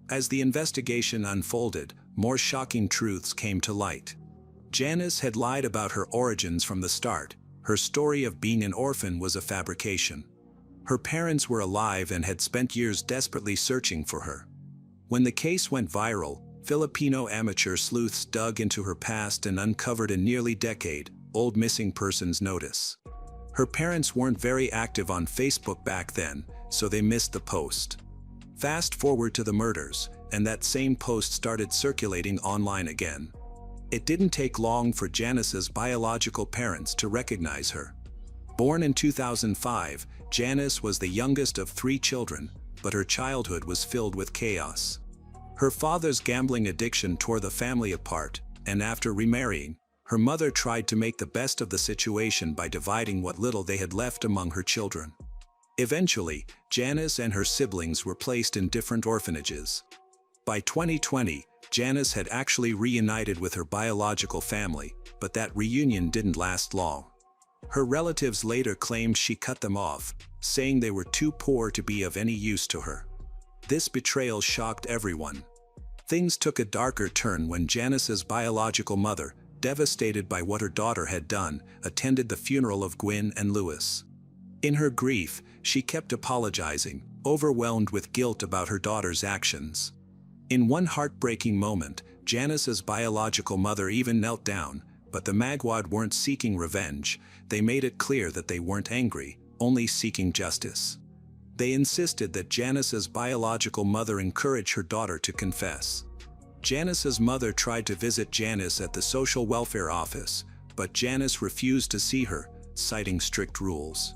As the investigation unfolded, more shocking truths came to light. Janice had lied about her origins from the start. Her story of being an orphan was a fabrication. Her parents were alive and had spent years desperately searching for her. When the case went viral, Filipino amateur sleuths dug into her past and uncovered a nearly decade-old missing persons notice. Her parents weren't very active on Facebook back then, so they missed the post. Fast forward to the murders, and that same post started circulating online again. It didn't take long for Janice's biological parents to recognize her. Born in 2005, Janice was the youngest of 3 children, but her childhood was filled with chaos. Her father's gambling addiction tore the family apart, and after remarrying, her mother tried to make the best of the situation by dividing what little they had left among her children. Eventually, Janice and her siblings were placed in different orphanages. By 2020, Janice had actually reunited with her biological family, but that reunion didn't last long. Her relatives later claimed she cut them off, saying they were too poor to be of any use to her. This betrayal shocked everyone. Things took a darker turn when Janice's biological mother, devastated by what her daughter had done, attended the funeral of Gwyn and Lewis. In her grief, she kept apologizing, overwhelmed with guilt about her daughter's actions. In one heartbreaking moment, Janice's biological mother even knelt down, but the Magwad weren't seeking revenge. They made it clear that they weren't angry, only seeking justice. They insisted that Janice's biological mother encourage her daughter to confess. Janice's mother tried to visit Janice at the social welfare office, but Janice refused to see her, citing strict rules.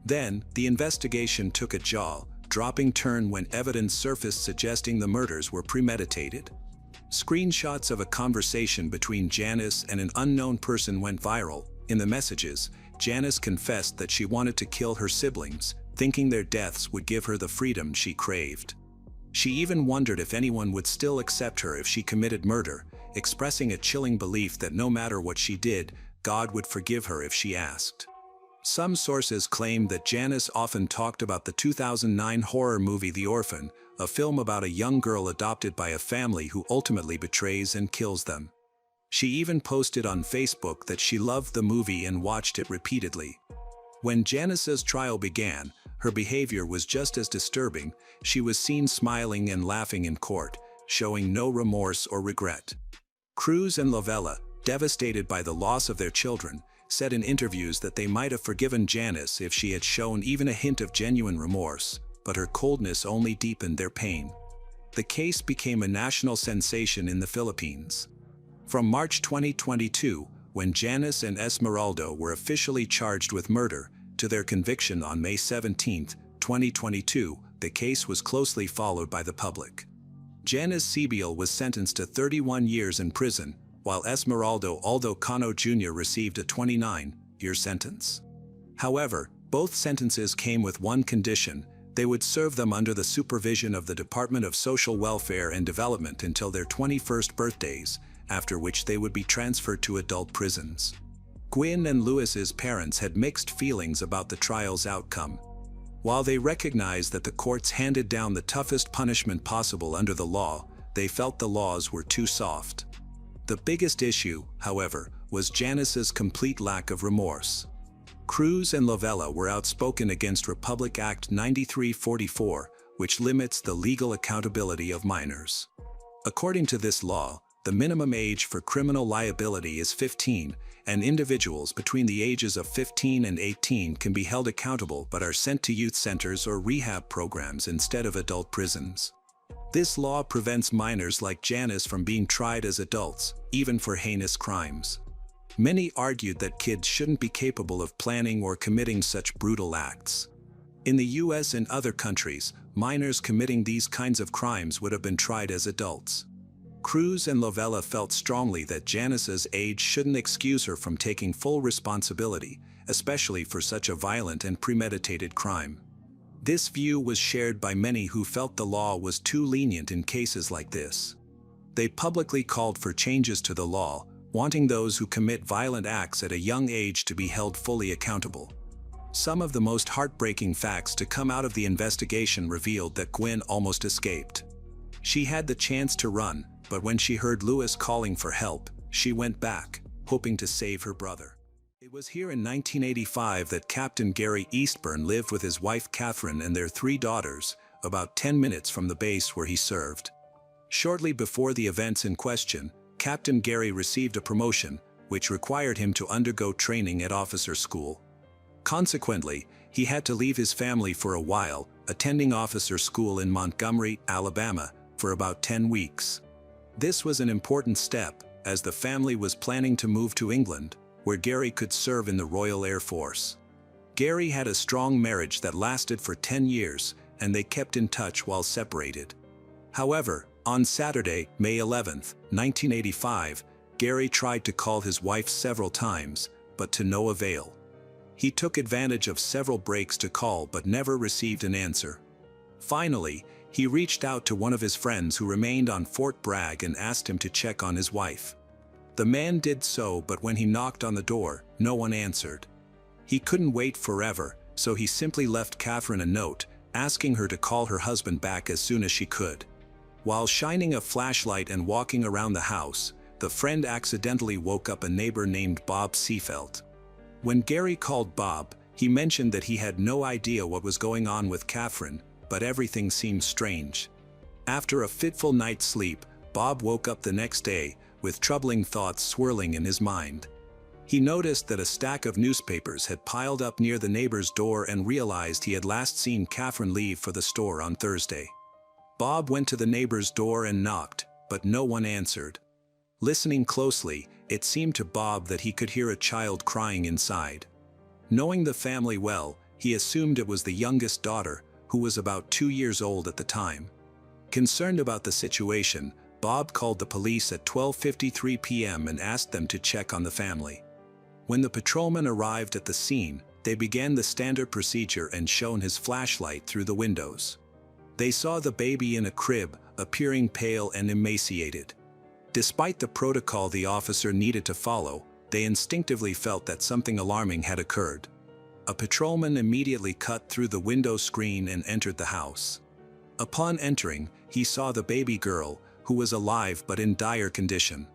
Then, the investigation took a jaw-dropping turn when evidence surfaced suggesting the murders were premeditated. Screenshots of a conversation between Janice and an unknown person went viral. In the messages, Janice confessed that she wanted to kill her siblings, thinking their deaths would give her the freedom she craved. She even wondered if anyone would still accept her if she committed murder, expressing a chilling belief that no matter what she did, God would forgive her if she asked. Some sources claim that Janice often talked about the 2009 horror movie The Orphan, a film about a young girl adopted by a family who ultimately betrays and kills them. She even posted on Facebook that she loved the movie and watched it repeatedly. When Janice's trial began, her behavior was just as disturbing. She was seen smiling and laughing in court, showing no remorse or regret. Cruz and Lavella, devastated by the loss of their children, said in interviews that they might have forgiven Janice if she had shown even a hint of genuine remorse, but her coldness only deepened their pain. The case became a national sensation in the Philippines. From March 2022, when Janice and Esmeralda were officially charged with murder, to their conviction on May 17, 2022, the case was closely followed by the public. Janice Sibiel was sentenced to 31 years in prison, while Esmeralda Aldo Cano Jr. received a 29-year sentence. However, both sentences came with one condition: they would serve them under the supervision of the Department of Social Welfare and Development until their 21st birthdays, after which they would be transferred to adult prisons. Gwyn and Lewis's parents had mixed feelings about the trial's outcome. While they recognized that the courts handed down the toughest punishment possible under the law, they felt the laws were too soft. The biggest issue, however, was Janice's complete lack of remorse. Cruz and Lavella were outspoken against Republic Act 9344, which limits the legal accountability of minors. According to this law, The minimum age for criminal liability is 15, and individuals between the ages of 15 and 18 can be held accountable but are sent to youth centers or rehab programs instead of adult prisons. This law prevents minors like Janice from being tried as adults, even for heinous crimes. Many argued that kids shouldn't be capable of planning or committing such brutal acts. In the US and other countries, minors committing these kinds of crimes would have been tried as adults. Cruz and Lovella felt strongly that Janice's age shouldn't excuse her from taking full responsibility, especially for such a violent and premeditated crime. This view was shared by many who felt the law was too lenient in cases like this. They publicly called for changes to the law, wanting those who commit violent acts at a young age to be held fully accountable. Some of the most heartbreaking facts to come out of the investigation revealed that Gwen almost escaped. She had the chance to run, but when she heard Lewis calling for help, she went back, hoping to save her brother. It was here in 1985 that Captain Gary Eastburn lived with his wife Catherine and their 3 daughters, about 10 minutes from the base where he served. Shortly before the events in question, Captain Gary received a promotion, which required him to undergo training at officer school. Consequently, he had to leave his family for a while, attending officer school in Montgomery, Alabama, for about 10 weeks. This was an important step, as the family was planning to move to England, where Gary could serve in the Royal Air Force. Gary had a strong marriage that lasted for 10 years, and they kept in touch while separated. However, on Saturday, May 11, 1985, Gary tried to call his wife several times, but to no avail. He took advantage of several breaks to call but never received an answer. Finally, he reached out to one of his friends who remained on Fort Bragg and asked him to check on his wife. The man did so, but when he knocked on the door, no one answered. He couldn't wait forever, so he simply left Catherine a note, asking her to call her husband back as soon as she could. While shining a flashlight and walking around the house, the friend accidentally woke up a neighbor named Bob Seafelt. When Gary called Bob, he mentioned that he had no idea what was going on with Catherine, but everything seemed strange. After a fitful night's sleep, Bob woke up the next day, with troubling thoughts swirling in his mind. He noticed that a stack of newspapers had piled up near the neighbor's door and realized he had last seen Catherine leave for the store on Thursday. Bob went to the neighbor's door and knocked, but no one answered. Listening closely, it seemed to Bob that he could hear a child crying inside. Knowing the family well, he assumed it was the youngest daughter, who was about 2 years old at the time. Concerned about the situation, Bob called the police at 12:53 p.m. and asked them to check on the family. When the patrolman arrived at the scene, they began the standard procedure and shone his flashlight through the windows. They saw the baby in a crib, appearing pale and emaciated. Despite the protocol the officer needed to follow, they instinctively felt that something alarming had occurred. A patrolman immediately cut through the window screen and entered the house. Upon entering, he saw the baby girl, who was alive but in dire condition.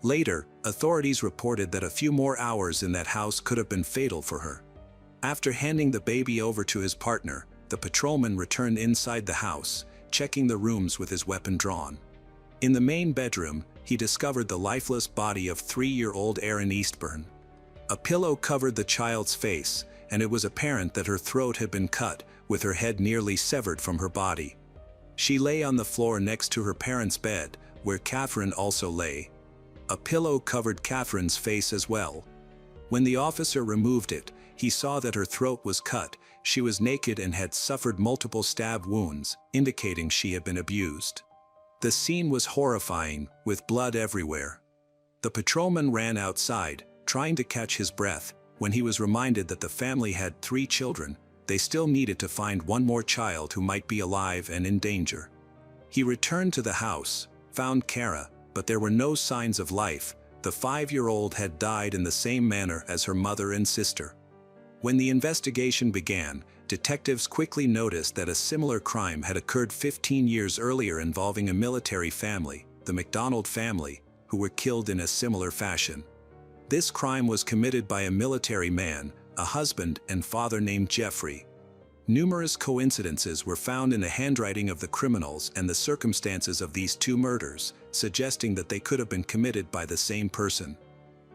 Later, authorities reported that a few more hours in that house could have been fatal for her. After handing the baby over to his partner, the patrolman returned inside the house, checking the rooms with his weapon drawn. In the main bedroom, he discovered the lifeless body of 3-year-old Erin Eastburn. A pillow covered the child's face, and it was apparent that her throat had been cut, with her head nearly severed from her body. She lay on the floor next to her parents' bed, where Catherine also lay. A pillow covered Catherine's face as well. When the officer removed it, he saw that her throat was cut, she was naked and had suffered multiple stab wounds, indicating she had been abused. The scene was horrifying, with blood everywhere. The patrolman ran outside, trying to catch his breath. When he was reminded that the family had 3 children, they still needed to find one more child who might be alive and in danger. He returned to the house, found Kara, but there were no signs of life. The 5-year-old had died in the same manner as her mother and sister. When the investigation began, detectives quickly noticed that a similar crime had occurred 15 years earlier involving a military family, the MacDonald family, who were killed in a similar fashion. This crime was committed by a military man, a husband and father named Jeffrey. Numerous coincidences were found in the handwriting of the criminals and the circumstances of these two murders, suggesting that they could have been committed by the same person.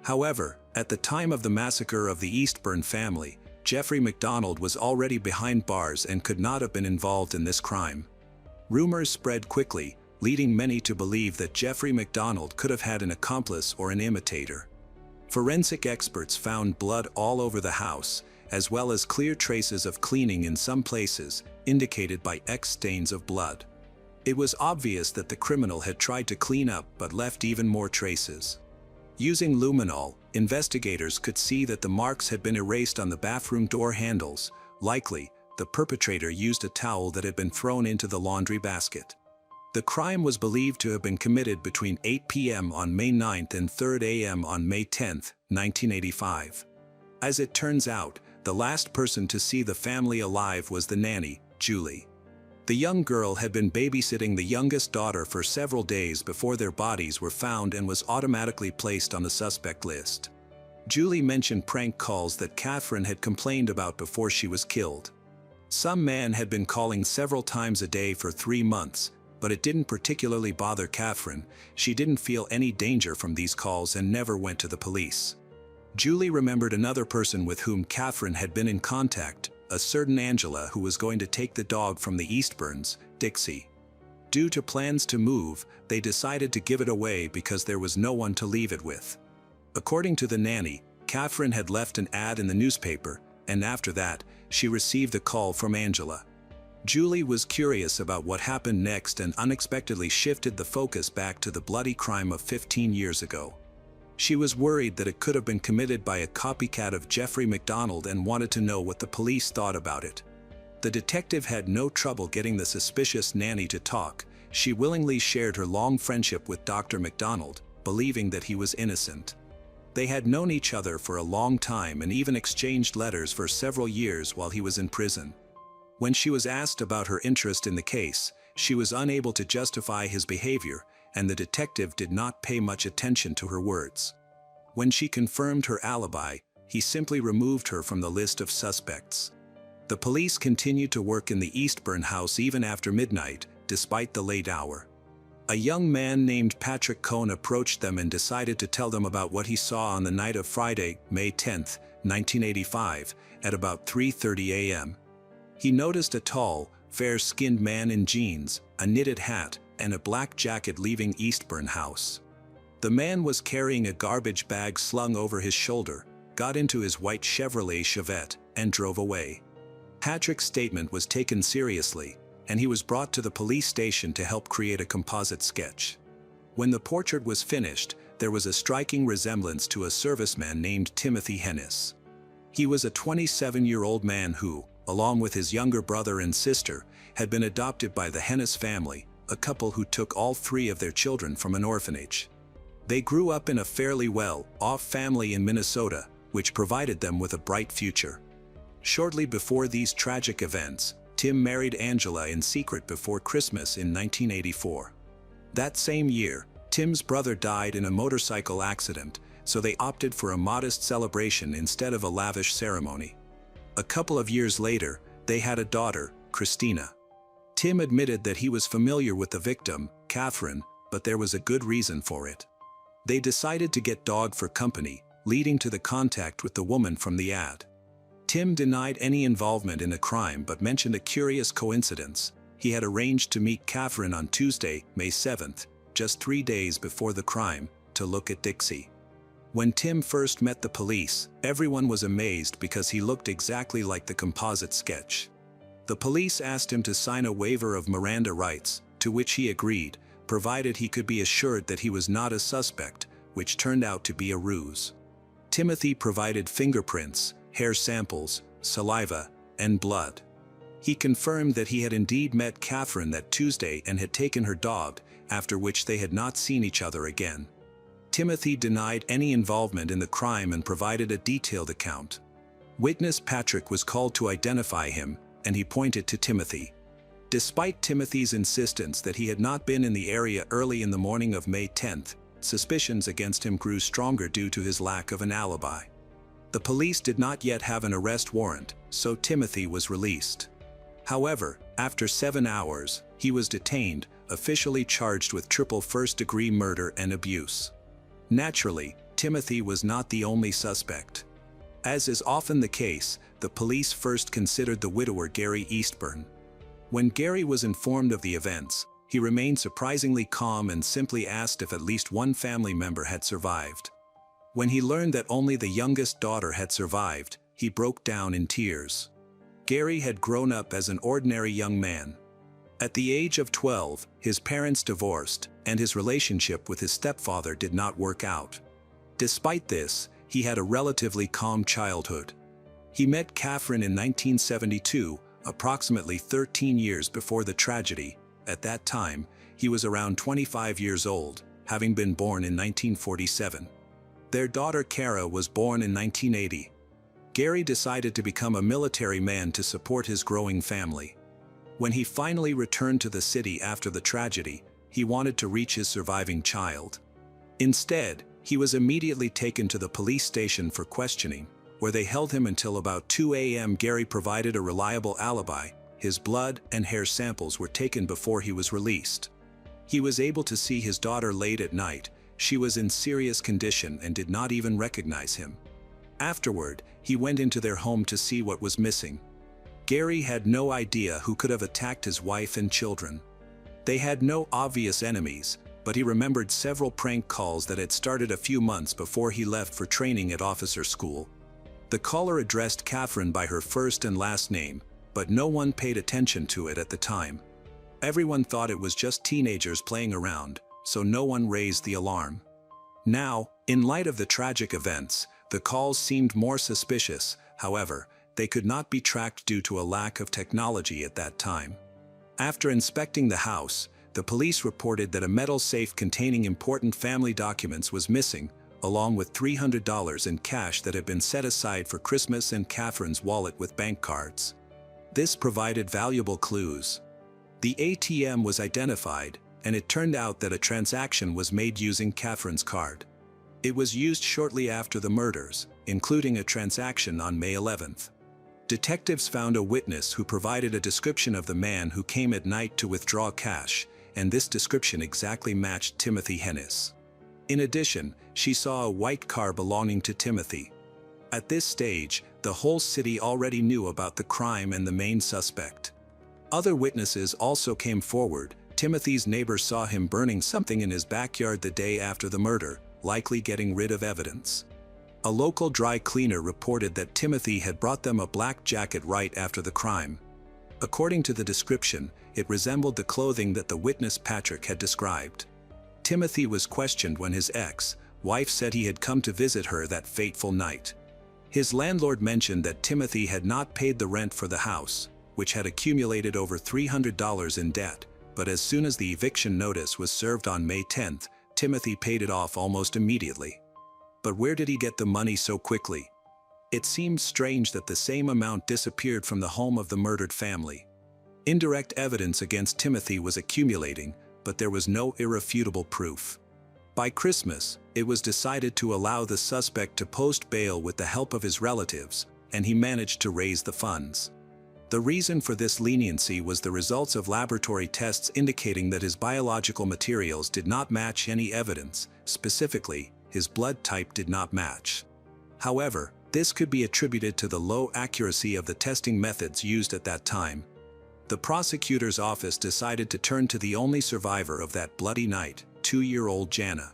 However, at the time of the massacre of the Eastburn family, Jeffrey MacDonald was already behind bars and could not have been involved in this crime. Rumors spread quickly, leading many to believe that Jeffrey MacDonald could have had an accomplice or an imitator. Forensic experts found blood all over the house, as well as clear traces of cleaning in some places, indicated by X stains of blood. It was obvious that the criminal had tried to clean up but left even more traces. Using luminol, investigators could see that the marks had been erased on the bathroom door handles. Likely, the perpetrator used a towel that had been thrown into the laundry basket. The crime was believed to have been committed between 8 p.m. on May 9 and 3 a.m. on May 10, 1985. As it turns out, the last person to see the family alive was the nanny, Julie. The young girl had been babysitting the youngest daughter for several days before their bodies were found and was automatically placed on the suspect list. Julie mentioned prank calls that Catherine had complained about before she was killed. Some man had been calling several times a day for 3 months, but it didn't particularly bother Catherine. She didn't feel any danger from these calls and never went to the police. Julie remembered another person with whom Catherine had been in contact, a certain Angela who was going to take the dog from the Eastburns, Dixie. Due to plans to move, they decided to give it away because there was no one to leave it with. According to the nanny, Catherine had left an ad in the newspaper, and after that, she received a call from Angela. Julie was curious about what happened next and unexpectedly shifted the focus back to the bloody crime of 15 years ago. She was worried that it could have been committed by a copycat of Jeffrey MacDonald and wanted to know what the police thought about it. The detective had no trouble getting the suspicious nanny to talk. She willingly shared her long friendship with Dr. MacDonald, believing that he was innocent. They had known each other for a long time and even exchanged letters for several years while he was in prison. When she was asked about her interest in the case, she was unable to justify his behavior, and the detective did not pay much attention to her words. When she confirmed her alibi, he simply removed her from the list of suspects. The police continued to work in the Eastburn house even after midnight, despite the late hour. A young man named Patrick Cohn approached them and decided to tell them about what he saw on the night of Friday, May 10, 1985, at about 3:30 a.m. He noticed a tall, fair-skinned man in jeans, a knitted hat, and a black jacket leaving Eastburn house. The man was carrying a garbage bag slung over his shoulder, got into his white Chevrolet Chevette, and drove away. Patrick's statement was taken seriously, and he was brought to the police station to help create a composite sketch. When the portrait was finished, there was a striking resemblance to a serviceman named Timothy Hennis. He was a 27-year-old man who, along with his younger brother and sister, had been adopted by the Hennis family, a couple who took all 3 of their children from an orphanage. They grew up in a fairly well-off family in Minnesota, which provided them with a bright future. Shortly before these tragic events, Tim married Angela in secret before Christmas in 1984. That same year, Tim's brother died in a motorcycle accident, so they opted for a modest celebration instead of a lavish ceremony. A couple of years later, they had a daughter, Christina. Tim admitted that he was familiar with the victim, Catherine, but there was a good reason for it. They decided to get dog for company, leading to the contact with the woman from the ad. Tim denied any involvement in the crime but mentioned a curious coincidence. He had arranged to meet Catherine on Tuesday, May 7th, just 3 days before the crime, to look at Dixie. When Tim first met the police, everyone was amazed because he looked exactly like the composite sketch. The police asked him to sign a waiver of Miranda rights, to which he agreed, provided he could be assured that he was not a suspect, which turned out to be a ruse. Timothy provided fingerprints, hair samples, saliva, and blood. He confirmed that he had indeed met Catherine that Tuesday and had taken her dog, after which they had not seen each other again. Timothy denied any involvement in the crime and provided a detailed account. Witness Patrick was called to identify him, and he pointed to Timothy. Despite Timothy's insistence that he had not been in the area early in the morning of May 10th, suspicions against him grew stronger due to his lack of an alibi. The police did not yet have an arrest warrant, so Timothy was released. However, after 7 hours, he was detained, officially charged with triple first-degree murder and abuse. Naturally, Timothy was not the only suspect. As is often the case, the police first considered the widower Gary Eastburn. When Gary was informed of the events, he remained surprisingly calm and simply asked if at least one family member had survived. When he learned that only the youngest daughter had survived, he broke down in tears. Gary had grown up as an ordinary young man. At the age of 12, his parents divorced, and his relationship with his stepfather did not work out. Despite this, he had a relatively calm childhood. He met Catherine in 1972, approximately 13 years before the tragedy. At that time, he was around 25 years old, having been born in 1947. Their daughter Kara was born in 1980. Gary decided to become a military man to support his growing family. When he finally returned to the city after the tragedy, he wanted to reach his surviving child. Instead, he was immediately taken to the police station for questioning, where they held him until about 2 a.m. Gary provided a reliable alibi. His blood and hair samples were taken before he was released. He was able to see his daughter late at night. She was in serious condition and did not even recognize him. Afterward, he went into their home to see what was missing. Gary had no idea who could have attacked his wife and children. They had no obvious enemies, but he remembered several prank calls that had started a few months before he left for training at officer school. The caller addressed Catherine by her first and last name, but no one paid attention to it at the time. Everyone thought it was just teenagers playing around, so no one raised the alarm. Now, in light of the tragic events, the calls seemed more suspicious. However, they could not be tracked due to a lack of technology at that time. After inspecting the house, the police reported that a metal safe containing important family documents was missing, along with $300 in cash that had been set aside for Christmas and Catherine's wallet with bank cards. This provided valuable clues. The ATM was identified, and it turned out that a transaction was made using Catherine's card. It was used shortly after the murders, including a transaction on May 11th. Detectives found a witness who provided a description of the man who came at night to withdraw cash, and this description exactly matched Timothy Hennis. In addition, she saw a white car belonging to Timothy. At this stage, the whole city already knew about the crime and the main suspect. Other witnesses also came forward. Timothy's neighbor saw him burning something in his backyard the day after the murder, likely getting rid of evidence. A local dry cleaner reported that Timothy had brought them a black jacket right after the crime. According to the description, it resembled the clothing that the witness Patrick had described. Timothy was questioned when his ex-wife said he had come to visit her that fateful night. His landlord mentioned that Timothy had not paid the rent for the house, which had accumulated over $300 in debt, but as soon as the eviction notice was served on May 10th, Timothy paid it off almost immediately. But where did he get the money so quickly? It seemed strange that the same amount disappeared from the home of the murdered family. Indirect evidence against Timothy was accumulating, but there was no irrefutable proof. By Christmas, it was decided to allow the suspect to post bail with the help of his relatives, and he managed to raise the funds. The reason for this leniency was the results of laboratory tests indicating that his biological materials did not match any evidence. Specifically, his blood type did not match. However, this could be attributed to the low accuracy of the testing methods used at that time. The prosecutor's office decided to turn to the only survivor of that bloody night, 2-year-old Jana.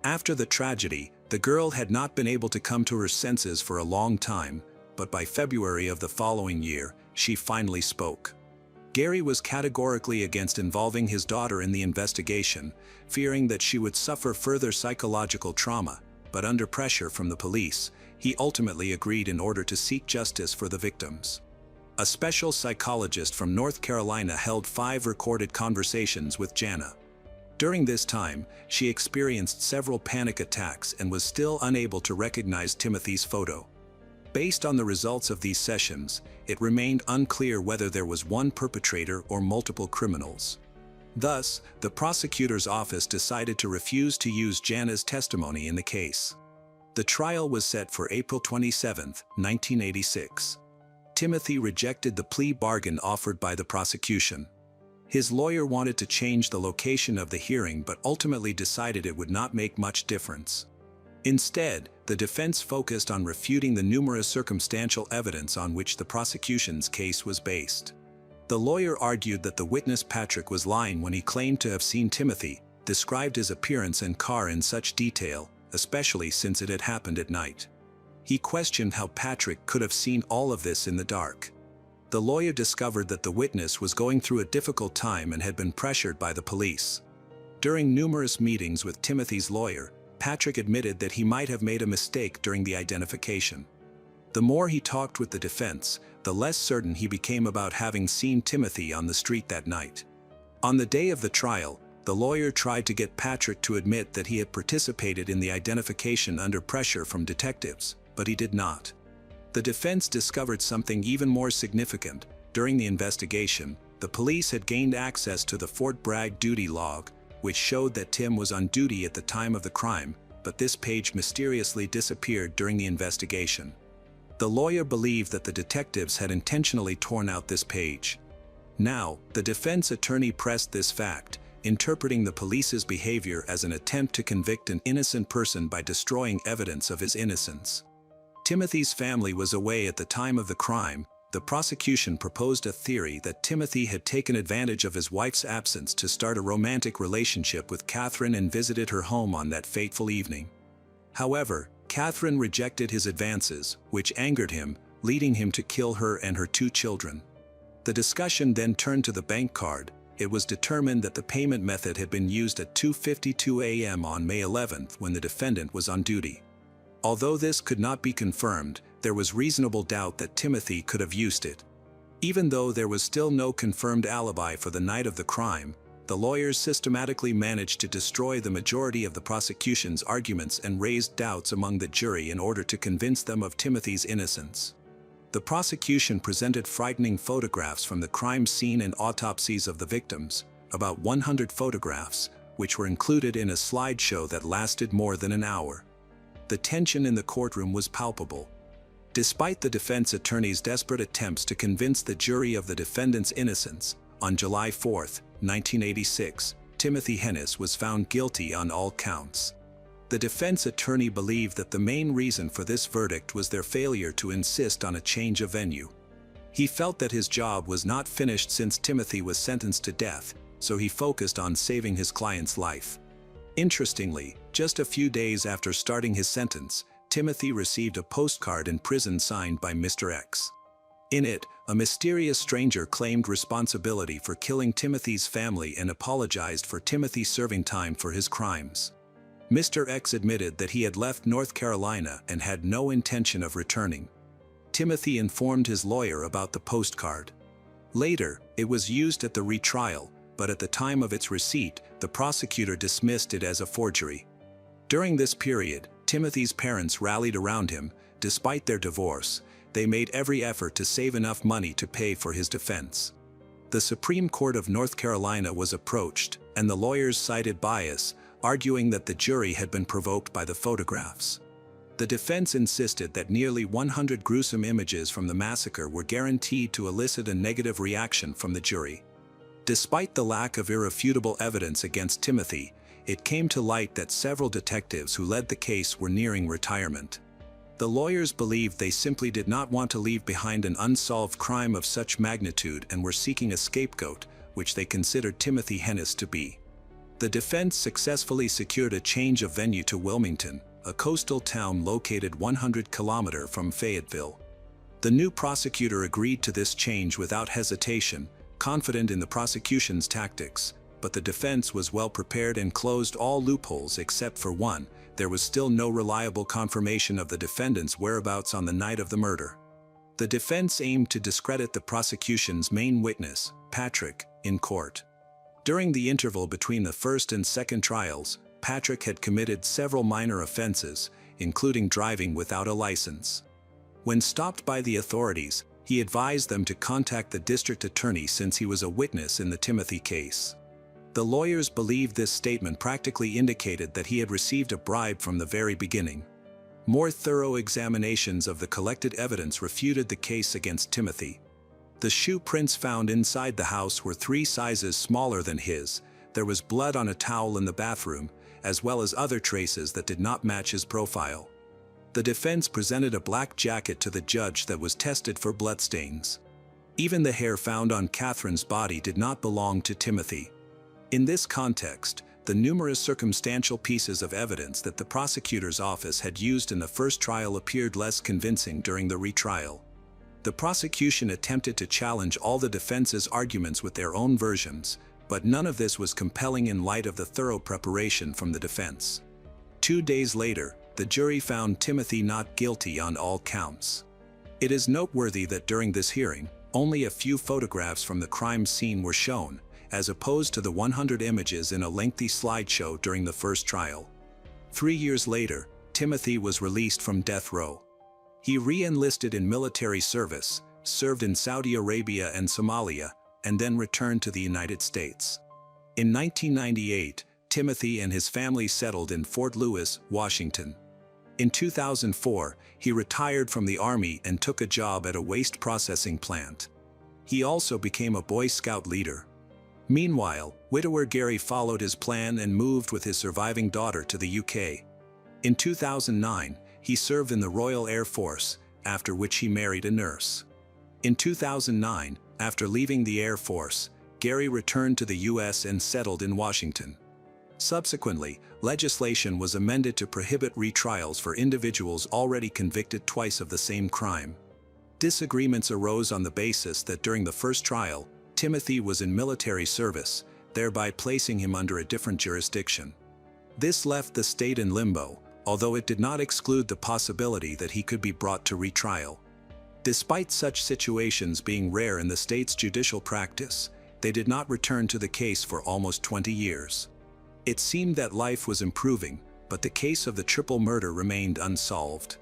After the tragedy, the girl had not been able to come to her senses for a long time, but by February of the following year, she finally spoke. Gary was categorically against involving his daughter in the investigation, fearing that she would suffer further psychological trauma, but under pressure from the police, he ultimately agreed in order to seek justice for the victims. A special psychologist from North Carolina held 5 recorded conversations with Jana. During this time, she experienced several panic attacks and was still unable to recognize Timothy's photo. Based on the results of these sessions, it remained unclear whether there was one perpetrator or multiple criminals. Thus, the prosecutor's office decided to refuse to use Jana's testimony in the case. The trial was set for April 27, 1986. Timothy rejected the plea bargain offered by the prosecution. His lawyer wanted to change the location of the hearing but ultimately decided it would not make much difference. Instead, the defense focused on refuting the numerous circumstantial evidence on which the prosecution's case was based. The lawyer argued that the witness Patrick was lying when he claimed to have seen Timothy, described his appearance and car in such detail, especially since it had happened at night. He questioned how Patrick could have seen all of this in the dark. The lawyer discovered that the witness was going through a difficult time and had been pressured by the police. During numerous meetings with Timothy's lawyer, Patrick admitted that he might have made a mistake during the identification. The more he talked with the defense, the less certain he became about having seen Timothy on the street that night. On the day of the trial, the lawyer tried to get Patrick to admit that he had participated in the identification under pressure from detectives, but he did not. The defense discovered something even more significant. During the investigation, the police had gained access to the Fort Bragg duty log, which showed that Tim was on duty at the time of the crime, but this page mysteriously disappeared during the investigation. The lawyer believed that the detectives had intentionally torn out this page. Now, the defense attorney pressed this fact, interpreting the police's behavior as an attempt to convict an innocent person by destroying evidence of his innocence. Timothy's family was away at the time of the crime. The prosecution proposed a theory that Timothy had taken advantage of his wife's absence to start a romantic relationship with Catherine and visited her home on that fateful evening. However, Catherine rejected his advances, which angered him, leading him to kill her and her 2 children. The discussion then turned to the bank card. It was determined that the payment method had been used at 2:52 a.m. on May 11th when the defendant was on duty. Although this could not be confirmed, there was reasonable doubt that Timothy could have used it. Even though there was still no confirmed alibi for the night of the crime, the lawyers systematically managed to destroy the majority of the prosecution's arguments and raised doubts among the jury in order to convince them of Timothy's innocence. The prosecution presented frightening photographs from the crime scene and autopsies of the victims, about 100 photographs, which were included in a slideshow that lasted more than an hour. The tension in the courtroom was palpable. Despite the defense attorney's desperate attempts to convince the jury of the defendant's innocence, on July 4, 1986, Timothy Hennis was found guilty on all counts. The defense attorney believed that the main reason for this verdict was their failure to insist on a change of venue. He felt that his job was not finished since Timothy was sentenced to death, so he focused on saving his client's life. Interestingly, just a few days after starting his sentence, Timothy received a postcard in prison signed by Mr. X. In it, a mysterious stranger claimed responsibility for killing Timothy's family and apologized for Timothy serving time for his crimes. Mr. X admitted that he had left North Carolina and had no intention of returning. Timothy informed his lawyer about the postcard. Later, it was used at the retrial, but at the time of its receipt, the prosecutor dismissed it as a forgery. During this period, Timothy's parents rallied around him. Despite their divorce, they made every effort to save enough money to pay for his defense. The Supreme Court of North Carolina was approached, and the lawyers cited bias, arguing that the jury had been provoked by the photographs. The defense insisted that nearly 100 gruesome images from the massacre were guaranteed to elicit a negative reaction from the jury. Despite the lack of irrefutable evidence against Timothy, it came to light that several detectives who led the case were nearing retirement. The lawyers believed they simply did not want to leave behind an unsolved crime of such magnitude and were seeking a scapegoat, which they considered Timothy Hennis to be. The defense successfully secured a change of venue to Wilmington, a coastal town located 100 kilometers from Fayetteville. The new prosecutor agreed to this change without hesitation, confident in the prosecution's tactics, but the defense was well prepared and closed all loopholes except for one. There was still no reliable confirmation of the defendant's whereabouts on the night of the murder. The defense aimed to discredit the prosecution's main witness, Patrick, in court. During the interval between the first and second trials, Patrick had committed several minor offenses, including driving without a license. When stopped by the authorities, he advised them to contact the district attorney since he was a witness in the Timothy case. The lawyers believed this statement practically indicated that he had received a bribe from the very beginning. More thorough examinations of the collected evidence refuted the case against Timothy. The shoe prints found inside the house were 3 sizes smaller than his. There was blood on a towel in the bathroom, as well as other traces that did not match his profile. The defense presented a black jacket to the judge that was tested for bloodstains. Even the hair found on Catherine's body did not belong to Timothy. In this context, the numerous circumstantial pieces of evidence that the prosecutor's office had used in the first trial appeared less convincing during the retrial. The prosecution attempted to challenge all the defense's arguments with their own versions, but none of this was compelling in light of the thorough preparation from the defense. 2 days later, the jury found Timothy not guilty on all counts. It is noteworthy that during this hearing, only a few photographs from the crime scene were shown, as opposed to the 100 images in a lengthy slideshow during the first trial. 3 years later, Timothy was released from death row. He re-enlisted in military service, served in Saudi Arabia and Somalia, and then returned to the United States. In 1998, Timothy and his family settled in Fort Lewis, Washington. In 2004, he retired from the Army and took a job at a waste processing plant. He also became a Boy Scout leader. Meanwhile, widower Gary followed his plan and moved with his surviving daughter to the UK. In 2009, he served in the Royal Air Force, after which he married a nurse. In 2009, after leaving the Air Force, Gary returned to the US and settled in Washington. Subsequently, legislation was amended to prohibit retrials for individuals already convicted twice of the same crime. Disagreements arose on the basis that during the first trial, Timothy was in military service, thereby placing him under a different jurisdiction. This left the state in limbo, although it did not exclude the possibility that he could be brought to retrial. Despite such situations being rare in the state's judicial practice, they did not return to the case for almost 20 years. It seemed that life was improving, but the case of the triple murder remained unsolved.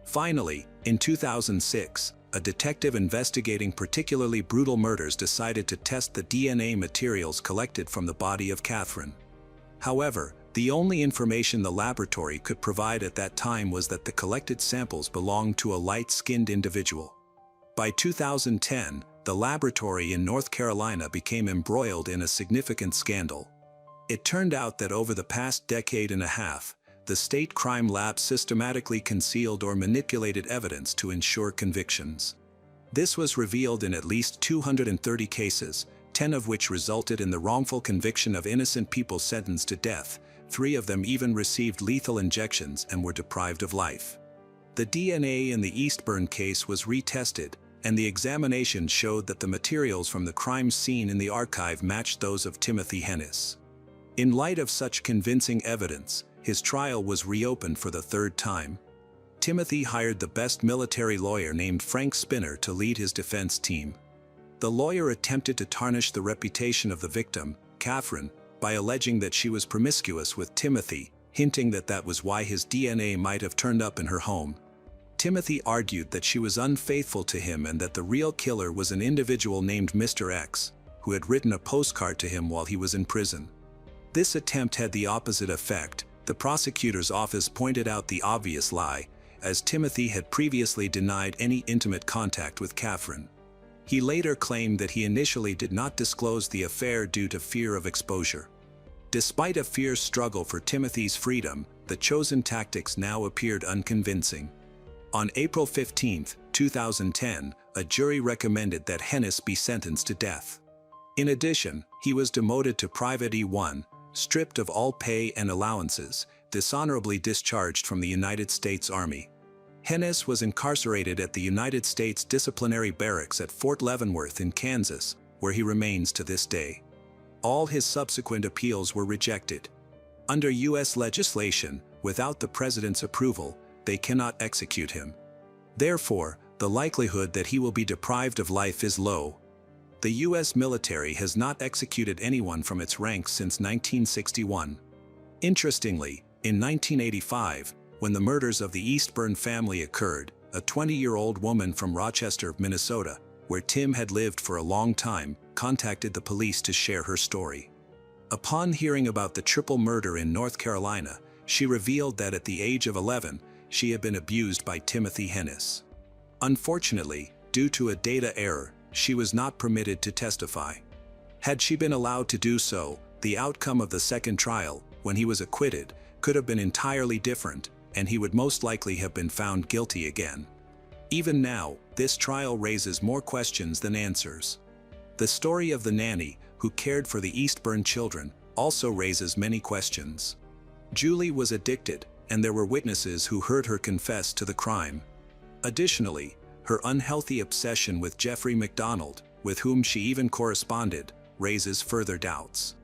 Finally, in 2006, a detective investigating particularly brutal murders decided to test the DNA materials collected from the body of Catherine. However, the only information the laboratory could provide at that time was that the collected samples belonged to a light-skinned individual. By 2010, the laboratory in North Carolina became embroiled in a significant scandal. It turned out that over the past decade and a half, the state crime lab systematically concealed or manipulated evidence to ensure convictions. This was revealed in at least 230 cases, 10 of which resulted in the wrongful conviction of innocent people sentenced to death. 3 of them even received lethal injections and were deprived of life. The DNA in the Eastburn case was retested, and the examination showed that the materials from the crime scene in the archive matched those of Timothy Hennis. In light of such convincing evidence, his trial was reopened for the 3rd time. Timothy hired the best military lawyer named Frank Spinner to lead his defense team. The lawyer attempted to tarnish the reputation of the victim, Catherine, by alleging that she was promiscuous with Timothy, hinting that that was why his DNA might have turned up in her home. Timothy argued that she was unfaithful to him and that the real killer was an individual named Mr. X, who had written a postcard to him while he was in prison. This attempt had the opposite effect. The prosecutor's office pointed out the obvious lie, as Timothy had previously denied any intimate contact with Catherine. He later claimed that he initially did not disclose the affair due to fear of exposure. Despite a fierce struggle for Timothy's freedom, the chosen tactics now appeared unconvincing. On April 15, 2010, a jury recommended that Hennis be sentenced to death. In addition, he was demoted to Private E1, stripped of all pay and allowances, dishonorably discharged from the United States Army. Hennis was incarcerated at the United States Disciplinary Barracks at Fort Leavenworth in Kansas, where he remains to this day. All his subsequent appeals were rejected. Under U.S. legislation, without the president's approval, they cannot execute him. Therefore, the likelihood that he will be deprived of life is low. The U.S. military has not executed anyone from its ranks since 1961. Interestingly, in 1985, when the murders of the Eastburn family occurred, a 20-year-old woman from Rochester, Minnesota, where Tim had lived for a long time, contacted the police to share her story. Upon hearing about the triple murder in North Carolina, she revealed that at the age of 11, she had been abused by Timothy Hennis. Unfortunately, due to a data error, she was not permitted to testify. Had she been allowed to do so, the outcome of the second trial, when he was acquitted, could have been entirely different, and he would most likely have been found guilty again. Even now, this trial raises more questions than answers. The story of the nanny, who cared for the Eastbourne children, also raises many questions. Julie was addicted, and there were witnesses who heard her confess to the crime. Additionally, her unhealthy obsession with Jeffrey MacDonald, with whom she even corresponded, raises further doubts.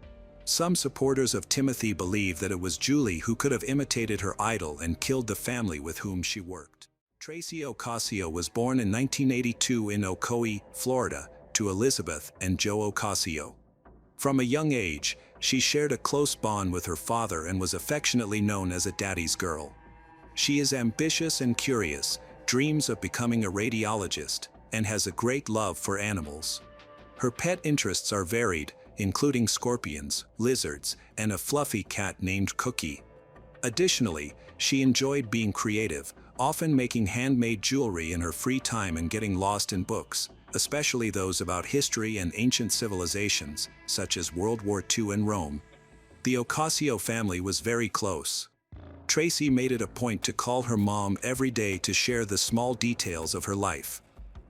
Some supporters of Timothy believe that it was Julie who could have imitated her idol and killed the family with whom she worked. Tracy Ocasio was born in 1982 in Ocoee, Florida, to Elizabeth and Joe Ocasio. From a young age, she shared a close bond with her father and was affectionately known as a daddy's girl. She is ambitious and curious, dreams of becoming a radiologist, and has a great love for animals. Her pet interests are varied, including scorpions, lizards, and a fluffy cat named Cookie. Additionally, she enjoyed being creative, often making handmade jewelry in her free time and getting lost in books, especially those about history and ancient civilizations, such as World War II and Rome. The Ocasio family was very close. Tracy made it a point to call her mom every day to share the small details of her life.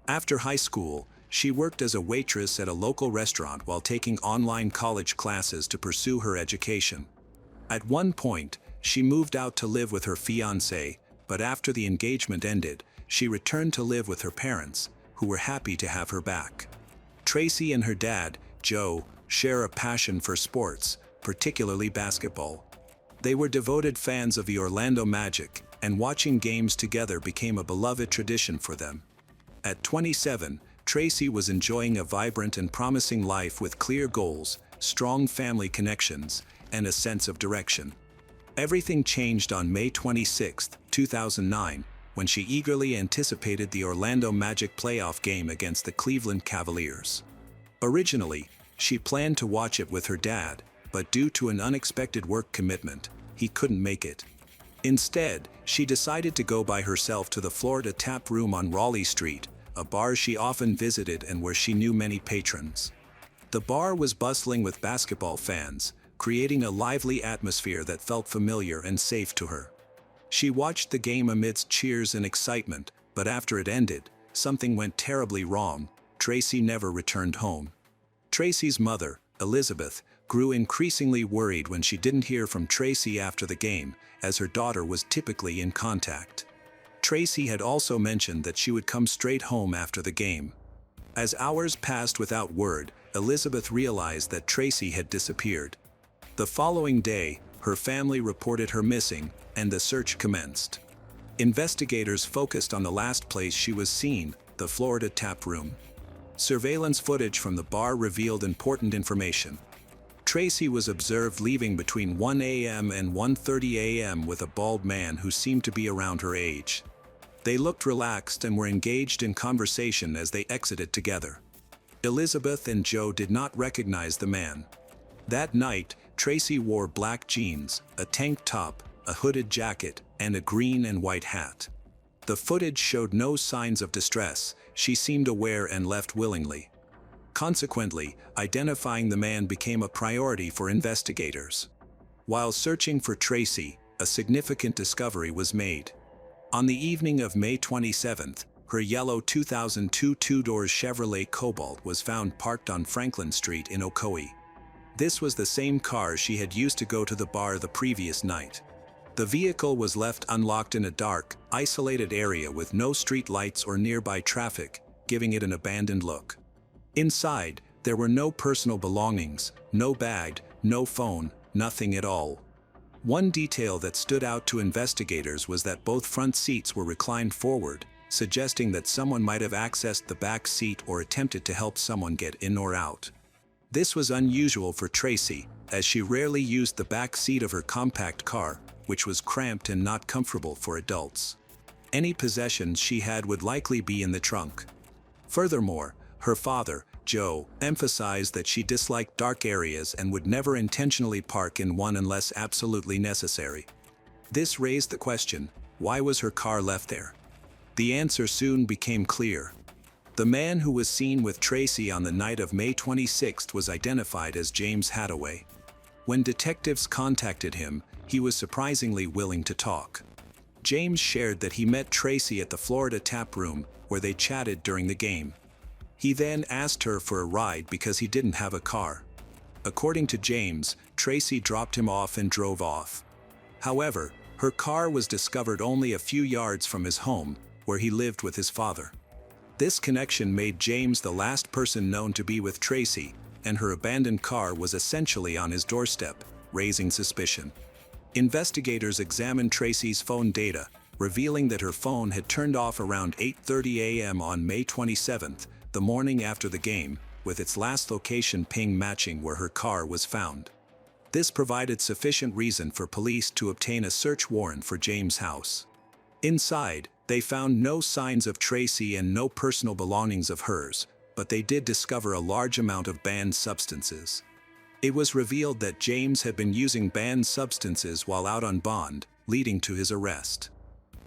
After high school, she worked as a waitress at a local restaurant while taking online college classes to pursue her education. At one point, she moved out to live with her fiancé, but after the engagement ended, she returned to live with her parents, who were happy to have her back. Tracy and her dad, Joe, share a passion for sports, particularly basketball. They were devoted fans of the Orlando Magic, and watching games together became a beloved tradition for them. At 27, Tracy was enjoying a vibrant and promising life with clear goals, strong family connections, and a sense of direction. Everything changed on May 26, 2009, when she eagerly anticipated the Orlando Magic playoff game against the Cleveland Cavaliers. Originally, she planned to watch it with her dad, but due to an unexpected work commitment, he couldn't make it. Instead, she decided to go by herself to the Florida Tap Room on Raleigh Street, a bar she often visited and where she knew many patrons. The bar was bustling with basketball fans, creating a lively atmosphere that felt familiar and safe to her. She watched the game amidst cheers and excitement, but after it ended, something went terribly wrong. Tracy never returned home. Tracy's mother, Elizabeth, grew increasingly worried when she didn't hear from Tracy after the game, as her daughter was typically in contact. Tracy had also mentioned that she would come straight home after the game. As hours passed without word, Elizabeth realized that Tracy had disappeared. The following day, her family reported her missing, and the search commenced. Investigators focused on the last place she was seen, the Florida Tap Room. Surveillance footage from the bar revealed important information. Tracy was observed leaving between 1 a.m. and 1:30 a.m. with a bald man who seemed to be around her age. They looked relaxed and were engaged in conversation as they exited together. Elizabeth and Joe did not recognize the man. That night, Tracy wore black jeans, a tank top, a hooded jacket, and a green and white hat. The footage showed no signs of distress. She seemed aware and left willingly. Consequently, identifying the man became a priority for investigators. While searching for Tracy, a significant discovery was made. On the evening of May 27th, her yellow 2002 two-door Chevrolet Cobalt was found parked on Franklin Street in Ocoee. This was the same car she had used to go to the bar the previous night. The vehicle was left unlocked in a dark, isolated area with no street lights or nearby traffic, giving it an abandoned look. Inside, there were no personal belongings, no bag, no phone, nothing at all. One detail that stood out to investigators was that both front seats were reclined forward, suggesting that someone might have accessed the back seat or attempted to help someone get in or out. This was unusual for Tracy, as she rarely used the back seat of her compact car, which was cramped and not comfortable for adults. Any possessions she had would likely be in the trunk. Furthermore, her father, Joe, emphasized that she disliked dark areas and would never intentionally park in one unless absolutely necessary. This raised the question, Why was her car left there? The answer soon became clear. The man who was seen with Tracy on the night of May 26 was identified as James Hadaway. When detectives contacted him, he was surprisingly willing to talk. James shared that he met Tracy at the Florida Tap Room, where they chatted during the game. He then asked her for a ride because he didn't have a car. According to James, Tracy dropped him off and drove off. However, her car was discovered only a few yards from his home, where he lived with his father. This connection made James the last person known to be with Tracy, and her abandoned car was essentially on his doorstep, raising suspicion. Investigators examined Tracy's phone data, revealing that her phone had turned off around 8:30 a.m. on May 27, the morning after the game, with its last location ping matching where her car was found. This provided sufficient reason for police to obtain a search warrant for James' house. Inside, they found no signs of Tracy and no personal belongings of hers, but they did discover a large amount of banned substances. It was revealed that James had been using banned substances while out on bond, leading to his arrest.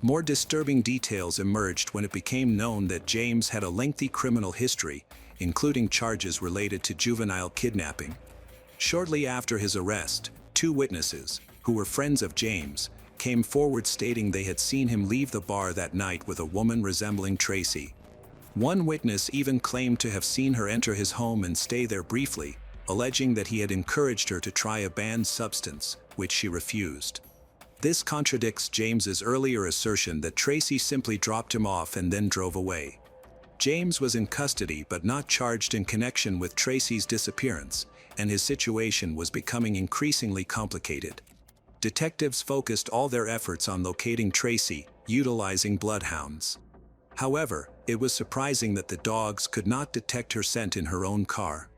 More disturbing details emerged when it became known that James had a lengthy criminal history, including charges related to juvenile kidnapping. Shortly after his arrest, two witnesses, who were friends of James, came forward stating they had seen him leave the bar that night with a woman resembling Tracy. One witness even claimed to have seen her enter his home and stay there briefly, alleging that he had encouraged her to try a banned substance, which she refused. This contradicts James's earlier assertion that Tracy simply dropped him off and then drove away. James was in custody but not charged in connection with Tracy's disappearance, and his situation was becoming increasingly complicated. Detectives focused all their efforts on locating Tracy, utilizing bloodhounds. However, it was surprising that the dogs could not detect her scent in her own car.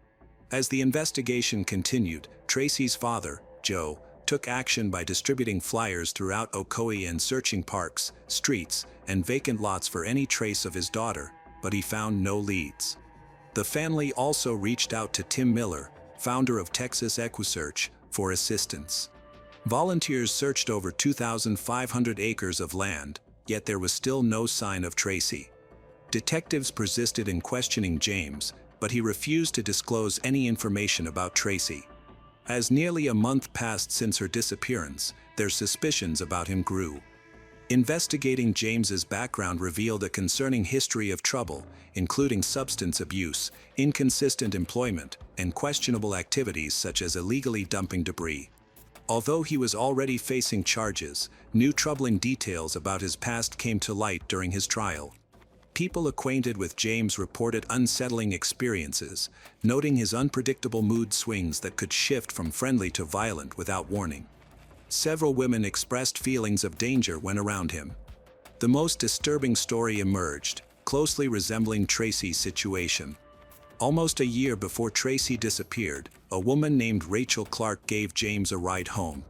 As the investigation continued, Tracy's father, Joe, took action by distributing flyers throughout Ocoee and searching parks, streets, and vacant lots for any trace of his daughter, but he found no leads. The family also reached out to Tim Miller, founder of Texas EquuSearch, for assistance. Volunteers searched over 2,500 acres of land, yet there was still no sign of Tracy. Detectives persisted in questioning James, but he refused to disclose any information about Tracy. As nearly a month passed since her disappearance, their suspicions about him grew. Investigating James's background revealed a concerning history of trouble, including substance abuse, inconsistent employment, and questionable activities such as illegally dumping debris. Although he was already facing charges, new troubling details about his past came to light during his trial. People acquainted with James reported unsettling experiences, noting his unpredictable mood swings that could shift from friendly to violent without warning. Several women expressed feelings of danger when around him. The most disturbing story emerged, closely resembling Tracy's situation. Almost a year before Tracy disappeared, a woman named Rachel Clark gave James a ride home.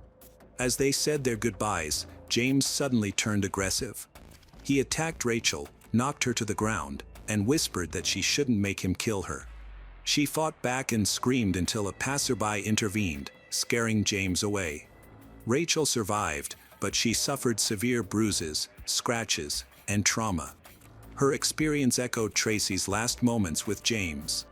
As they said their goodbyes, James suddenly turned aggressive. He attacked Rachel, knocked her to the ground, and whispered that she shouldn't make him kill her. She fought back and screamed until a passerby intervened, scaring James away. Rachel survived, but she suffered severe bruises, scratches, and trauma. Her experience echoed Tracy's last moments with James.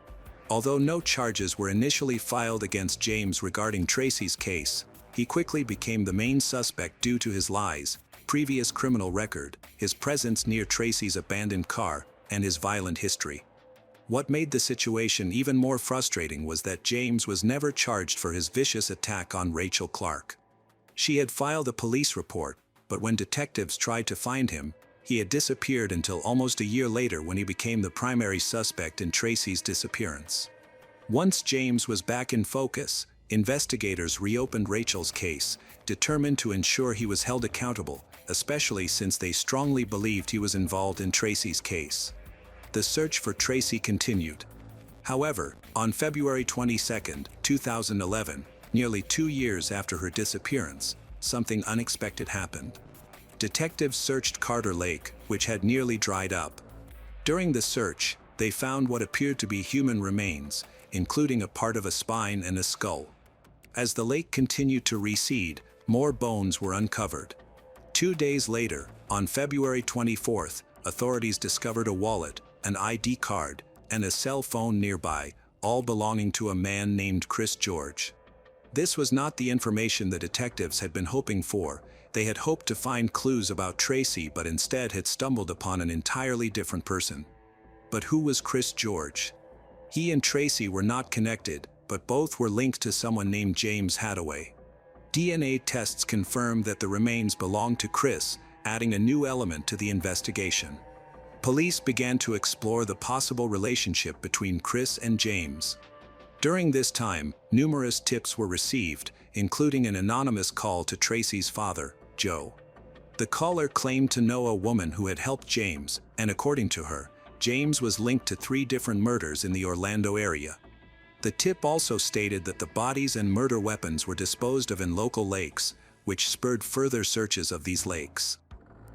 Although no charges were initially filed against James regarding Tracy's case, he quickly became the main suspect due to his lies, previous criminal record, his presence near Tracy's abandoned car, and his violent history. What made the situation even more frustrating was that James was never charged for his vicious attack on Rachel Clark. She had filed a police report, but when detectives tried to find him, he had disappeared until almost a year later when he became the primary suspect in Tracy's disappearance. Once James was back in focus, investigators reopened Rachel's case, determined to ensure he was held accountable, especially since they strongly believed he was involved in Tracy's case. The search for Tracy continued. However, on February 22, 2011, nearly 2 years after her disappearance, something unexpected happened. Detectives searched Carter Lake, which had nearly dried up. During the search, they found what appeared to be human remains, including a part of a spine and a skull. As the lake continued to recede, more bones were uncovered. 2 days later, On February 24, authorities discovered a wallet, an ID card, and a cell phone nearby, all belonging to a man named Chris George. This was not the information the detectives had been hoping for. They had hoped to find clues about Tracy, but instead had stumbled upon an entirely different person. But who was Chris George? He and Tracy were not connected, but both were linked to someone named James Hadaway. DNA tests confirmed that the remains belonged to Chris, adding a new element to the investigation. Police began to explore the possible relationship between Chris and James. During this time, numerous tips were received, including an anonymous call to Tracy's father, Joe. The caller claimed to know a woman who had helped James, and according to her, James was linked to 3 different murders in the Orlando area. The tip also stated that the bodies and murder weapons were disposed of in local lakes, which spurred further searches of these lakes.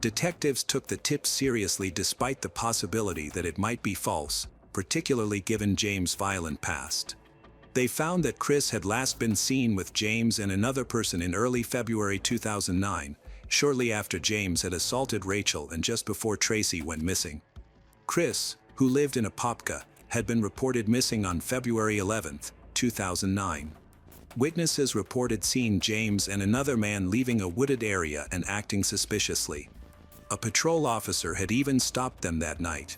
Detectives took the tip seriously despite the possibility that it might be false, particularly given James' violent past. They found that Chris had last been seen with James and another person in early February 2009, shortly after James had assaulted Rachel and just before Tracy went missing. Chris, who lived in Apopka, had been reported missing on February 11, 2009. Witnesses reported seeing James and another man leaving a wooded area and acting suspiciously. A patrol officer had even stopped them that night.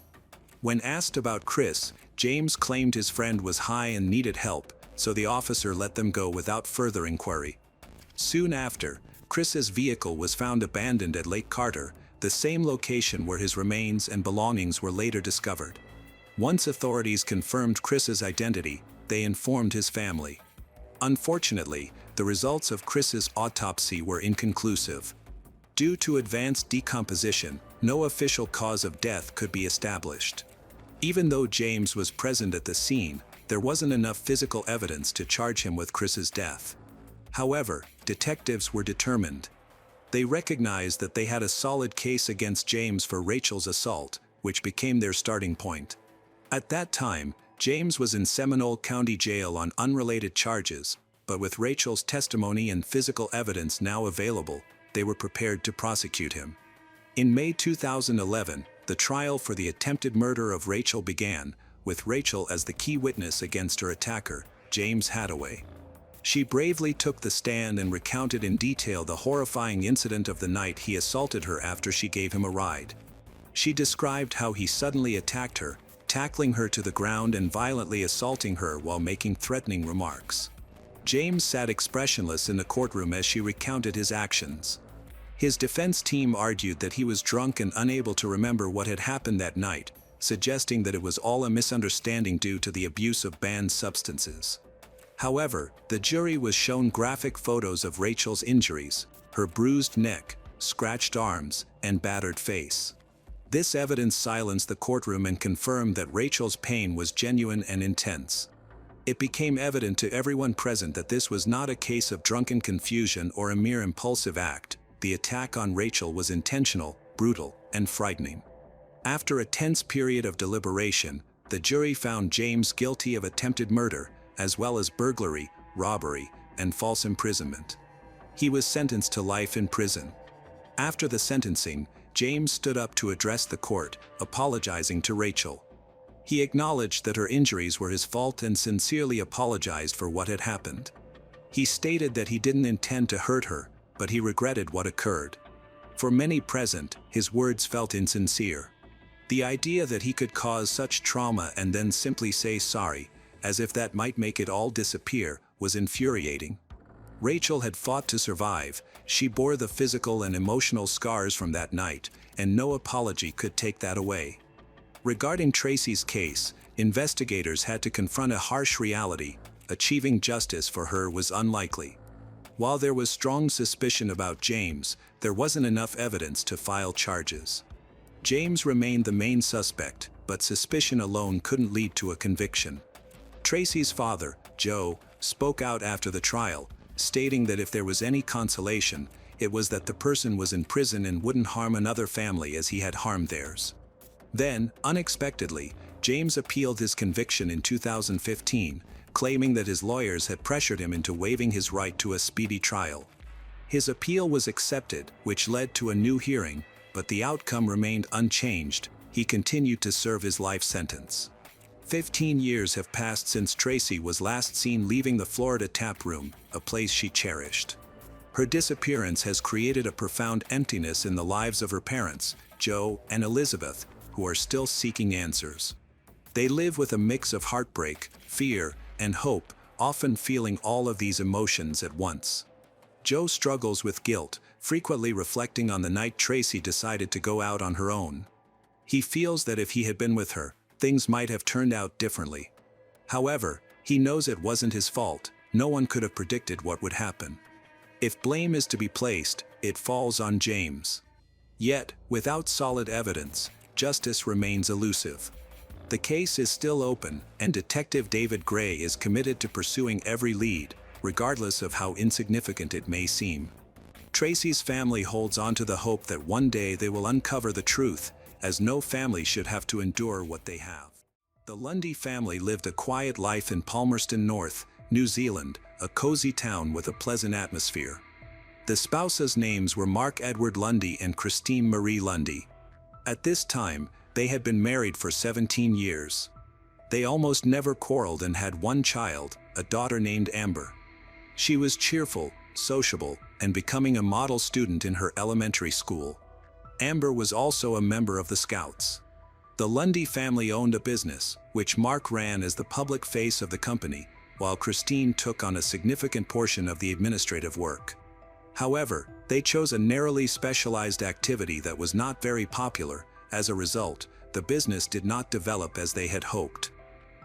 When asked about Chris, James claimed his friend was high and needed help, so the officer let them go without further inquiry. Soon after, Chris's vehicle was found abandoned at Lake Carter, the same location where his remains and belongings were later discovered. Once authorities confirmed Chris's identity, they informed his family. Unfortunately, the results of Chris's autopsy were inconclusive. Due to advanced decomposition, no official cause of death could be established. Even though James was present at the scene, there wasn't enough physical evidence to charge him with Chris's death. However, detectives were determined. They recognized that they had a solid case against James for Rachel's assault, which became their starting point. At that time, James was in Seminole County Jail on unrelated charges, but with Rachel's testimony and physical evidence now available, they were prepared to prosecute him. In May 2011, the trial for the attempted murder of Rachel began, with Rachel as the key witness against her attacker, James Hadaway. She bravely took the stand and recounted in detail the horrifying incident of the night he assaulted her after she gave him a ride. She described how he suddenly attacked her, tackling her to the ground and violently assaulting her while making threatening remarks. James sat expressionless in the courtroom as she recounted his actions. His defense team argued that he was drunk and unable to remember what had happened that night, suggesting that it was all a misunderstanding due to the abuse of banned substances. However, the jury was shown graphic photos of Rachel's injuries, her bruised neck, scratched arms, and battered face. This evidence silenced the courtroom and confirmed that Rachel's pain was genuine and intense. It became evident to everyone present that this was not a case of drunken confusion or a mere impulsive act. The attack on Rachel was intentional, brutal, and frightening. After a tense period of deliberation, the jury found James guilty of attempted murder, as well as burglary, robbery, and false imprisonment. He was sentenced to life in prison. After the sentencing, James stood up to address the court, apologizing to Rachel. He acknowledged that her injuries were his fault and sincerely apologized for what had happened. He stated that he didn't intend to hurt her, but he regretted what occurred. For many present, his words felt insincere. The idea that he could cause such trauma and then simply say sorry, as if that might make it all disappear, was infuriating. Rachel had fought to survive. She bore the physical and emotional scars from that night, and no apology could take that away. Regarding Tracy's case, investigators had to confront a harsh reality: achieving justice for her was unlikely. While there was strong suspicion about James, there wasn't enough evidence to file charges. James remained the main suspect, but suspicion alone couldn't lead to a conviction. Tracy's father, Joe, spoke out after the trial, stating that if there was any consolation, it was that the person was in prison and wouldn't harm another family as he had harmed theirs. Then, unexpectedly, James appealed his conviction in 2015, claiming that his lawyers had pressured him into waiving his right to a speedy trial. His appeal was accepted, which led to a new hearing, but the outcome remained unchanged. He continued to serve his life sentence. 15 years have passed since Tracy was last seen leaving the Florida Tap Room, a place she cherished. Her disappearance has created a profound emptiness in the lives of her parents, Joe and Elizabeth, who are still seeking answers. They live with a mix of heartbreak, fear, and hope, often feeling all of these emotions at once. Joe struggles with guilt, frequently reflecting on the night Tracy decided to go out on her own. He feels that if he had been with her, things might have turned out differently. However, he knows it wasn't his fault. No one could have predicted what would happen. If blame is to be placed, it falls on James. Yet, without solid evidence, justice remains elusive. The case is still open, and Detective David Gray is committed to pursuing every lead, regardless of how insignificant it may seem. Tracy's family holds on to the hope that one day they will uncover the truth, as no family should have to endure what they have. The Lundy family lived a quiet life in Palmerston North, New Zealand, a cozy town with a pleasant atmosphere. The spouses' names were Mark Edward Lundy and Christine Marie Lundy. At this time, they had been married for 17 years. They almost never quarreled and had one child, a daughter named Amber. She was cheerful, sociable, and becoming a model student in her elementary school. Amber was also a member of the Scouts. The Lundy family owned a business, which Mark ran as the public face of the company, while Christine took on a significant portion of the administrative work. However, they chose a narrowly specialized activity that was not very popular. As a result, the business did not develop as they had hoped.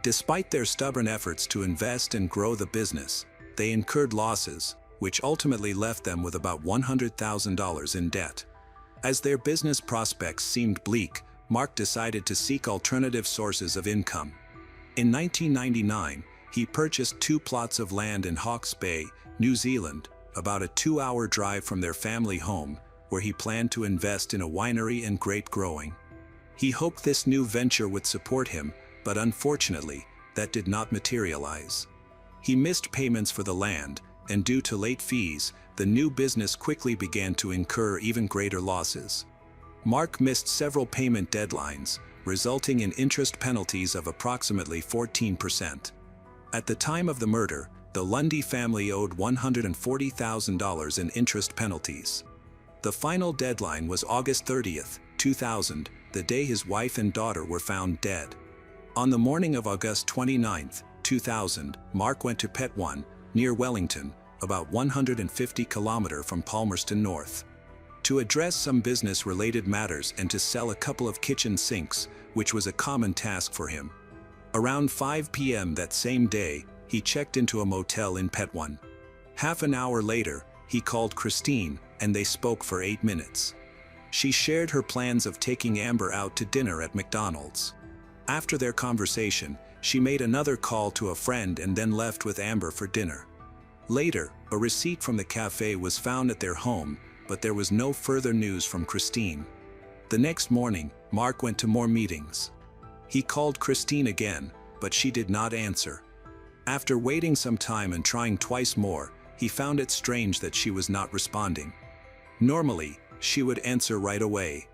Despite their stubborn efforts to invest and grow the business, they incurred losses, which ultimately left them with about $100,000 in debt. As their business prospects seemed bleak, Mark decided to seek alternative sources of income. In 1999, he purchased 2 plots of land in Hawke's Bay, New Zealand, about a 2-hour drive from their family home, where he planned to invest in a winery and grape growing. He hoped this new venture would support him, but unfortunately, that did not materialize. He missed payments for the land, and due to late fees, the new business quickly began to incur even greater losses. Mark missed several payment deadlines, resulting in interest penalties of approximately 14%. At the time of the murder, the Lundy family owed $140,000 in interest penalties. The final deadline was August 30, 2000, the day his wife and daughter were found dead. On the morning of August 29, 2000, Mark went to Pet One, near Wellington, about 150 kilometers from Palmerston North, to address some business-related matters and to sell a couple of kitchen sinks, which was a common task for him. Around 5 p.m. that same day, he checked into a motel in Pet One. Half an hour later, he called Christine, and they spoke for 8 minutes. She shared her plans of taking Amber out to dinner at McDonald's. After their conversation, she made another call to a friend and then left with Amber for dinner. Later, a receipt from the cafe was found at their home, but there was no further news from Christine. The next morning, Mark went to more meetings. He called Christine again, but she did not answer. After waiting some time and trying twice more, he found it strange that she was not responding. Normally, she would answer right away.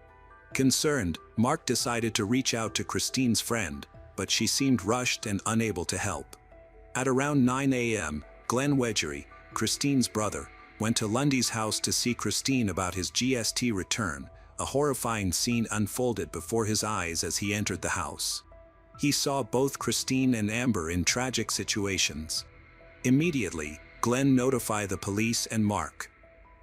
Concerned, Mark decided to reach out to Christine's friend, but she seemed rushed and unable to help. At around 9 a.m., Glenn Wedgery, Christine's brother, went to Lundy's house to see Christine about his GST return. A horrifying scene unfolded before his eyes as he entered the house. He saw both Christine and Amber in tragic situations. Immediately, Glenn notified the police and Mark.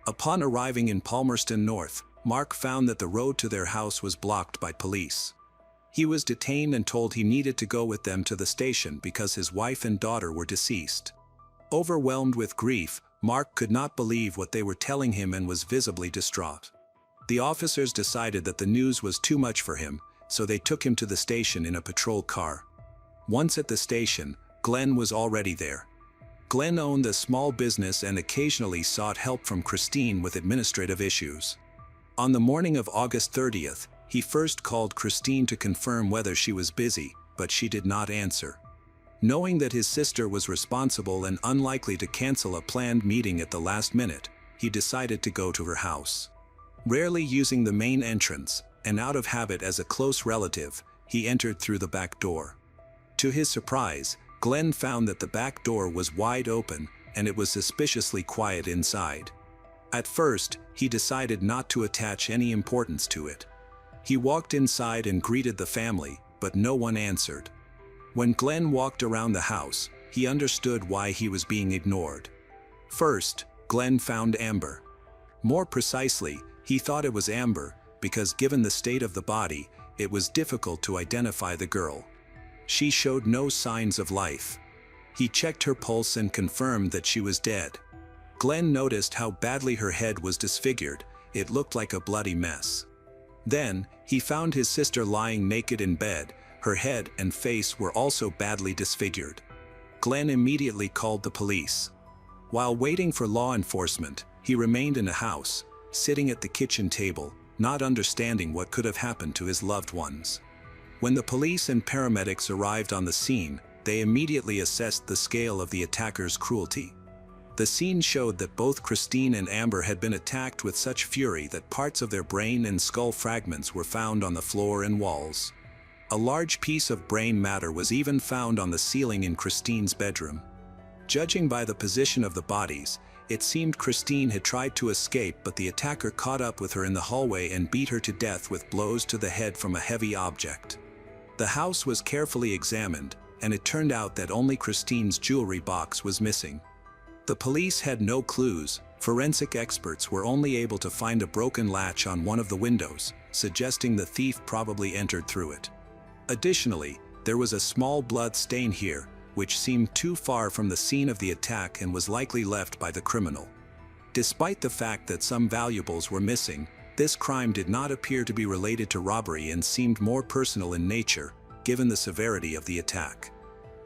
Upon arriving in Palmerston North, Mark found that the road to their house was blocked by police. He was detained and told he needed to go with them to the station because his wife and daughter were deceased. Overwhelmed with grief, Mark could not believe what they were telling him and was visibly distraught. The officers decided that the news was too much for him, so they took him to the station in a patrol car. Once at the station, Glenn was already there. Glenn owned a small business and occasionally sought help from Christine with administrative issues. On the morning of August 30th, he first called Christine to confirm whether she was busy, but she did not answer. Knowing that his sister was responsible and unlikely to cancel a planned meeting at the last minute, he decided to go to her house. Rarely using the main entrance, and out of habit as a close relative, he entered through the back door. To his surprise, Glenn found that the back door was wide open and it was suspiciously quiet inside. At first, he decided not to attach any importance to it. He walked inside and greeted the family, but no one answered. When Glenn walked around the house, he understood why he was being ignored. First, Glenn found Amber. More precisely, he thought it was Amber because given the state of the body, it was difficult to identify the girl. She showed no signs of life. He checked her pulse and confirmed that she was dead. Glenn noticed how badly her head was disfigured. It looked like a bloody mess. Then, he found his sister lying naked in bed. Her head and face were also badly disfigured. Glenn immediately called the police. While waiting for law enforcement, he remained in the house, sitting at the kitchen table, not understanding what could have happened to his loved ones. When the police and paramedics arrived on the scene, they immediately assessed the scale of the attacker's cruelty. The scene showed that both Christine and Amber had been attacked with such fury that parts of their brain and skull fragments were found on the floor and walls. A large piece of brain matter was even found on the ceiling in Christine's bedroom. Judging by the position of the bodies, it seemed Christine had tried to escape, but the attacker caught up with her in the hallway and beat her to death with blows to the head from a heavy object. The house was carefully examined, and it turned out that only Christine's jewelry box was missing. The police had no clues. Forensic experts were only able to find a broken latch on one of the windows, suggesting the thief probably entered through it. Additionally, there was a small blood stain here, which seemed too far from the scene of the attack and was likely left by the criminal. Despite the fact that some valuables were missing, this crime did not appear to be related to robbery and seemed more personal in nature, given the severity of the attack.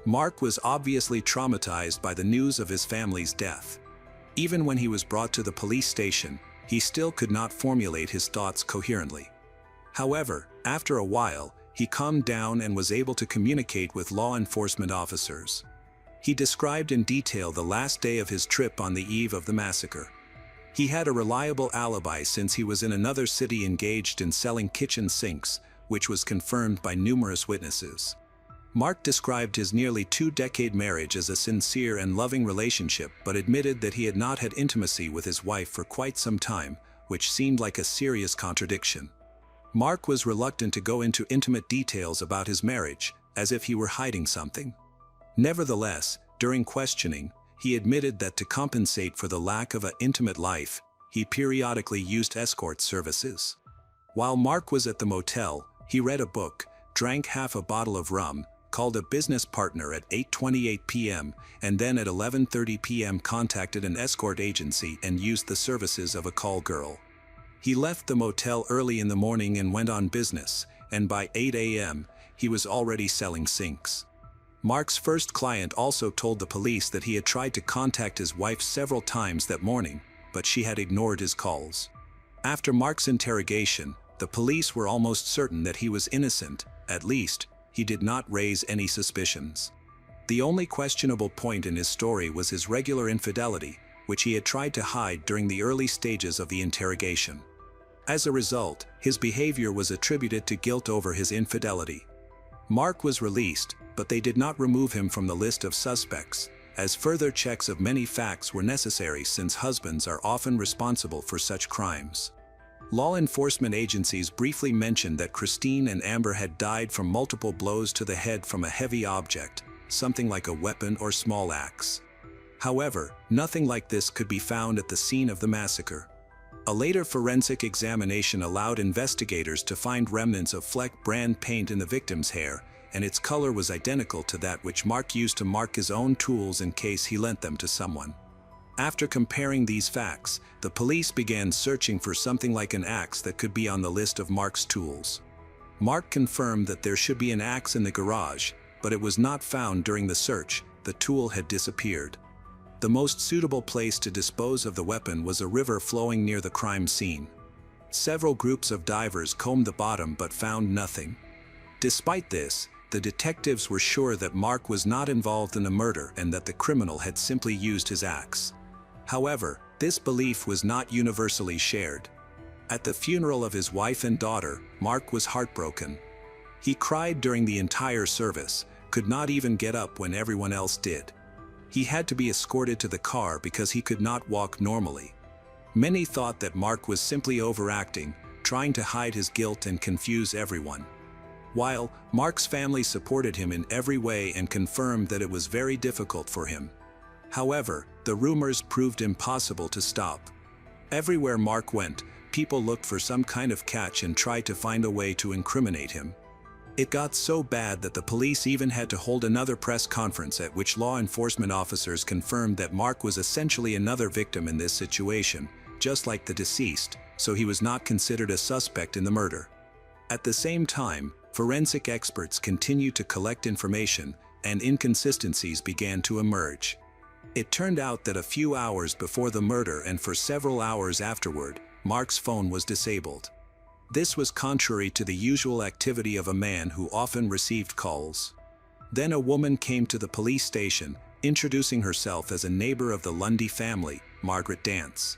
Mark was obviously traumatized by the news of his family's death. Even when he was brought to the police station, he still could not formulate his thoughts coherently. However, after a while, he calmed down and was able to communicate with law enforcement officers. He described in detail the last day of his trip on the eve of the massacre. He had a reliable alibi since he was in another city engaged in selling kitchen sinks, which was confirmed by numerous witnesses. Mark described his nearly two-decade marriage as a sincere and loving relationship, but admitted that he had not had intimacy with his wife for quite some time, which seemed like a serious contradiction. Mark was reluctant to go into intimate details about his marriage, as if he were hiding something. Nevertheless, during questioning, he admitted that to compensate for the lack of an intimate life, he periodically used escort services. While Mark was at the motel, he read a book, drank half a bottle of rum, called a business partner at 8:28 p.m., and then at 11:30 p.m. contacted an escort agency and used the services of a call girl. He left the motel early in the morning and went on business, and by 8 a.m., he was already selling sinks. Mark's first client also told the police that he had tried to contact his wife several times that morning, but she had ignored his calls. After Mark's interrogation, the police were almost certain that he was innocent. At least, he did not raise any suspicions. The only questionable point in his story was his regular infidelity, which he had tried to hide during the early stages of the interrogation. As a result, his behavior was attributed to guilt over his infidelity. Mark was released, but they did not remove him from the list of suspects, as further checks of many facts were necessary since husbands are often responsible for such crimes. Law enforcement agencies briefly mentioned that Christine and Amber had died from multiple blows to the head from a heavy object, something like a weapon or small axe. However, nothing like this could be found at the scene of the massacre. A later forensic examination allowed investigators to find remnants of Fleck brand paint in the victim's hair, and its color was identical to that which Mark used to mark his own tools in case he lent them to someone. After comparing these facts, the police began searching for something like an axe that could be on the list of Mark's tools. Mark confirmed that there should be an axe in the garage, but it was not found during the search. The tool had disappeared. The most suitable place to dispose of the weapon was a river flowing near the crime scene. Several groups of divers combed the bottom but found nothing. Despite this, the detectives were sure that Mark was not involved in the murder and that the criminal had simply used his axe. However, this belief was not universally shared. At the funeral of his wife and daughter, Mark was heartbroken. He cried during the entire service, could not even get up when everyone else did. He had to be escorted to the car because he could not walk normally. Many thought that Mark was simply overacting, trying to hide his guilt and confuse everyone. While Mark's family supported him in every way and confirmed that it was very difficult for him. However, the rumors proved impossible to stop. Everywhere Mark went, people looked for some kind of catch and tried to find a way to incriminate him. It got so bad that the police even had to hold another press conference at which law enforcement officers confirmed that Mark was essentially another victim in this situation, just like the deceased, so he was not considered a suspect in the murder. At the same time, forensic experts continued to collect information, and inconsistencies began to emerge. It turned out that a few hours before the murder and for several hours afterward, Mark's phone was disabled. This was contrary to the usual activity of a man who often received calls. Then a woman came to the police station, introducing herself as a neighbor of the Lundy family, Margaret Dance.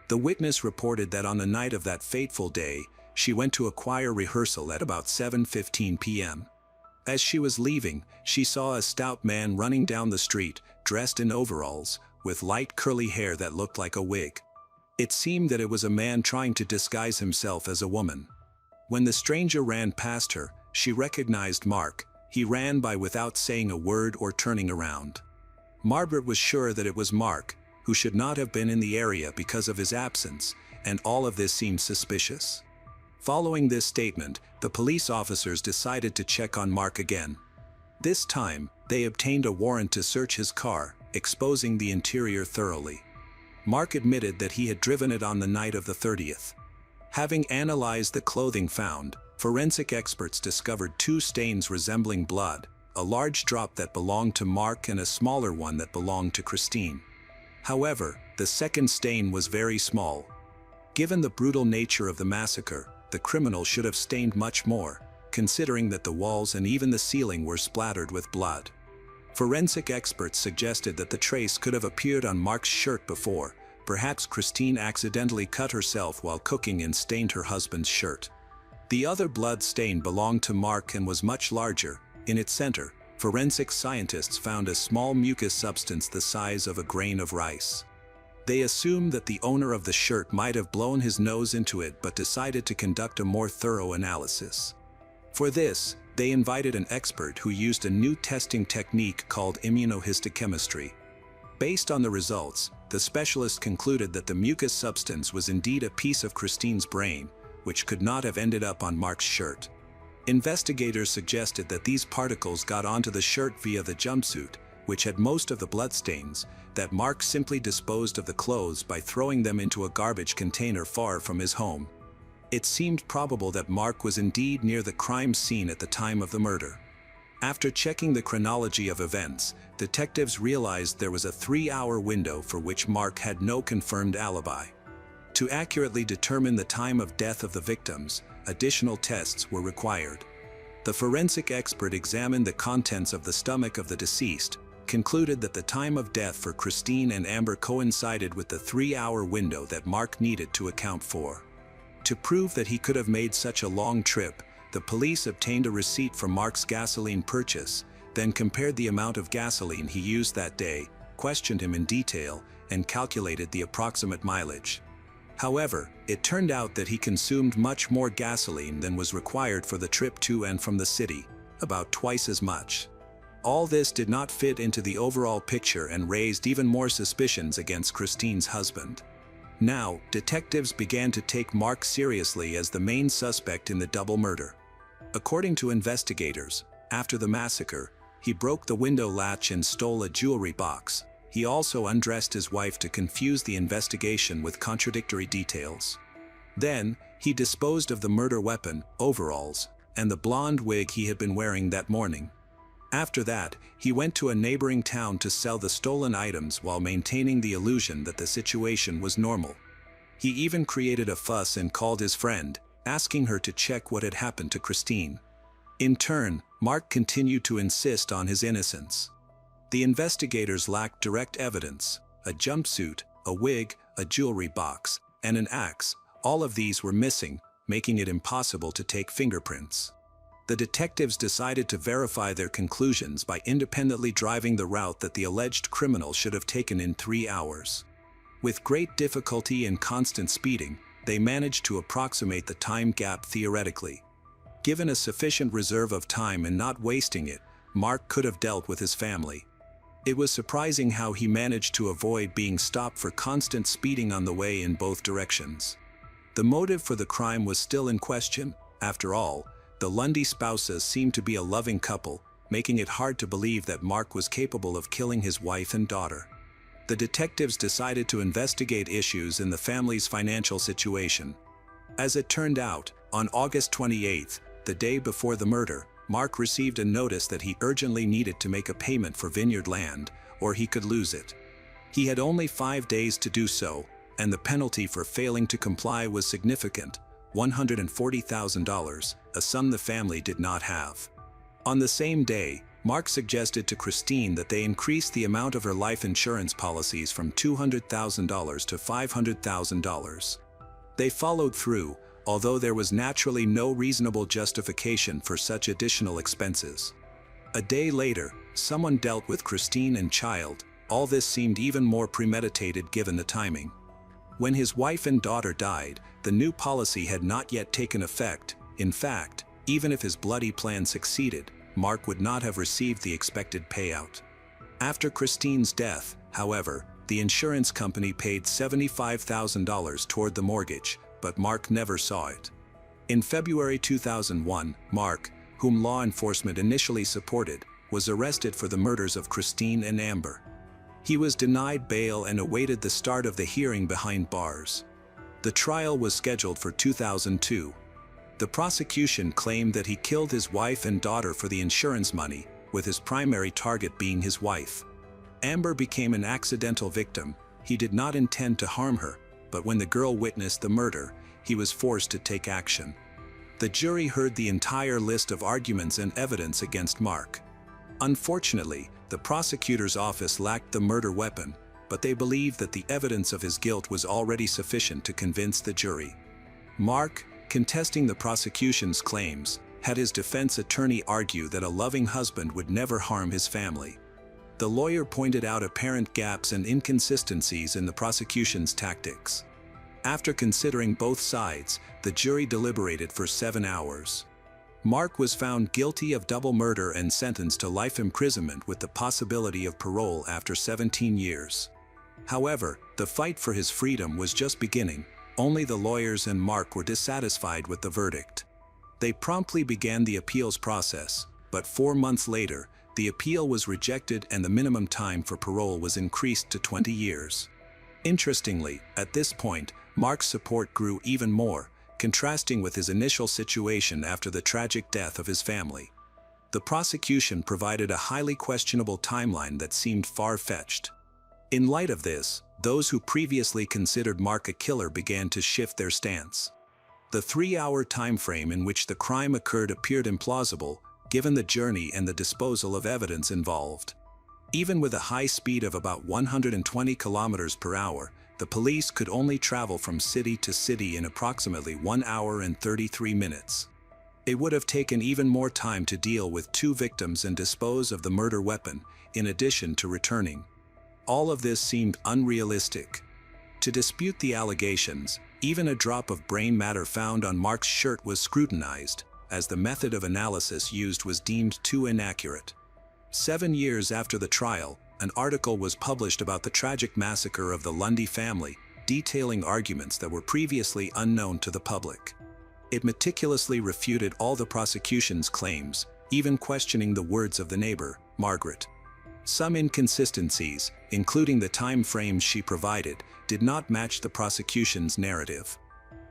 The witness reported that on the night of that fateful day, she went to a choir rehearsal at about 7:15 p.m. As she was leaving, she saw a stout man running down the street, dressed in overalls, with light curly hair that looked like a wig. It seemed that it was a man trying to disguise himself as a woman. When the stranger ran past her, she recognized Mark. He ran by without saying a word or turning around. Margaret was sure that it was Mark, who should not have been in the area because of his absence, and all of this seemed suspicious. Following this statement, the police officers decided to check on Mark again. This time, they obtained a warrant to search his car, exposing the interior thoroughly. Mark admitted that he had driven it on the night of the 30th. Having analyzed the clothing found, forensic experts discovered two stains resembling blood, a large drop that belonged to Mark and a smaller one that belonged to Christine. However, the second stain was very small. Given the brutal nature of the massacre, the criminal should have stained much more, considering that the walls and even the ceiling were splattered with blood. Forensic experts suggested that the trace could have appeared on Mark's shirt before. Perhaps Christine accidentally cut herself while cooking and stained her husband's shirt. The other blood stain belonged to Mark and was much larger. In its center, forensic scientists found a small mucus substance the size of a grain of rice. They assumed that the owner of the shirt might have blown his nose into it but decided to conduct a more thorough analysis. For this, they invited an expert who used a new testing technique called immunohistochemistry. Based on the results, the specialist concluded that the mucus substance was indeed a piece of Christine's brain, which could not have ended up on Mark's shirt. Investigators suggested that these particles got onto the shirt via the jumpsuit, which had most of the bloodstains, that Mark simply disposed of the clothes by throwing them into a garbage container far from his home. It seemed probable that Mark was indeed near the crime scene at the time of the murder. After checking the chronology of events, detectives realized there was a 3-hour window for which Mark had no confirmed alibi. To accurately determine the time of death of the victims, additional tests were required. The forensic expert examined the contents of the stomach of the deceased, concluded that the time of death for Christine and Amber coincided with the 3-hour window that Mark needed to account for. To prove that he could have made such a long trip, the police obtained a receipt for Mark's gasoline purchase, then compared the amount of gasoline he used that day, questioned him in detail, and calculated the approximate mileage. However, it turned out that he consumed much more gasoline than was required for the trip to and from the city, about twice as much. All this did not fit into the overall picture and raised even more suspicions against Christine's husband. Now, detectives began to take Mark seriously as the main suspect in the double murder. According to investigators, after the massacre, he broke the window latch and stole a jewelry box. He also undressed his wife to confuse the investigation with contradictory details. Then, he disposed of the murder weapon, overalls, and the blonde wig he had been wearing that morning. After that, he went to a neighboring town to sell the stolen items while maintaining the illusion that the situation was normal. He even created a fuss and called his friend, asking her to check what had happened to Christine. In turn, Mark continued to insist on his innocence. The investigators lacked direct evidence. A jumpsuit, a wig, a jewelry box, and an axe, All of these were missing, making it impossible to take fingerprints. The detectives decided to verify their conclusions by independently driving the route that the alleged criminal should have taken in 3 hours. With great difficulty and constant speeding, they managed to approximate the time gap theoretically. Given a sufficient reserve of time and not wasting it, Mark could have dealt with his family. It was surprising how he managed to avoid being stopped for constant speeding on the way in both directions. The motive for the crime was still in question. After all, the Lundy spouses seemed to be a loving couple, making it hard to believe that Mark was capable of killing his wife and daughter. The detectives decided to investigate issues in the family's financial situation. As it turned out, on August 28, the day before the murder, Mark received a notice that he urgently needed to make a payment for vineyard land, or he could lose it. He had only 5 days to do so, and the penalty for failing to comply was significant: $140,000, a sum the family did not have. On the same day, Mark suggested to Christine that they increase the amount of her life insurance policies from $200,000 to $500,000. They followed through, although there was naturally no reasonable justification for such additional expenses. A day later, someone dealt with Christine and child. All this seemed even more premeditated given the timing. When his wife and daughter died, the new policy had not yet taken effect. In fact, even if his bloody plan succeeded, Mark would not have received the expected payout. After Christine's death, however, the insurance company paid $75,000 toward the mortgage, but Mark never saw it. In February 2001, Mark, whom law enforcement initially supported, was arrested for the murders of Christine and Amber. He was denied bail and awaited the start of the hearing behind bars. The trial was scheduled for 2002. The prosecution claimed that he killed his wife and daughter for the insurance money, with his primary target being his wife. Amber became an accidental victim. He did not intend to harm her, but when the girl witnessed the murder, he was forced to take action. The jury heard the entire list of arguments and evidence against Mark. Unfortunately, the prosecutor's office lacked the murder weapon, but they believed that the evidence of his guilt was already sufficient to convince the jury. Mark, contesting the prosecution's claims, had his defense attorney argue that a loving husband would never harm his family. The lawyer pointed out apparent gaps and inconsistencies in the prosecution's tactics. After considering both sides, the jury deliberated for 7 hours. Mark was found guilty of double murder and sentenced to life imprisonment with the possibility of parole after 17 years. However, the fight for his freedom was just beginning. Only the lawyers and Mark were dissatisfied with the verdict. They promptly began the appeals process, but 4 months later, the appeal was rejected and the minimum time for parole was increased to 20 years. Interestingly, at this point, Mark's support grew even more, contrasting with his initial situation after the tragic death of his family. The prosecution provided a highly questionable timeline that seemed far-fetched. In light of this, those who previously considered Mark a killer began to shift their stance. The 3-hour time frame in which the crime occurred appeared implausible, given the journey and the disposal of evidence involved. Even with a high speed of about 120 kilometers per hour, the police could only travel from city to city in approximately 1 hour and 33 minutes. It would have taken even more time to deal with 2 victims and dispose of the murder weapon, in addition to returning. All of this seemed unrealistic. To dispute the allegations, even a drop of brain matter found on Mark's shirt was scrutinized, as the method of analysis used was deemed too inaccurate. 7 years after the trial, an article was published about the tragic massacre of the Lundy family, detailing arguments that were previously unknown to the public. It meticulously refuted all the prosecution's claims, even questioning the words of the neighbor, Margaret. Some inconsistencies, including the time frames she provided, did not match the prosecution's narrative.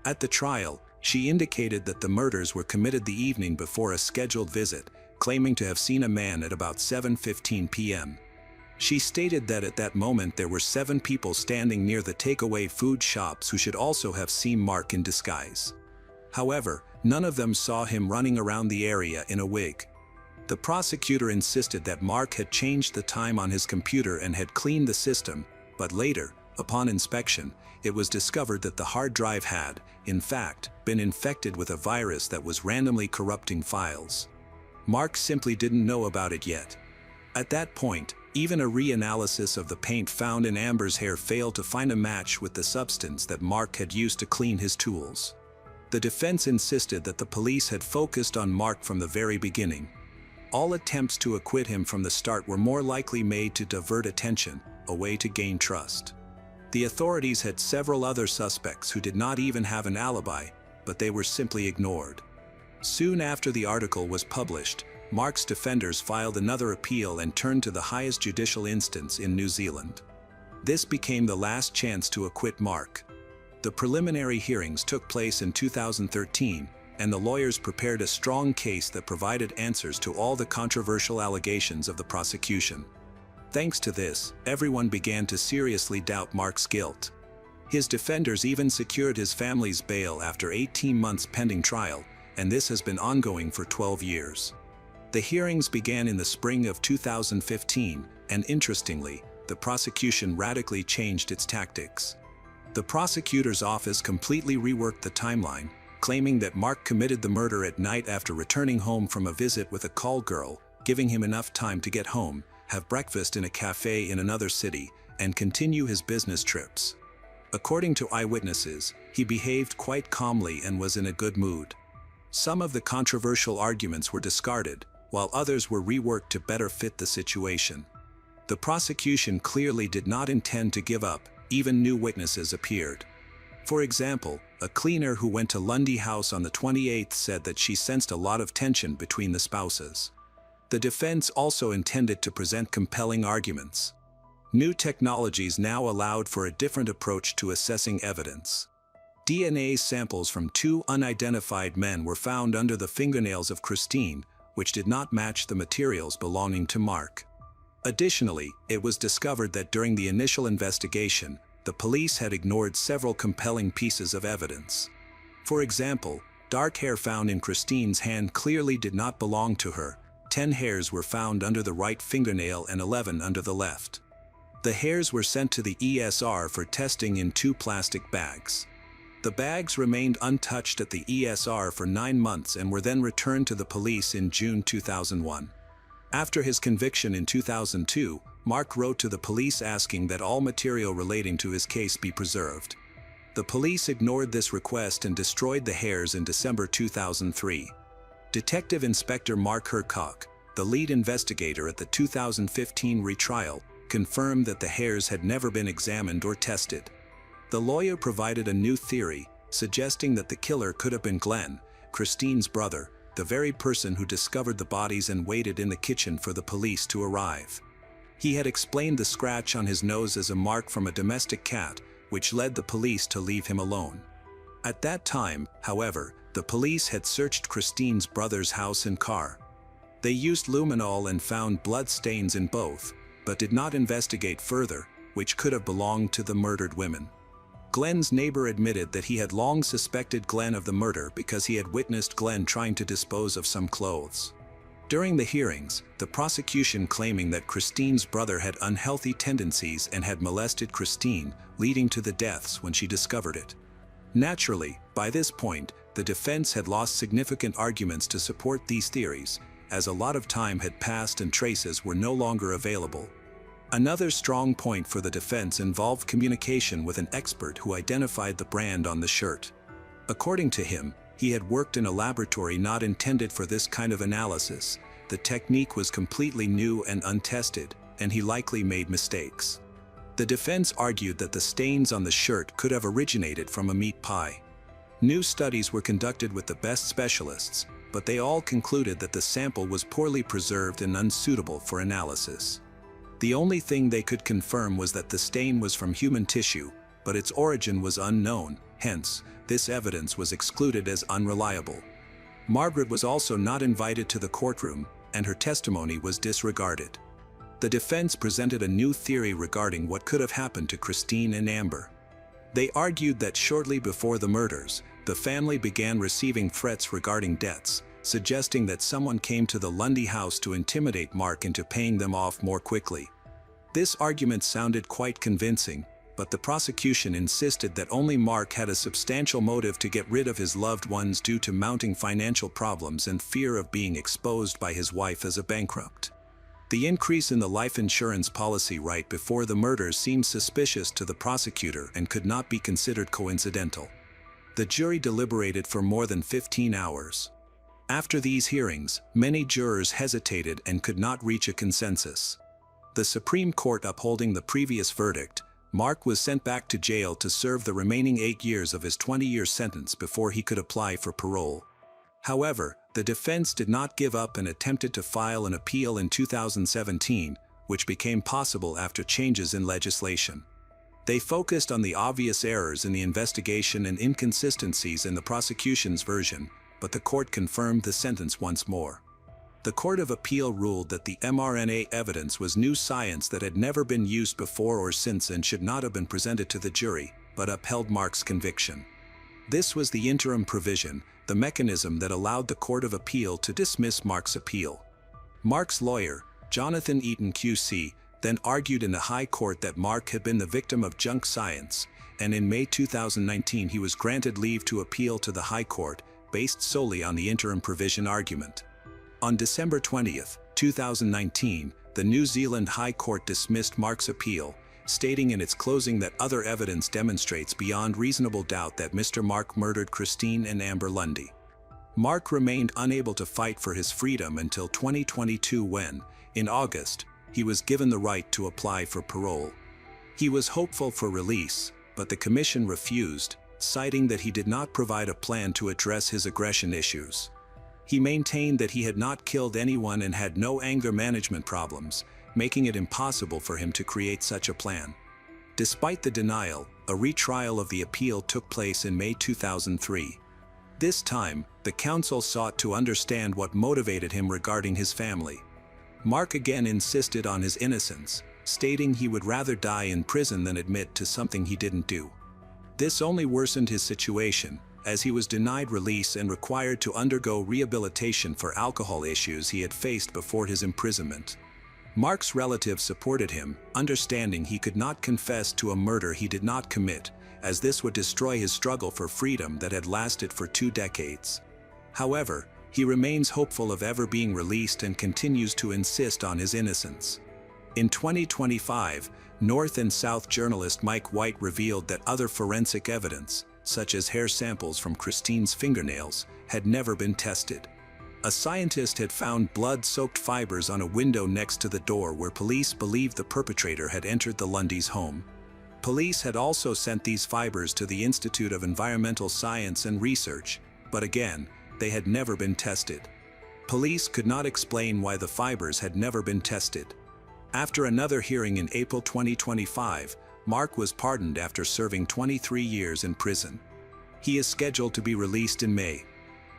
At the trial, she indicated that the murders were committed the evening before a scheduled visit, claiming to have seen a man at about 7:15 p.m. She stated that at that moment there were 7 people standing near the takeaway food shops who should also have seen Mark in disguise. However, none of them saw him running around the area in a wig. The prosecutor insisted that Mark had changed the time on his computer and had cleaned the system, but later, Upon inspection, it was discovered that the hard drive had, in fact, been infected with a virus that was randomly corrupting files. Mark simply didn't know about it yet. At that point, even a reanalysis of the paint found in Amber's hair failed to find a match with the substance that Mark had used to clean his tools. The defense insisted that the police had focused on Mark from the very beginning. All attempts to acquit him from the start were more likely made to divert attention, a way to gain trust. The authorities had several other suspects who did not even have an alibi, but they were simply ignored. Soon after the article was published, Mark's defenders filed another appeal and turned to the highest judicial instance in New Zealand. This became the last chance to acquit Mark. The preliminary hearings took place in 2013, and the lawyers prepared a strong case that provided answers to all the controversial allegations of the prosecution. Thanks to this, everyone began to seriously doubt Mark's guilt. His defenders even secured his family's bail after 18 months pending trial, and this has been ongoing for 12 years. The hearings began in the spring of 2015, and interestingly, the prosecution radically changed its tactics. The prosecutor's office completely reworked the timeline, claiming that Mark committed the murder at night after returning home from a visit with a call girl, giving him enough time to get home, have breakfast in a cafe in another city, and continue his business trips. According to eyewitnesses, he behaved quite calmly and was in a good mood. Some of the controversial arguments were discarded, while others were reworked to better fit the situation. The prosecution clearly did not intend to give up. Even new witnesses appeared. For example, a cleaner who went to Lundy House on the 28th said that she sensed a lot of tension between the spouses. The defense also intended to present compelling arguments. New technologies now allowed for a different approach to assessing evidence. DNA samples from two unidentified men were found under the fingernails of Christine, which did not match the materials belonging to Mark. Additionally, it was discovered that during the initial investigation, the police had ignored several compelling pieces of evidence. For example, dark hair found in Christine's hand clearly did not belong to her. 10 hairs were found under the right fingernail and 11 under the left. The hairs were sent to the ESR for testing in 2 plastic bags. The bags remained untouched at the ESR for 9 months and were then returned to the police in June 2001. After his conviction in 2002, Mark wrote to the police asking that all material relating to his case be preserved. The police ignored this request and destroyed the hairs in December 2003. Detective Inspector Mark Hercock, the lead investigator at the 2015 retrial, confirmed that the hairs had never been examined or tested. The lawyer provided a new theory, suggesting that the killer could have been Glenn, Christine's brother, the very person who discovered the bodies and waited in the kitchen for the police to arrive. He had explained the scratch on his nose as a mark from a domestic cat, which led the police to leave him alone. At that time, however, the police had searched Christine's brother's house and car. They used luminol and found blood stains in both, but did not investigate further, which could have belonged to the murdered women. Glenn's neighbor admitted that he had long suspected Glenn of the murder because he had witnessed Glenn trying to dispose of some clothes. During the hearings, the prosecution claiming that Christine's brother had unhealthy tendencies and had molested Christine, leading to the deaths when she discovered it. Naturally, by this point, the defense had lost significant arguments to support these theories, as a lot of time had passed and traces were no longer available. Another strong point for the defense involved communication with an expert who identified the brand on the shirt. According to him, he had worked in a laboratory not intended for this kind of analysis. The technique was completely new and untested, and he likely made mistakes. The defense argued that the stains on the shirt could have originated from a meat pie. New studies were conducted with the best specialists, but they all concluded that the sample was poorly preserved and unsuitable for analysis. The only thing they could confirm was that the stain was from human tissue, but its origin was unknown, hence, this evidence was excluded as unreliable. Margaret was also not invited to the courtroom, and her testimony was disregarded. The defense presented a new theory regarding what could have happened to Christine and Amber. They argued that shortly before the murders, the family began receiving threats regarding debts, suggesting that someone came to the Lundy house to intimidate Mark into paying them off more quickly. This argument sounded quite convincing, but the prosecution insisted that only Mark had a substantial motive to get rid of his loved ones due to mounting financial problems and fear of being exposed by his wife as a bankrupt. The increase in the life insurance policy right before the murders seemed suspicious to the prosecutor and could not be considered coincidental. The jury deliberated for more than 15 hours. After these hearings, many jurors hesitated and could not reach a consensus. The Supreme Court upholding the previous verdict, Mark was sent back to jail to serve the remaining 8 years of his 20-year sentence before he could apply for parole. However, the defense did not give up and attempted to file an appeal in 2017, which became possible after changes in legislation. They focused on the obvious errors in the investigation and inconsistencies in the prosecution's version, but the court confirmed the sentence once more. The Court of Appeal ruled that the mRNA evidence was new science that had never been used before or since and should not have been presented to the jury, but upheld Mark's conviction. This was the interim provision, the mechanism that allowed the Court of Appeal to dismiss Mark's appeal. Mark's lawyer, Jonathan Eaton QC, then argued in the High Court that Mark had been the victim of junk science, and in May 2019 he was granted leave to appeal to the High Court, based solely on the interim provision argument. On December 20, 2019, the New Zealand High Court dismissed Mark's appeal, stating in its closing that other evidence demonstrates beyond reasonable doubt that Mr. Mark murdered Christine and Amber Lundy. Mark remained unable to fight for his freedom until 2022 when, in August, he was given the right to apply for parole. He was hopeful for release, but the commission refused, citing that he did not provide a plan to address his aggression issues. He maintained that he had not killed anyone and had no anger management problems, making it impossible for him to create such a plan. Despite the denial, a retrial of the appeal took place in May 2003. This time, the counsel sought to understand what motivated him regarding his family. Mark again insisted on his innocence, stating he would rather die in prison than admit to something he didn't do. This only worsened his situation, as he was denied release and required to undergo rehabilitation for alcohol issues he had faced before his imprisonment. Mark's relatives supported him, understanding he could not confess to a murder he did not commit, as this would destroy his struggle for freedom that had lasted for 2 decades. However, he remains hopeful of ever being released and continues to insist on his innocence. In 2025, North and South journalist Mike White revealed that other forensic evidence, such as hair samples from Christine's fingernails, had never been tested. A scientist had found blood-soaked fibers on a window next to the door where police believed the perpetrator had entered the Lundys' home. Police had also sent these fibers to the Institute of Environmental Science and Research, but again, they had never been tested. Police could not explain why the fibers had never been tested. After another hearing in April 2025, Mark was pardoned after serving 23 years in prison. He is scheduled to be released in May.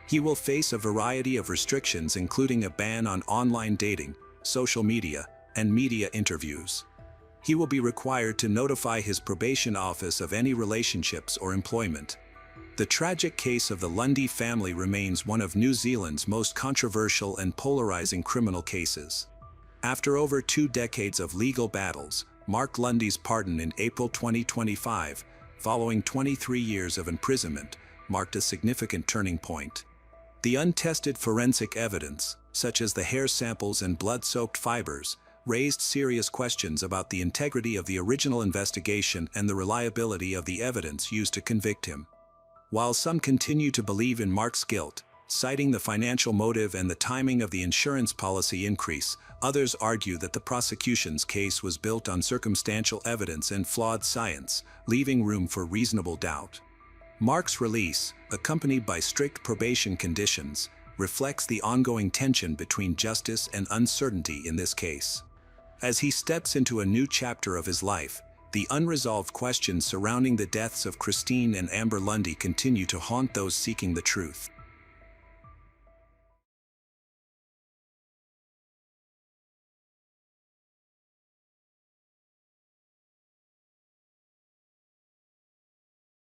He will face a variety of restrictions including a ban on online dating, social media, and media interviews. He will be required to notify his probation office of any relationships or employment. The tragic case of the Lundy family remains one of New Zealand's most controversial and polarizing criminal cases. After over 2 decades of legal battles, Mark Lundy's pardon in April 2025, following 23 years of imprisonment, marked a significant turning point. The untested forensic evidence, such as the hair samples and blood-soaked fibers, raised serious questions about the integrity of the original investigation and the reliability of the evidence used to convict him. While some continue to believe in Mark's guilt, citing the financial motive and the timing of the insurance policy increase, others argue that the prosecution's case was built on circumstantial evidence and flawed science, leaving room for reasonable doubt. Mark's release, accompanied by strict probation conditions, reflects the ongoing tension between justice and uncertainty in this case. As he steps into a new chapter of his life, the unresolved questions surrounding the deaths of Christine and Amber Lundy continue to haunt those seeking the truth.